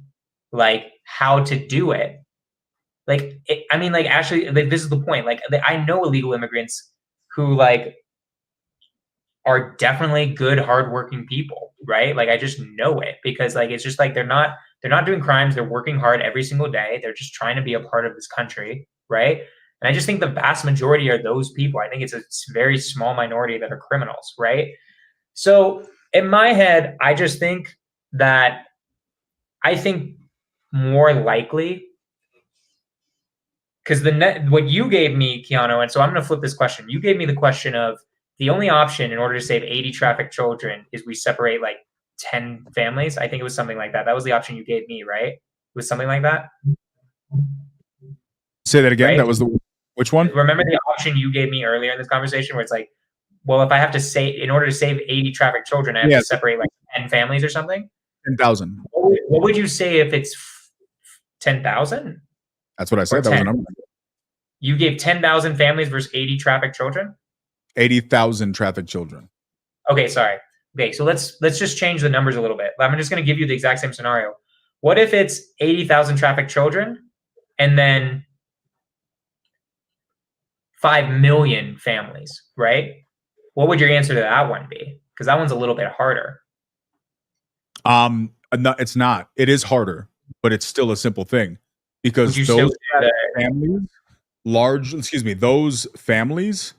like how to do it, actually, like, this is the point. Like, I know illegal immigrants who like are definitely good, hardworking people, right? Like I just know it because like it's just like they're not doing crimes. They're working hard every single day. They're just trying to be a part of this country, right? And I just think the vast majority are those people. I think it's a very small minority that are criminals, right? So in my head, I just think that I think more likely because what you gave me, Keanu, and so I'm going to flip this question. You gave me the question of the only option in order to save 80 trafficked children is we separate like 10 families. I think it was something like that. That was the option you gave me, right? It was something like that. Say that again. Right? That was which one? Remember the option you gave me earlier in this conversation where it's like, well, if I have to say, in order to save 80 trafficked children, I have to separate like 10 families or something? 10,000. What would you say if it's 10,000? That's what I said. That was a number. You gave 10,000 families versus 80 trafficked children? 80,000 trafficked children. Okay, sorry. Okay, so let's just change the numbers a little bit. I'm just going to give you the exact same scenario. What if it's 80,000 trafficked children and then 5 million families, right? What would your answer to that one be? Because that one's a little bit harder. No, it's not. It is harder, but it's still a simple thing because those families,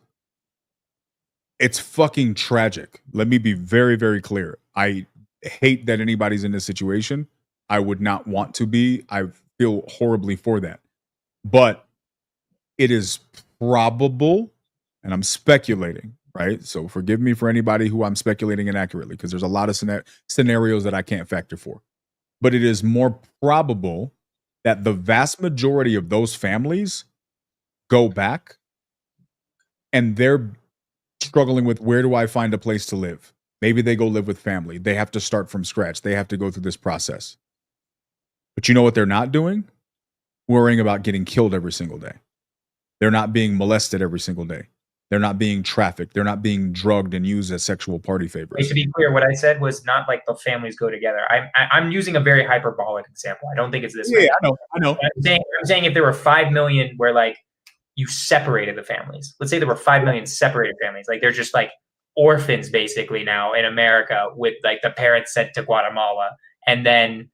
it's fucking tragic. Let me be very, very clear. I hate that anybody's in this situation. I would not want to be. I feel horribly for that. But it is probable, and I'm speculating, right? So forgive me for anybody who I'm speculating inaccurately, because there's a lot of scenarios that I can't factor for. But it is more probable that the vast majority of those families go back and they're struggling with, where do I find a place to live? Maybe they go live with family. They have to start from scratch. They have to go through this process. But you know what they're not doing? Worrying about getting killed every single day. They're not being molested every single day. They're not being trafficked. They're not being drugged and used as sexual party favors. Wait, to be clear, what I said was not like the families go together. I'm using a very hyperbolic example. I don't think it's this way. I know. I'm saying if there were 5 million where like you separated the families. Let's say there were 5 million separated families. Like they're just like orphans basically now in America, with like the parents sent to Guatemala, and then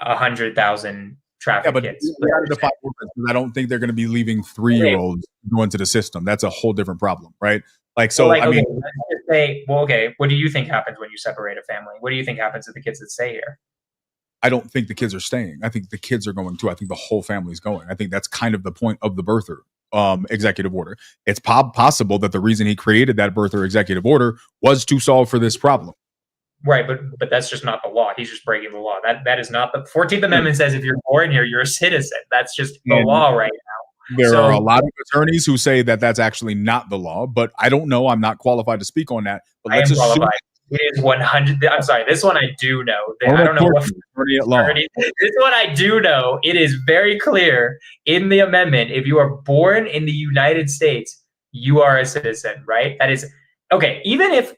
100,000 traffic kids. I don't think they're going to be leaving 3-year-olds going to the system. That's a whole different problem, right? Like, so, I mean, let's just say, well, okay, what do you think happens when you separate a family? What do you think happens to the kids that stay here? I don't think the kids are staying. I think the kids are going too. I think the whole family's going. I think that's kind of the point of the birther executive order. It's possible that the reason he created that birther executive order was to solve for this problem. Right, but that's just not the law. He's just breaking the law. That is not the 14th Amendment says if you're born here, you're a citizen. That's just the law right now. There are a lot of attorneys who say that that's actually not the law, but I don't know. I'm not qualified to speak on that. But I am qualified. It is 100. I'm sorry. This one I do know. I don't know what this one I do know. It is very clear in the amendment. If you are born in the United States, you are a citizen. Right? That is okay. Even if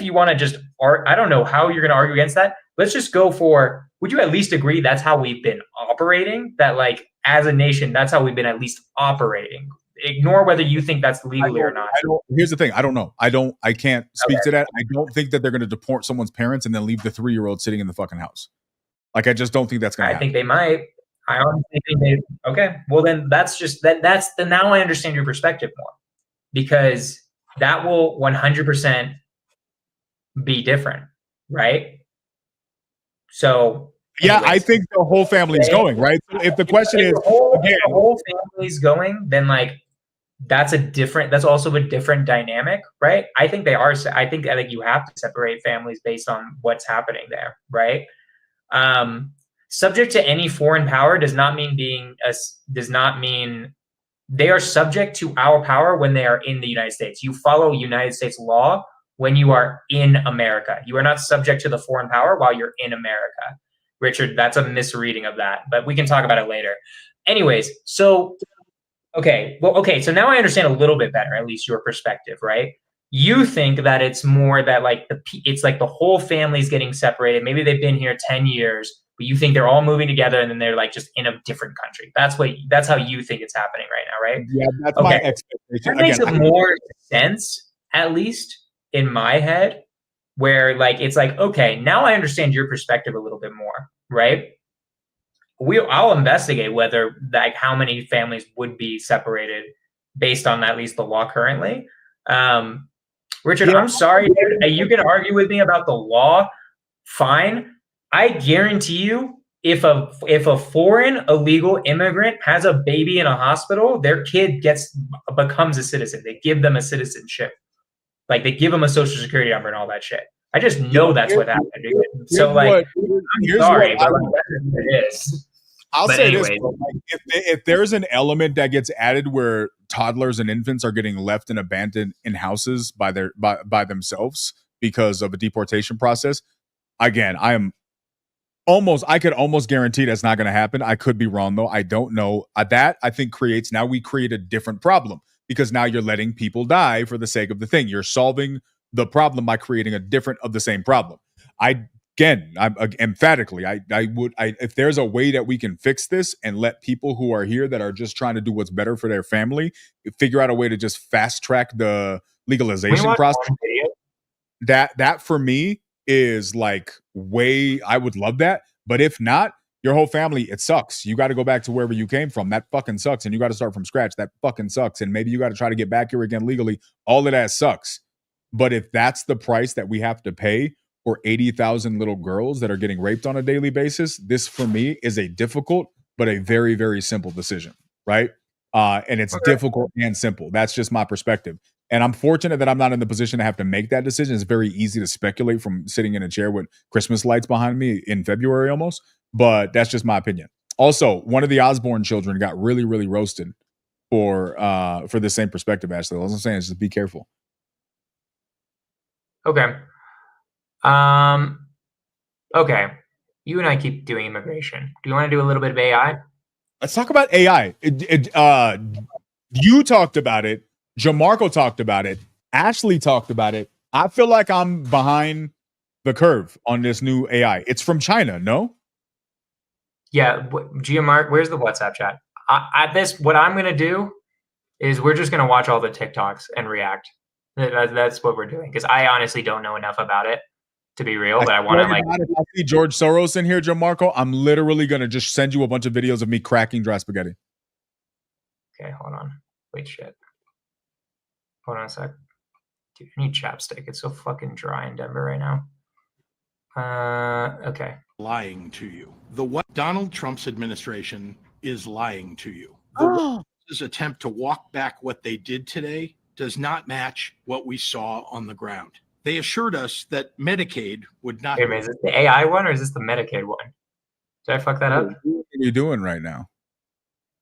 you want to just I don't know how you're going to argue against that. Let's just go for, would you at least agree that's how we've been operating? That like as a nation, that's how we've been at least operating. Ignore whether you think that's legally or not. Here's the thing. I don't know. I can't speak to that. I don't think that they're going to deport someone's parents and then leave the 3-year-old sitting in the fucking house. Like, I just don't think that's going to happen. I think they might. I honestly think they, okay. Well, then that's just, that's the, now I understand your perspective more, because that will 100% be different. Right. So yeah, anyways, I think the whole family's going, right? So if the question is, the whole family's going, then like, that's also a different dynamic, right? I think I think you have to separate families based on what's happening there, right? Subject to any foreign power does not mean they are subject to our power when they are in the United States. You follow United States law when you are in America. You are not subject to the foreign power while you're in America. Richard, that's a misreading of that, but we can talk about it later. Anyways, so so now I understand a little bit better, at least your perspective, right? You think that it's more that like it's like the whole family's getting separated. Maybe they've been here 10 years, but you think they're all moving together and then they're like just in a different country. That's how you think it's happening right now, right? Yeah, that's my expectation. That makes more sense, at least in my head, where like it's like, okay, now I understand your perspective a little bit more, right? I'll investigate whether like how many families would be separated based on at least the law currently. Richard, I'm sorry, dude. You can argue with me about the law. Fine. I guarantee you, if a foreign illegal immigrant has a baby in a hospital, their kid becomes a citizen. They give them a citizenship. Like they give them a social security number and all that shit. I just know that's what happened. So like, I'm sorry, but it is. I'll say this, bro, like, if there's an element that gets added where toddlers and infants are getting left and abandoned in houses by themselves because of a deportation process, again, I could almost guarantee that's not going to happen. I could be wrong though. I don't know. That I think we create a different problem, because now you're letting people die for the sake of the thing. You're solving the problem by creating a different of the same problem. Emphatically, if there's a way that we can fix this and let people who are here that are just trying to do what's better for their family figure out a way to just fast track the legalization process, that for me is like I would love that. But if not, your whole family, it sucks. You got to go back to wherever you came from. That fucking sucks. And you got to start from scratch. That fucking sucks. And maybe you got to try to get back here again legally. All of that sucks. But if that's the price that we have to pay for 80,000 little girls that are getting raped on a daily basis, this for me is a difficult but a very, very simple decision, right? and it's difficult and simple. That's just my perspective. And I'm fortunate that I'm not in the position to have to make that decision. It's very easy to speculate from sitting in a chair with Christmas lights behind me in February almost, but that's just my opinion. Also, one of the Osborne children got really, really roasted for the same perspective, Ashley. All I'm saying is just be careful. Okay. Okay. You and I keep doing immigration. Do you want to do a little bit of AI? Let's talk about AI. You talked about it. Jamarco talked about it. Ashley talked about it. I feel like I'm behind the curve on this new AI. It's from China, no? Yeah. Giamark, where's the WhatsApp chat? What I'm going to do is we're just going to watch all the TikToks and react. That's what we're doing, because I honestly don't know enough about it to be real, but I want to, like, if I see George Soros in here, Jamarco, I'm literally going to just send you a bunch of videos of me cracking dry spaghetti. Okay, hold on. Wait, shit. Hold on a sec. Dude, I need chapstick. It's so fucking dry in Denver right now. Okay. Lying to you. Donald Trump's administration is lying to you. His attempt to walk back what they did today does not match what we saw on the ground. They assured us that Medicaid would not. Wait a minute, is this the AI one or is this the Medicaid one? Did I fuck that up? What are you doing right now?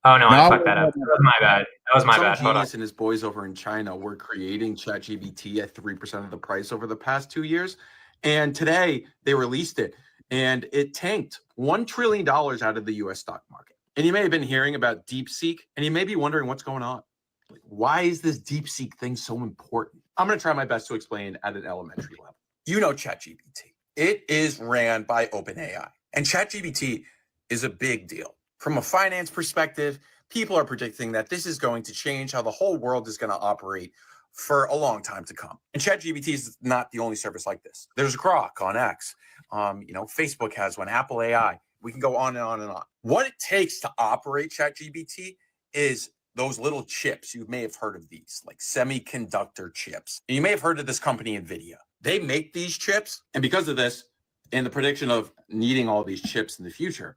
Oh, no, I fucked that up. That was my bad. That was my bad. Some genius and his boys over in China were creating ChatGPT at 3% of the price over the past 2 years. And today they released it and it tanked $1 trillion out of the US stock market. And you may have been hearing about DeepSeek and you may be wondering what's going on. Like, why is this DeepSeek thing so important? I'm going to try my best to explain at an elementary level. You know ChatGPT. It is ran by OpenAI. And ChatGPT is a big deal. From a finance perspective, people are predicting that this is going to change how the whole world is going to operate for a long time to come. And ChatGPT is not the only service like this. There's Grok on X. Facebook has one, Apple AI. We can go on and on and on. What it takes to operate ChatGPT is those little chips. You may have heard of these, like semiconductor chips. And you may have heard of this company, NVIDIA. They make these chips. And because of this, and the prediction of needing all these chips in the future,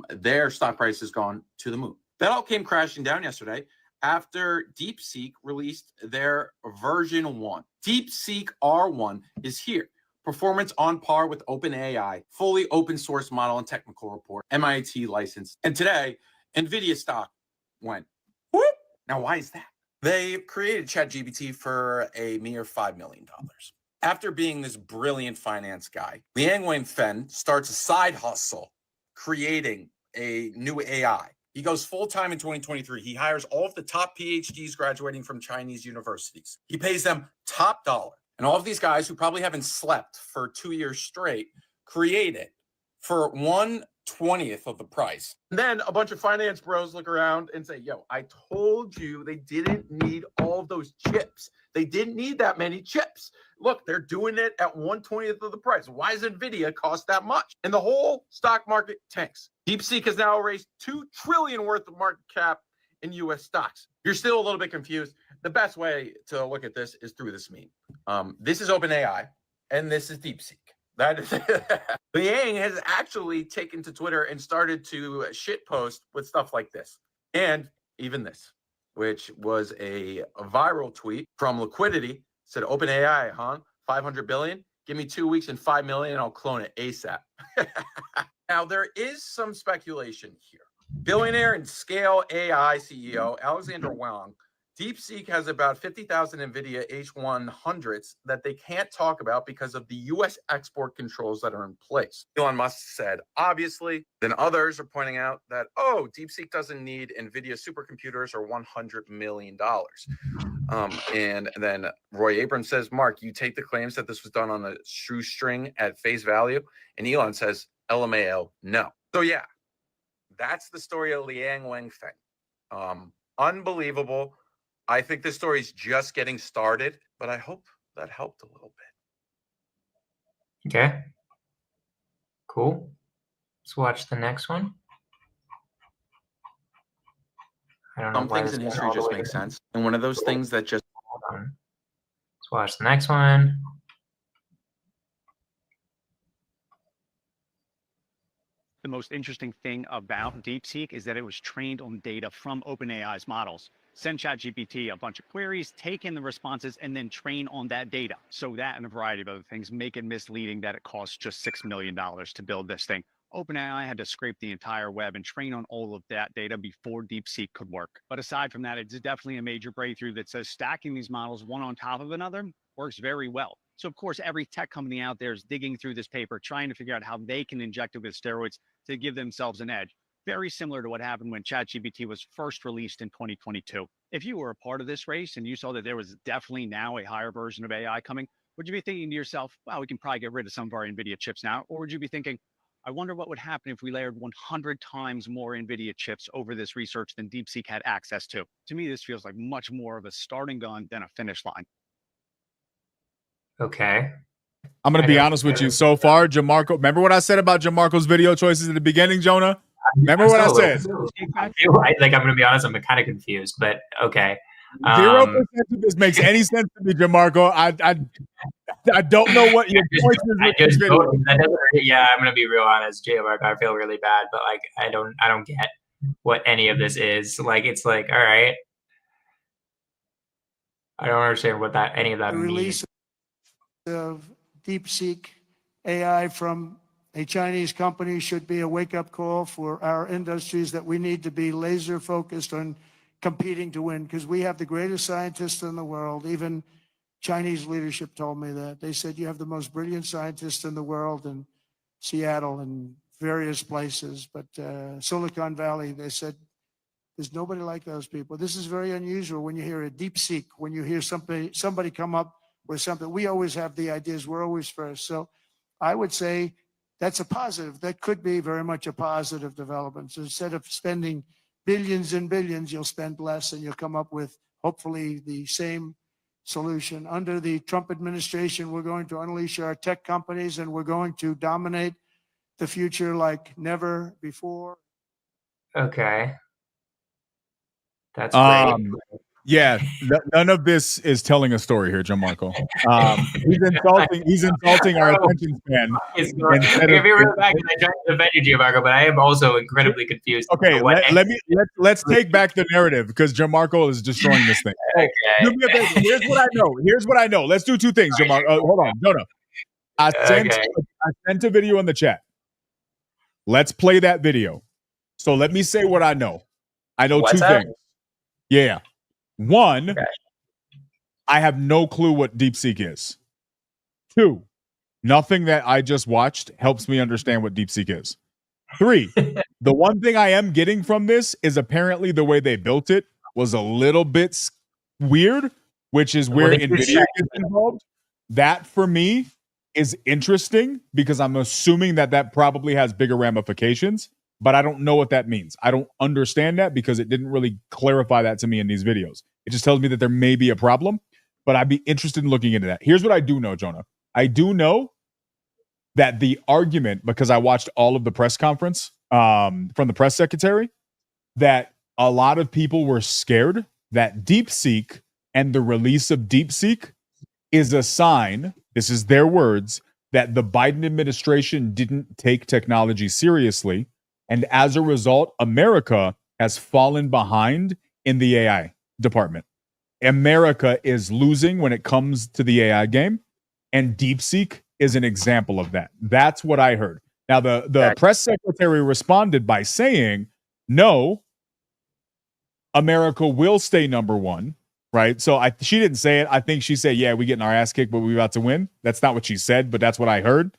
their stock price has gone to the moon. That all came crashing down yesterday after DeepSeek released their version 1. DeepSeek R1 is here. Performance on par with OpenAI, fully open source model and technical report, MIT license. And today, NVIDIA stock went whoop. Now, why is that? They created ChatGPT for a mere $5 million. After being this brilliant finance guy, Liang Wenfen starts a side hustle creating a new AI. He goes full-time in 2023. He hires all of the top PhDs graduating from Chinese universities. He pays them top dollar. And all of these guys who probably haven't slept for 2 years straight create it for 1/20th of the price. And then a bunch of finance bros look around and say, yo, I told you they didn't need all of those chips. They didn't need that many chips. Look, they're doing it at 1/20th of the price. Why does NVIDIA cost that much? And the whole stock market tanks. DeepSeek has now raised $2 trillion worth of market cap in U.S. stocks. You're still a little bit confused. The best way to look at this is through this meme. This is OpenAI, and this is DeepSeek. That is Liang has actually taken to Twitter and started to shitpost with stuff like this. And even this, which was a viral tweet from Liquidity, said OpenAI, huh? 500 billion? Give me 2 weeks and 5 million and I'll clone it ASAP. Now, there is some speculation here. Billionaire and Scale AI CEO Alexander Wang, DeepSeek has about 50,000 NVIDIA H100s that they can't talk about because of the U.S. export controls that are in place. Elon Musk said, obviously. Then others are pointing out that, oh, DeepSeek doesn't need NVIDIA supercomputers or $100 million. And then Roy Abrams says, Mark, you take the claims that this was done on a shoestring at face value. And Elon says, LMAO, no. So yeah, that's the story of Liang Wenfen. Unbelievable. I think this story is just getting started, but I hope that helped a little bit. Okay. Cool. Let's watch the next one. I don't know. Some things in history just make sense. And one of those things that just... Hold on. Let's watch the next one. the most interesting thing about DeepSeek is that it was trained on data from OpenAI's models. Send ChatGPT a bunch of queries, take in the responses, and then train on that data. So that and a variety of other things make it misleading that it costs just $6 million to build this thing. OpenAI had to scrape the entire web and train on all of that data before DeepSeek could work. But aside from that, it's definitely a major breakthrough that says stacking these models one on top of another works very well. So of course, every tech company out there is digging through this paper, trying to figure out how they can inject it with steroids to give themselves an edge. Very similar to what happened when ChatGPT was first released in 2022. If you were a part of this race and you saw that there was definitely now a higher version of AI coming, would you be thinking to yourself, well, we can probably get rid of some of our NVIDIA chips now? Or would you be thinking, I wonder what would happen if we layered 100 times more NVIDIA chips over this research than DeepSeek had access to? To me, this feels like much more of a starting gun than a finish line. Okay. I'm going to be honest with you. So far, Jamarco, remember what I said about Jamarco's video choices at the beginning, Jonah? Remember what I said? I'm going to be honest, I'm kind of confused, but okay. 0% of this makes any sense to me, Jamarco. I don't know what your point is. Yeah, I'm going to be real honest, Jamarco. I feel really bad, but like I don't get what any of this is. Like it's like, all right. I don't understand what any of that means. Release of DeepSeek AI from a Chinese company should be a wake-up call for our industries that we need to be laser focused on competing to win, because we have the greatest scientists in the world. Even Chinese leadership told me that. They said you have the most brilliant scientists in the world in Seattle and various places, but Silicon Valley, they said there's nobody like those people. This is very unusual when you hear a DeepSeek, when you hear somebody come up with something. We always have the ideas. We're always first. So I would say that's a positive. That could be very much a positive development. So instead of spending billions and billions, you'll spend less and you'll come up with hopefully the same solution. Under the Trump administration, we're going to unleash our tech companies and we're going to dominate the future like never before. Okay. That's great. Yeah, none of this is telling a story here, Gianmarco. He's insulting our attention span. If you're back, I tried to defend you, Gianmarco, but I am also incredibly confused. Okay, let's take back the narrative because Gianmarco is destroying this thing. Okay. Do me a favor. Here's what I know. Let's do two things, Gianmarco. Hold on, no. I sent a video in the chat. Let's play that video. So let me say what I know. I know two things. Yeah. One, I have no clue what DeepSeek is. Two, nothing that I just watched helps me understand what DeepSeek is. Three, the one thing I am getting from this is apparently the way they built it was a little bit weird, which is where NVIDIA is involved. That, for me, is interesting because I'm assuming that probably has bigger ramifications. But I don't know what that means. I don't understand that because it didn't really clarify that to me in these videos. It just tells me that there may be a problem, but I'd be interested in looking into that. Here's what I do know, Jonah. I do know that the argument, because I watched all of the press conference from the press secretary, that a lot of people were scared that DeepSeek and the release of DeepSeek is a sign, this is their words, that the Biden administration didn't take technology seriously. And as a result, America has fallen behind in the AI department. America is losing when it comes to the AI game, and DeepSeek is an example of that. That's what I heard. Now, the press secretary responded by saying, no, America will stay number one, right? So she didn't say it. I think she said, yeah, we're getting our ass kicked, but we're about to win. That's not what she said, but that's what I heard.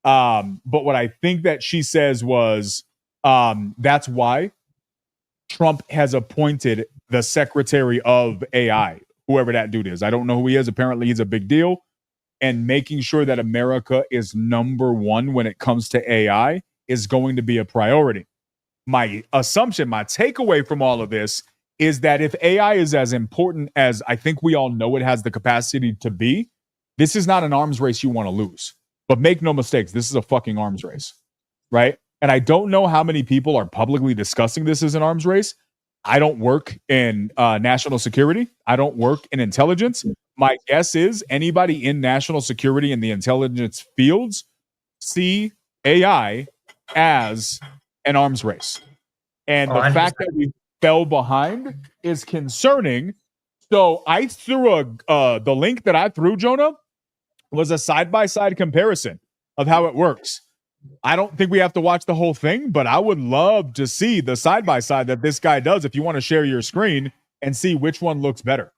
But what I think that she says was, that's why Trump has appointed the secretary of AI, whoever that dude is. I don't know who he is. Apparently, he's a big deal. And making sure that America is number one when it comes to AI is going to be a priority. My assumption, my takeaway from all of this is that if AI is as important as I think we all know it has the capacity to be, this is not an arms race you want to lose. But make no mistakes, this is a fucking arms race, right? And I don't know how many people are publicly discussing this as an arms race. I don't work in national security. I don't work in intelligence. My guess is anybody in national security and the intelligence fields see AI as an arms race. And the fact that we fell behind is concerning. So I threw the link that I threw, Jonah, was a side-by-side comparison of how it works. I don't think we have to watch the whole thing, but I would love to see the side-by-side that this guy does if you want to share your screen and see which one looks better.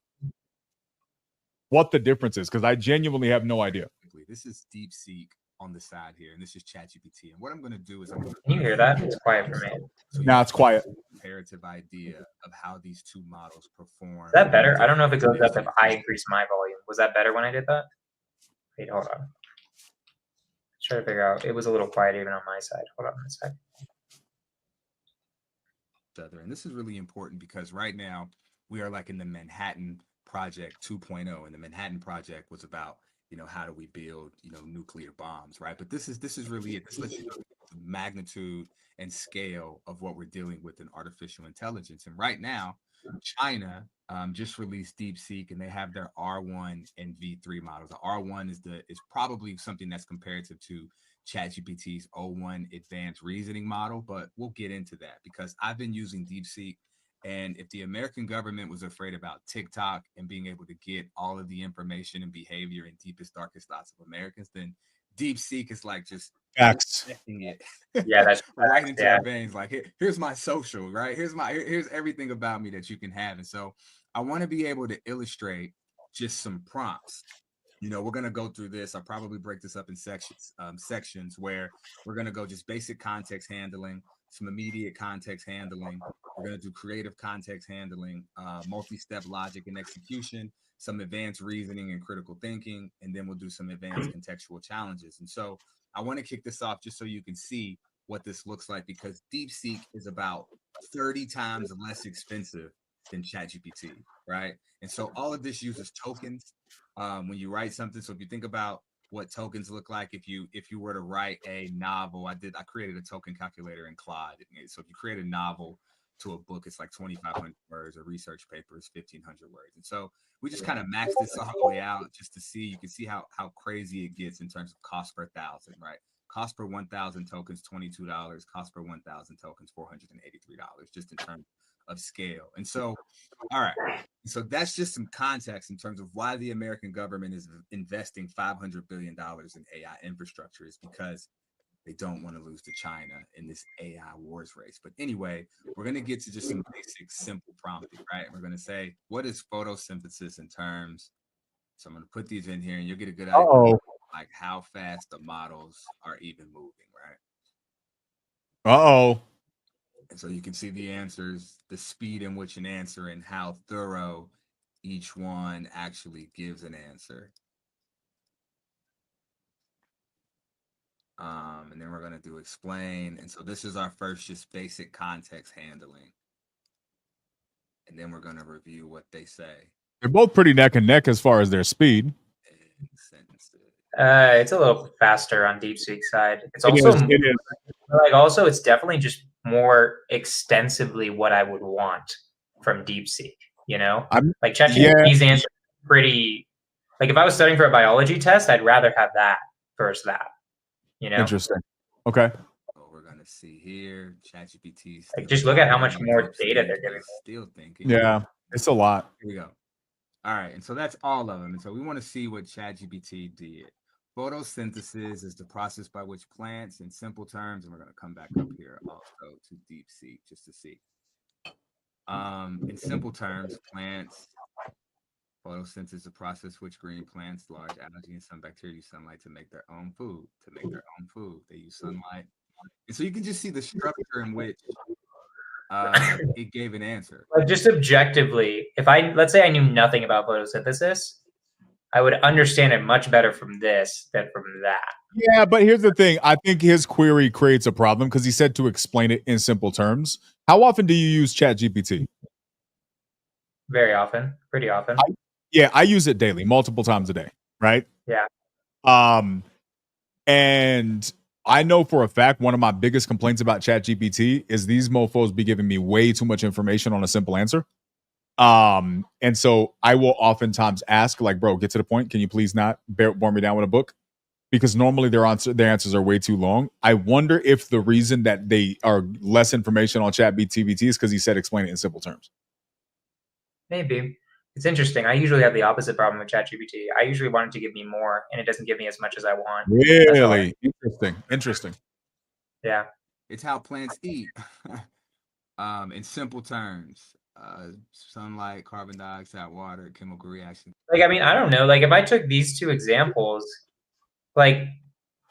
What the difference is, because I genuinely have no idea. This is DeepSeek on the side here, and this is ChatGPT. And what I'm going to do is I'm going to... Can you hear that? It's quiet for me. So now it's quiet. Comparative idea of how these two models perform. Is that better? I don't know if it goes up if I increase my volume. Was that better when I did that? Wait, hold on. Try to figure out. It was a little quiet even on my side. Hold on a second. And this is really important because right now we are like in the Manhattan Project 2.0, and the Manhattan Project was about, you know, how do we build, you know, nuclear bombs, right? But this is really it. This lets you know the magnitude and scale of what we're dealing with in artificial intelligence. And right now, China just released DeepSeek, and they have their R1 and V3 models. The R1 is probably something that's comparative to ChatGPT's O1 advanced reasoning model, but we'll get into that because I've been using DeepSeek. And if the American government was afraid about TikTok and being able to get all of the information and behavior and deepest, darkest thoughts of Americans, then DeepSeek is like just injecting it. Yeah, that's right into our veins. Like, here's my social, right? Here's everything about me that you can have. And so I want to be able to illustrate just some prompts. You know, we're going to go through this. I'll probably break this up in sections where we're going to go just basic context handling, some immediate context handling. We're going to do creative context handling, multi-step logic and execution, some advanced reasoning and critical thinking, and then we'll do some advanced contextual challenges. And so I want to kick this off just so you can see what this looks like, because DeepSeek is about 30 times less expensive than ChatGPT, right? And so all of this uses tokens when you write something. So if you think about what tokens look like, if you were to write a novel, I created a token calculator in Claude. So if you create a novel to a book, it's like 2,500 words. A research paper is 1,500 words. And so we just kind of max this all the way out just to see. You can see how crazy it gets in terms of cost per thousand, right? Cost per 1,000 tokens, $22. Cost per 1,000 tokens, $483, just in terms of scale. And so, all right. So that's just some context in terms of why the American government is investing $500 billion in AI infrastructure, is because they don't want to lose to China in this AI wars race. But anyway, we're going to get to just some basic, simple prompting, right? We're going to say, what is photosynthesis in terms? So I'm going to put these in here and you'll get a good idea like how fast the models are even moving, right? And so you can see the answers, the speed in which an answer and how thorough each one actually gives an answer. And then we're going to do explain. And so this is our first just basic context handling. And then we're going to review what they say. They're both pretty neck and neck as far as their speed. It's a little faster on DeepSeek side. It's also also it's definitely just more extensively what I would want from DeepSeek. You know, like ChatGPT's answer pretty. Like if I was studying for a biology test, I'd rather have that versus that. You know, interesting. Okay. So we're gonna see here, ChatGPT. Like just look at how much more data they're giving. Still thinking. Yeah, it's a lot. Here we go. All right, and so that's all of them. And so we want to see what ChatGPT did. Photosynthesis is the process by which plants, in simple terms, and we're going to come back up here also to DeepSeek just to see. In simple terms, plants, photosynthesis is a process which green plants, large algae, and some bacteria use sunlight to make their own food. They use sunlight. And so you can just see the structure in which it gave an answer. Like just objectively, let's say I knew nothing about photosynthesis, I would understand it much better from this than from that. Yeah, but here's the thing. I think his query creates a problem because he said to explain it in simple terms. How often do you use ChatGPT? Very often, pretty often. I use it daily, multiple times a day, right? Yeah. And I know for a fact one of my biggest complaints about ChatGPT is these mofos be giving me way too much information on a simple answer. And so I will oftentimes ask, like, bro, get to the point. Can you please not bore me down with a book? because normally their answers are way too long. I wonder if the reason that they are less information on ChatGPT is because he said explain it in simple terms. Maybe. It's interesting. I usually have the opposite problem with ChatGPT. I usually want it to give me more, and it doesn't give me as much as I want. Really? Interesting. Yeah. It's how plants eat. In simple terms, sunlight, carbon dioxide, water, chemical reaction. Like, I mean, I don't know. Like, if I took these two examples, like,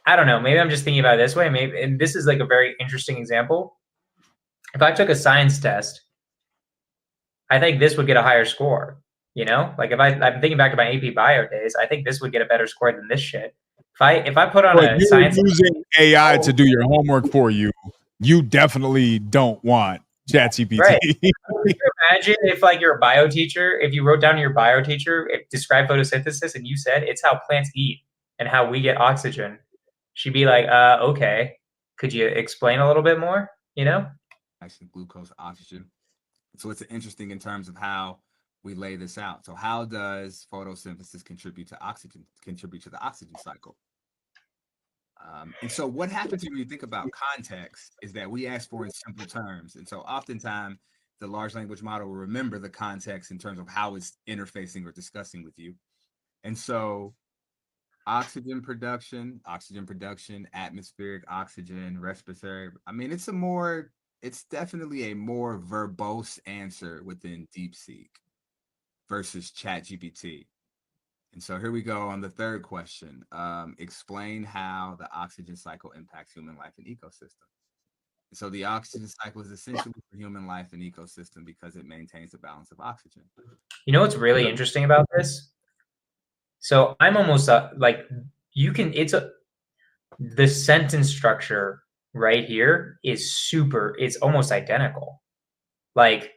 I don't know. Maybe I'm just thinking about it this way. Maybe, and this is like a very interesting example. If I took a science test, I think this would get a higher score. You know, like I'm thinking back to my AP Bio days, I think this would get a better score than this shit. If I put on But a you're science using AI to do your homework for you, you definitely don't want ChatGPT. Right. Can you imagine if like your bio teacher, if you wrote down to your bio teacher, describe photosynthesis, and you said it's how plants eat and how we get oxygen, she'd be like, okay, could you explain a little bit more? You know? Actually, glucose, oxygen. So it's interesting in terms of how we lay this out. So how does photosynthesis contribute to the oxygen cycle? And so what happens when you think about context is that we ask for in simple terms. And so oftentimes the large language model will remember the context in terms of how it's interfacing or discussing with you. And so oxygen production, atmospheric oxygen, respiratory. I mean, it's definitely a more verbose answer within DeepSeek versus ChatGPT. And so here we go on the third question. Explain how the oxygen cycle impacts human life and ecosystem. And so the oxygen cycle is essential for human life and ecosystem because it maintains the balance of oxygen. You know what's really interesting about this? So I'm almost like the sentence structure right here is it's almost identical. Like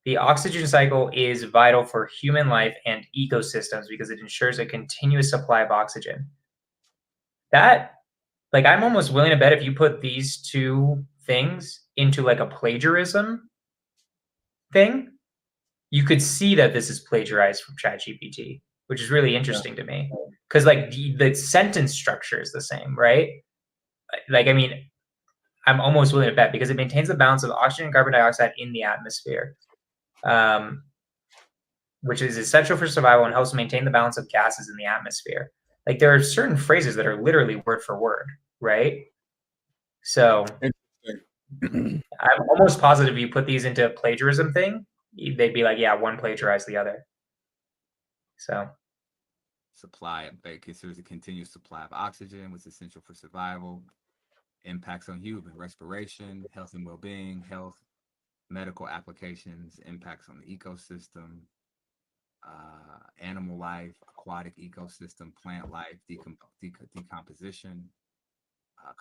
the oxygen cycle is vital for human life and ecosystems because it ensures a continuous supply of oxygen. That, like, I'm almost willing to bet if you put these two things into like a plagiarism thing, you could see that this is plagiarized from ChatGPT, which is really interesting to me. Because like the sentence structure is the same, right? Like, I mean, I'm almost willing to bet because it maintains the balance of oxygen and carbon dioxide in the atmosphere, which is essential for survival and helps maintain the balance of gases in the atmosphere. Like there are certain phrases that are literally word for word, right? So I'm almost positive you put these into a plagiarism thing, they'd be like, yeah, one plagiarized the other. So supply, it considers a continuous supply of oxygen, which is essential for survival. Impacts on human respiration, health and well-being, health, medical applications, impacts on the ecosystem, animal life, aquatic ecosystem, plant life, decomposition.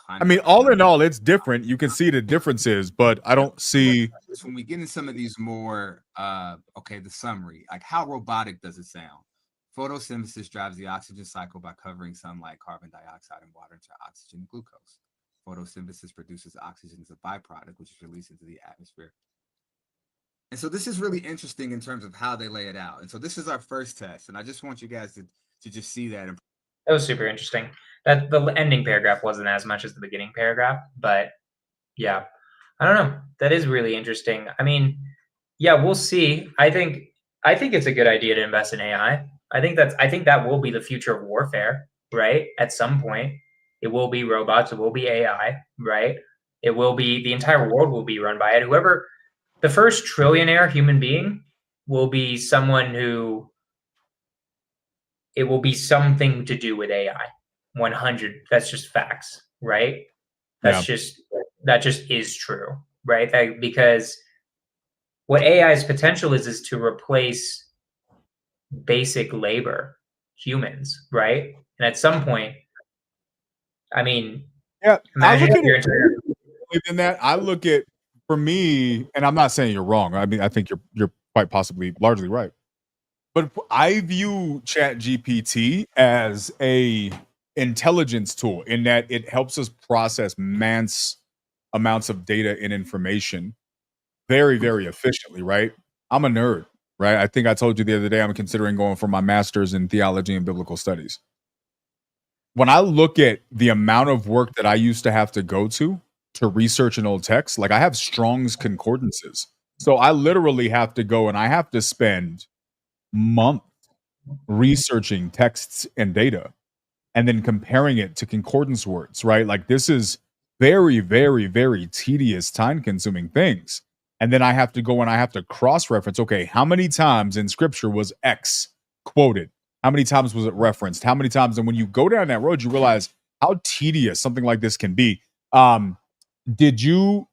I mean, all in all, it's different. You can see the differences, but I don't see. When we get in some of these more, the summary, like how robotic does it sound? Photosynthesis drives the oxygen cycle by covering sunlight, carbon dioxide, and water into oxygen and glucose. Photosynthesis produces oxygen as a byproduct, which is released into the atmosphere. And so this is really interesting in terms of how they lay it out. And so this is our first test. And I just want you guys to just see that. That was super interesting. That the ending paragraph wasn't as much as the beginning paragraph, but yeah, I don't know. That is really interesting. I mean, yeah, we'll see. I think it's a good idea to invest in AI. I think that will be the future of warfare, right? At some point, it will be robots, it will be AI, right? It will be the entire world will be run by it. Whoever the first trillionaire human being will be someone who it will be something to do with AI. 100. That's just facts, right? That just is true, right? Because what AI's potential is to replace basic labor, humans, right? And at some point, I mean, I look at it in that. I look at, for me, and I'm not saying you're wrong. I mean, I think you're quite possibly largely right. But I view ChatGPT as a intelligence tool in that it helps us process immense amounts of data and information very, very efficiently, right? I'm a nerd, right? I think I told you the other day I'm considering going for my master's in theology and biblical studies. when I look at the amount of work that I used to have to go to research an old text, like I have Strong's concordances. So I literally have to go and I have to spend months researching texts and data and then comparing it to concordance words, right? Like this is very, very, very tedious, time consuming things. And then I have to go and I have to cross reference, okay, how many times in scripture was X quoted? How many times was it referenced? How many times? And when you go down that road, you realize how tedious something like this can be. Did you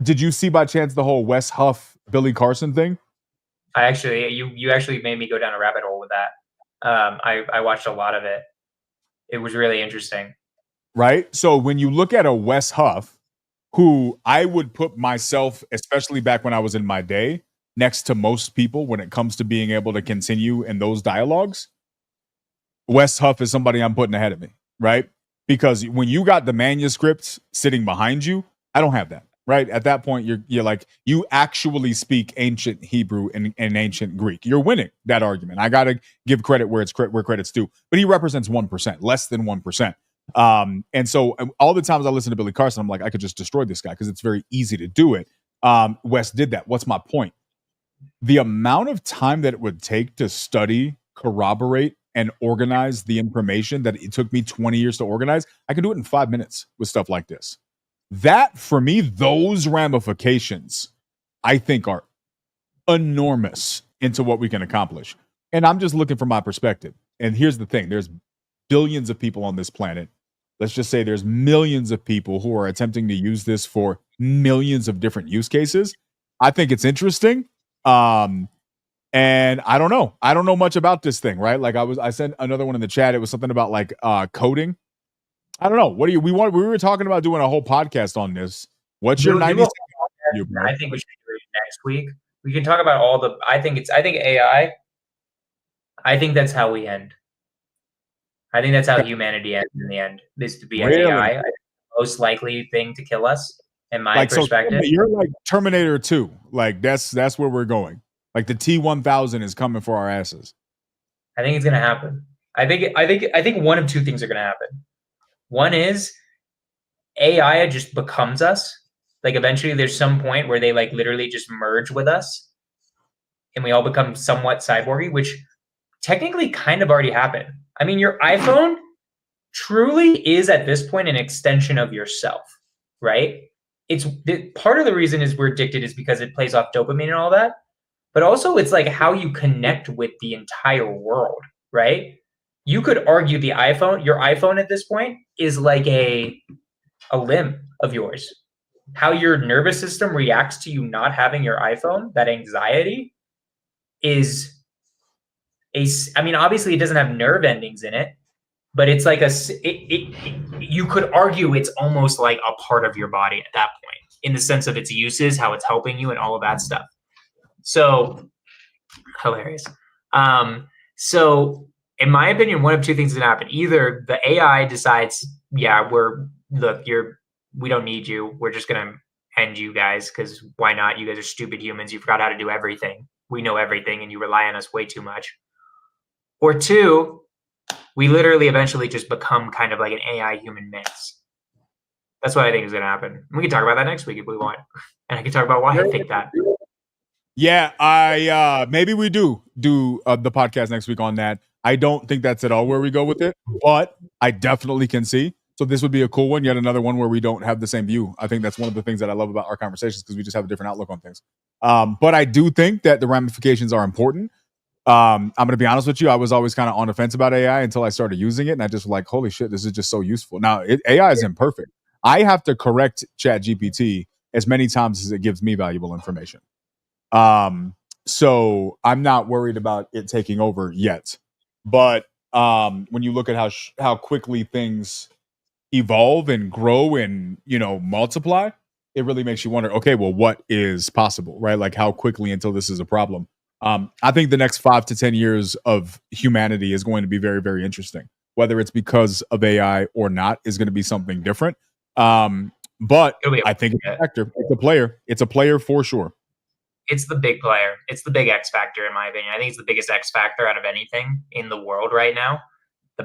see by chance the whole Wes Huff Billy Carson thing? I actually, you actually made me go down a rabbit hole with that. I watched a lot of it. It was really interesting. Right? So when you look at a Wes Huff, who I would put myself, especially back when I was in my day, next to most people when it comes to being able to continue in those dialogues, Wes Huff is somebody I'm putting ahead of me, right? Because when you got the manuscripts sitting behind you, I don't have that, right? At that point, you're like, you actually speak ancient Hebrew and ancient Greek. You're winning that argument. I got to give credit where credit's due. But he represents 1%, less than 1%. And so all the times I listen to Billy Carson, I'm like, I could just destroy this guy because it's very easy to do it. Wes did that. What's my point? The amount of time that it would take to study, corroborate, and organize the information that it took me 20 years to organize, I can do it in 5 minutes with stuff like this. That, for me, those ramifications, I think, are enormous into what we can accomplish. And I'm just looking from my perspective. And here's the thing. There's billions of people on this planet. Let's just say there's millions of people who are attempting to use this for millions of different use cases. I think it's interesting. And I don't know. I don't know much about this thing, right? Like I sent another one in the chat. It was something about like coding. I don't know. What do you we were talking about doing a whole podcast on this. What's your 90 seconds? I think we should do it next week. We can talk about all the I think AI. I think that's how we end. I think that's how humanity ends in the end. Is to be as AI. I think the most likely thing to kill us, in my perspective. So you're like Terminator 2. Like that's where we're going. Like the T-1000 is coming for our asses. I think it's gonna happen. I think one of two things are gonna happen. One is AI just becomes us. Like eventually there's some point where they like literally just merge with us and we all become somewhat cyborgy, which technically kind of already happened. I mean, your iPhone truly is at this point an extension of yourself, right? It's part of the reason is we're addicted is because it plays off dopamine and all that. But also it's like how you connect with the entire world, right? You could argue your iPhone at this point is like a limb of yours. How your nervous system reacts to you not having your iPhone, that anxiety is I mean, obviously it doesn't have nerve endings in it, but it's like you could argue it's almost like a part of your body at that point in the sense of its uses, how it's helping you and all of that stuff. So hilarious. So in my opinion, one of two things is gonna happen. Either the AI decides, yeah, we don't need you. We're just gonna end you guys because why not? You guys are stupid humans. You forgot how to do everything. We know everything, and you rely on us way too much. Or two, we literally eventually just become kind of like an AI human mix. That's what I think is gonna happen. We can talk about that next week if we want, and I can talk about why I think that. Yeah, I maybe we do the podcast next week on that. I don't think that's at all where we go with it, but I definitely can see. So this would be a cool one, yet another one where we don't have the same view. I think that's one of the things that I love about our conversations because we just have a different outlook on things. But I do think that the ramifications are important. I'm going to be honest with you. I was always kind of on the fence about AI until I started using it, and I just was like, holy shit, this is just so useful. Now, AI is imperfect. I have to correct ChatGPT as many times as it gives me valuable information. So I'm not worried about it taking over yet. But when you look at how quickly things evolve and grow and multiply, it really makes you wonder, okay, well, what is possible, right? Like how quickly until this is a problem. I think the next 5 to 10 years of humanity is going to be very, very interesting. Whether it's because of AI or not is going to be something different. But I think it's a factor. It's a player. It's a player for sure. It's the big player. It's the big X factor, in my opinion. I think it's the biggest X factor out of anything in the world right now.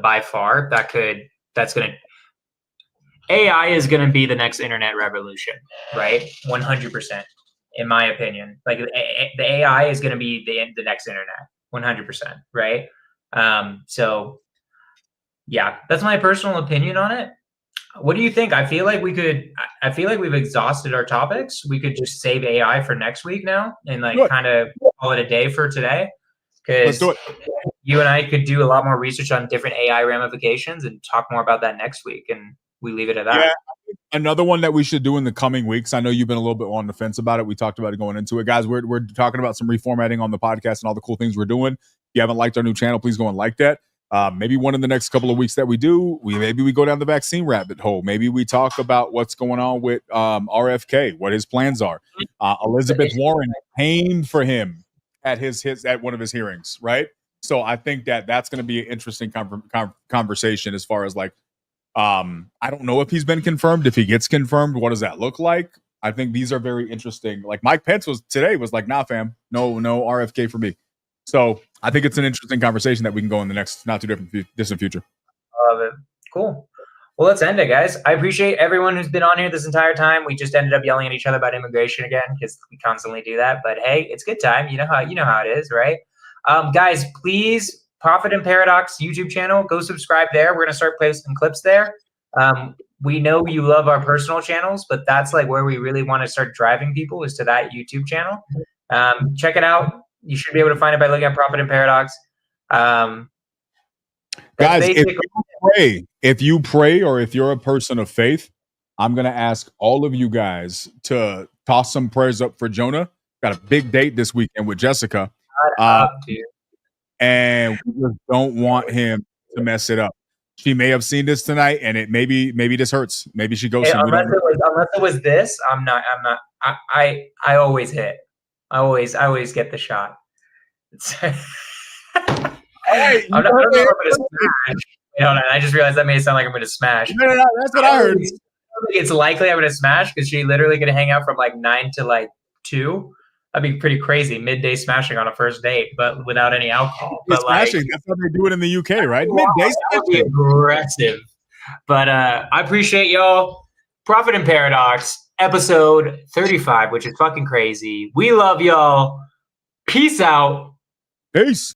by far. That's going to, AI is going to be the next internet revolution, right? 100%, in my opinion. Like the AI is going to be the next internet, 100%, right? So yeah, that's my personal opinion on it. What do you think? I feel like we've exhausted our topics. We could just save AI for next week now and like kind of call it a day for today. Let's do Because it. you and I could do a lot more research on different AI ramifications and talk more about that next week. And we leave it at that. Yeah. Another one that we should do in the coming weeks. I know you've been a little bit on the fence about it. We talked about it going into it. Guys, we're talking about some reformatting on the podcast and all the cool things we're doing. If you haven't liked our new channel, please go and like that. Maybe one in the next couple of weeks that we do, maybe we go down the vaccine rabbit hole. Maybe we talk about what's going on with RFK, what his plans are. Elizabeth Warren came for him at at one of his hearings, right? So I think that's going to be an interesting conversation as far as like, I don't know if he's been confirmed. If he gets confirmed, what does that look like? I think these are very interesting. Like Mike Pence was like, nah, fam, no RFK for me. So I think it's an interesting conversation that we can go in the next not too distant future. Love it. Cool. Well, let's end it, guys. I appreciate everyone who's been on here this entire time. We just ended up yelling at each other about immigration again because we constantly do that. But hey, it's good time. You know how it is, right? Guys, please, Profit and Paradox YouTube channel, go subscribe there. We're gonna start posting clips there. We know you love our personal channels, but that's like where we really want to start driving people is to that YouTube channel. Check it out. You should be able to find it by looking at Profit and Paradox. Guys, if you pray or if you're a person of faith, I'm going to ask all of you guys to toss some prayers up for Jonah. Got a big date this weekend with Jessica. And we just don't want him to mess it up. She may have seen this tonight and it maybe this hurts. Maybe she goes. Unless it was this, I'm not. I always hit. I always get the shot. I don't know if I'm gonna smash. Hold on, I just realized that made it sound like I'm gonna smash. No, that's what I heard. It's likely I'm gonna smash because she literally gonna hang out from like 9 to like 2. That'd be pretty crazy. Midday smashing on a first date, but without any alcohol. But smashing, like, that's how they do it in the UK, right? Midday smashing. Aggressive. But I appreciate y'all. Profit and Paradox, episode 35, which is fucking crazy. We love y'all. Peace out. Peace.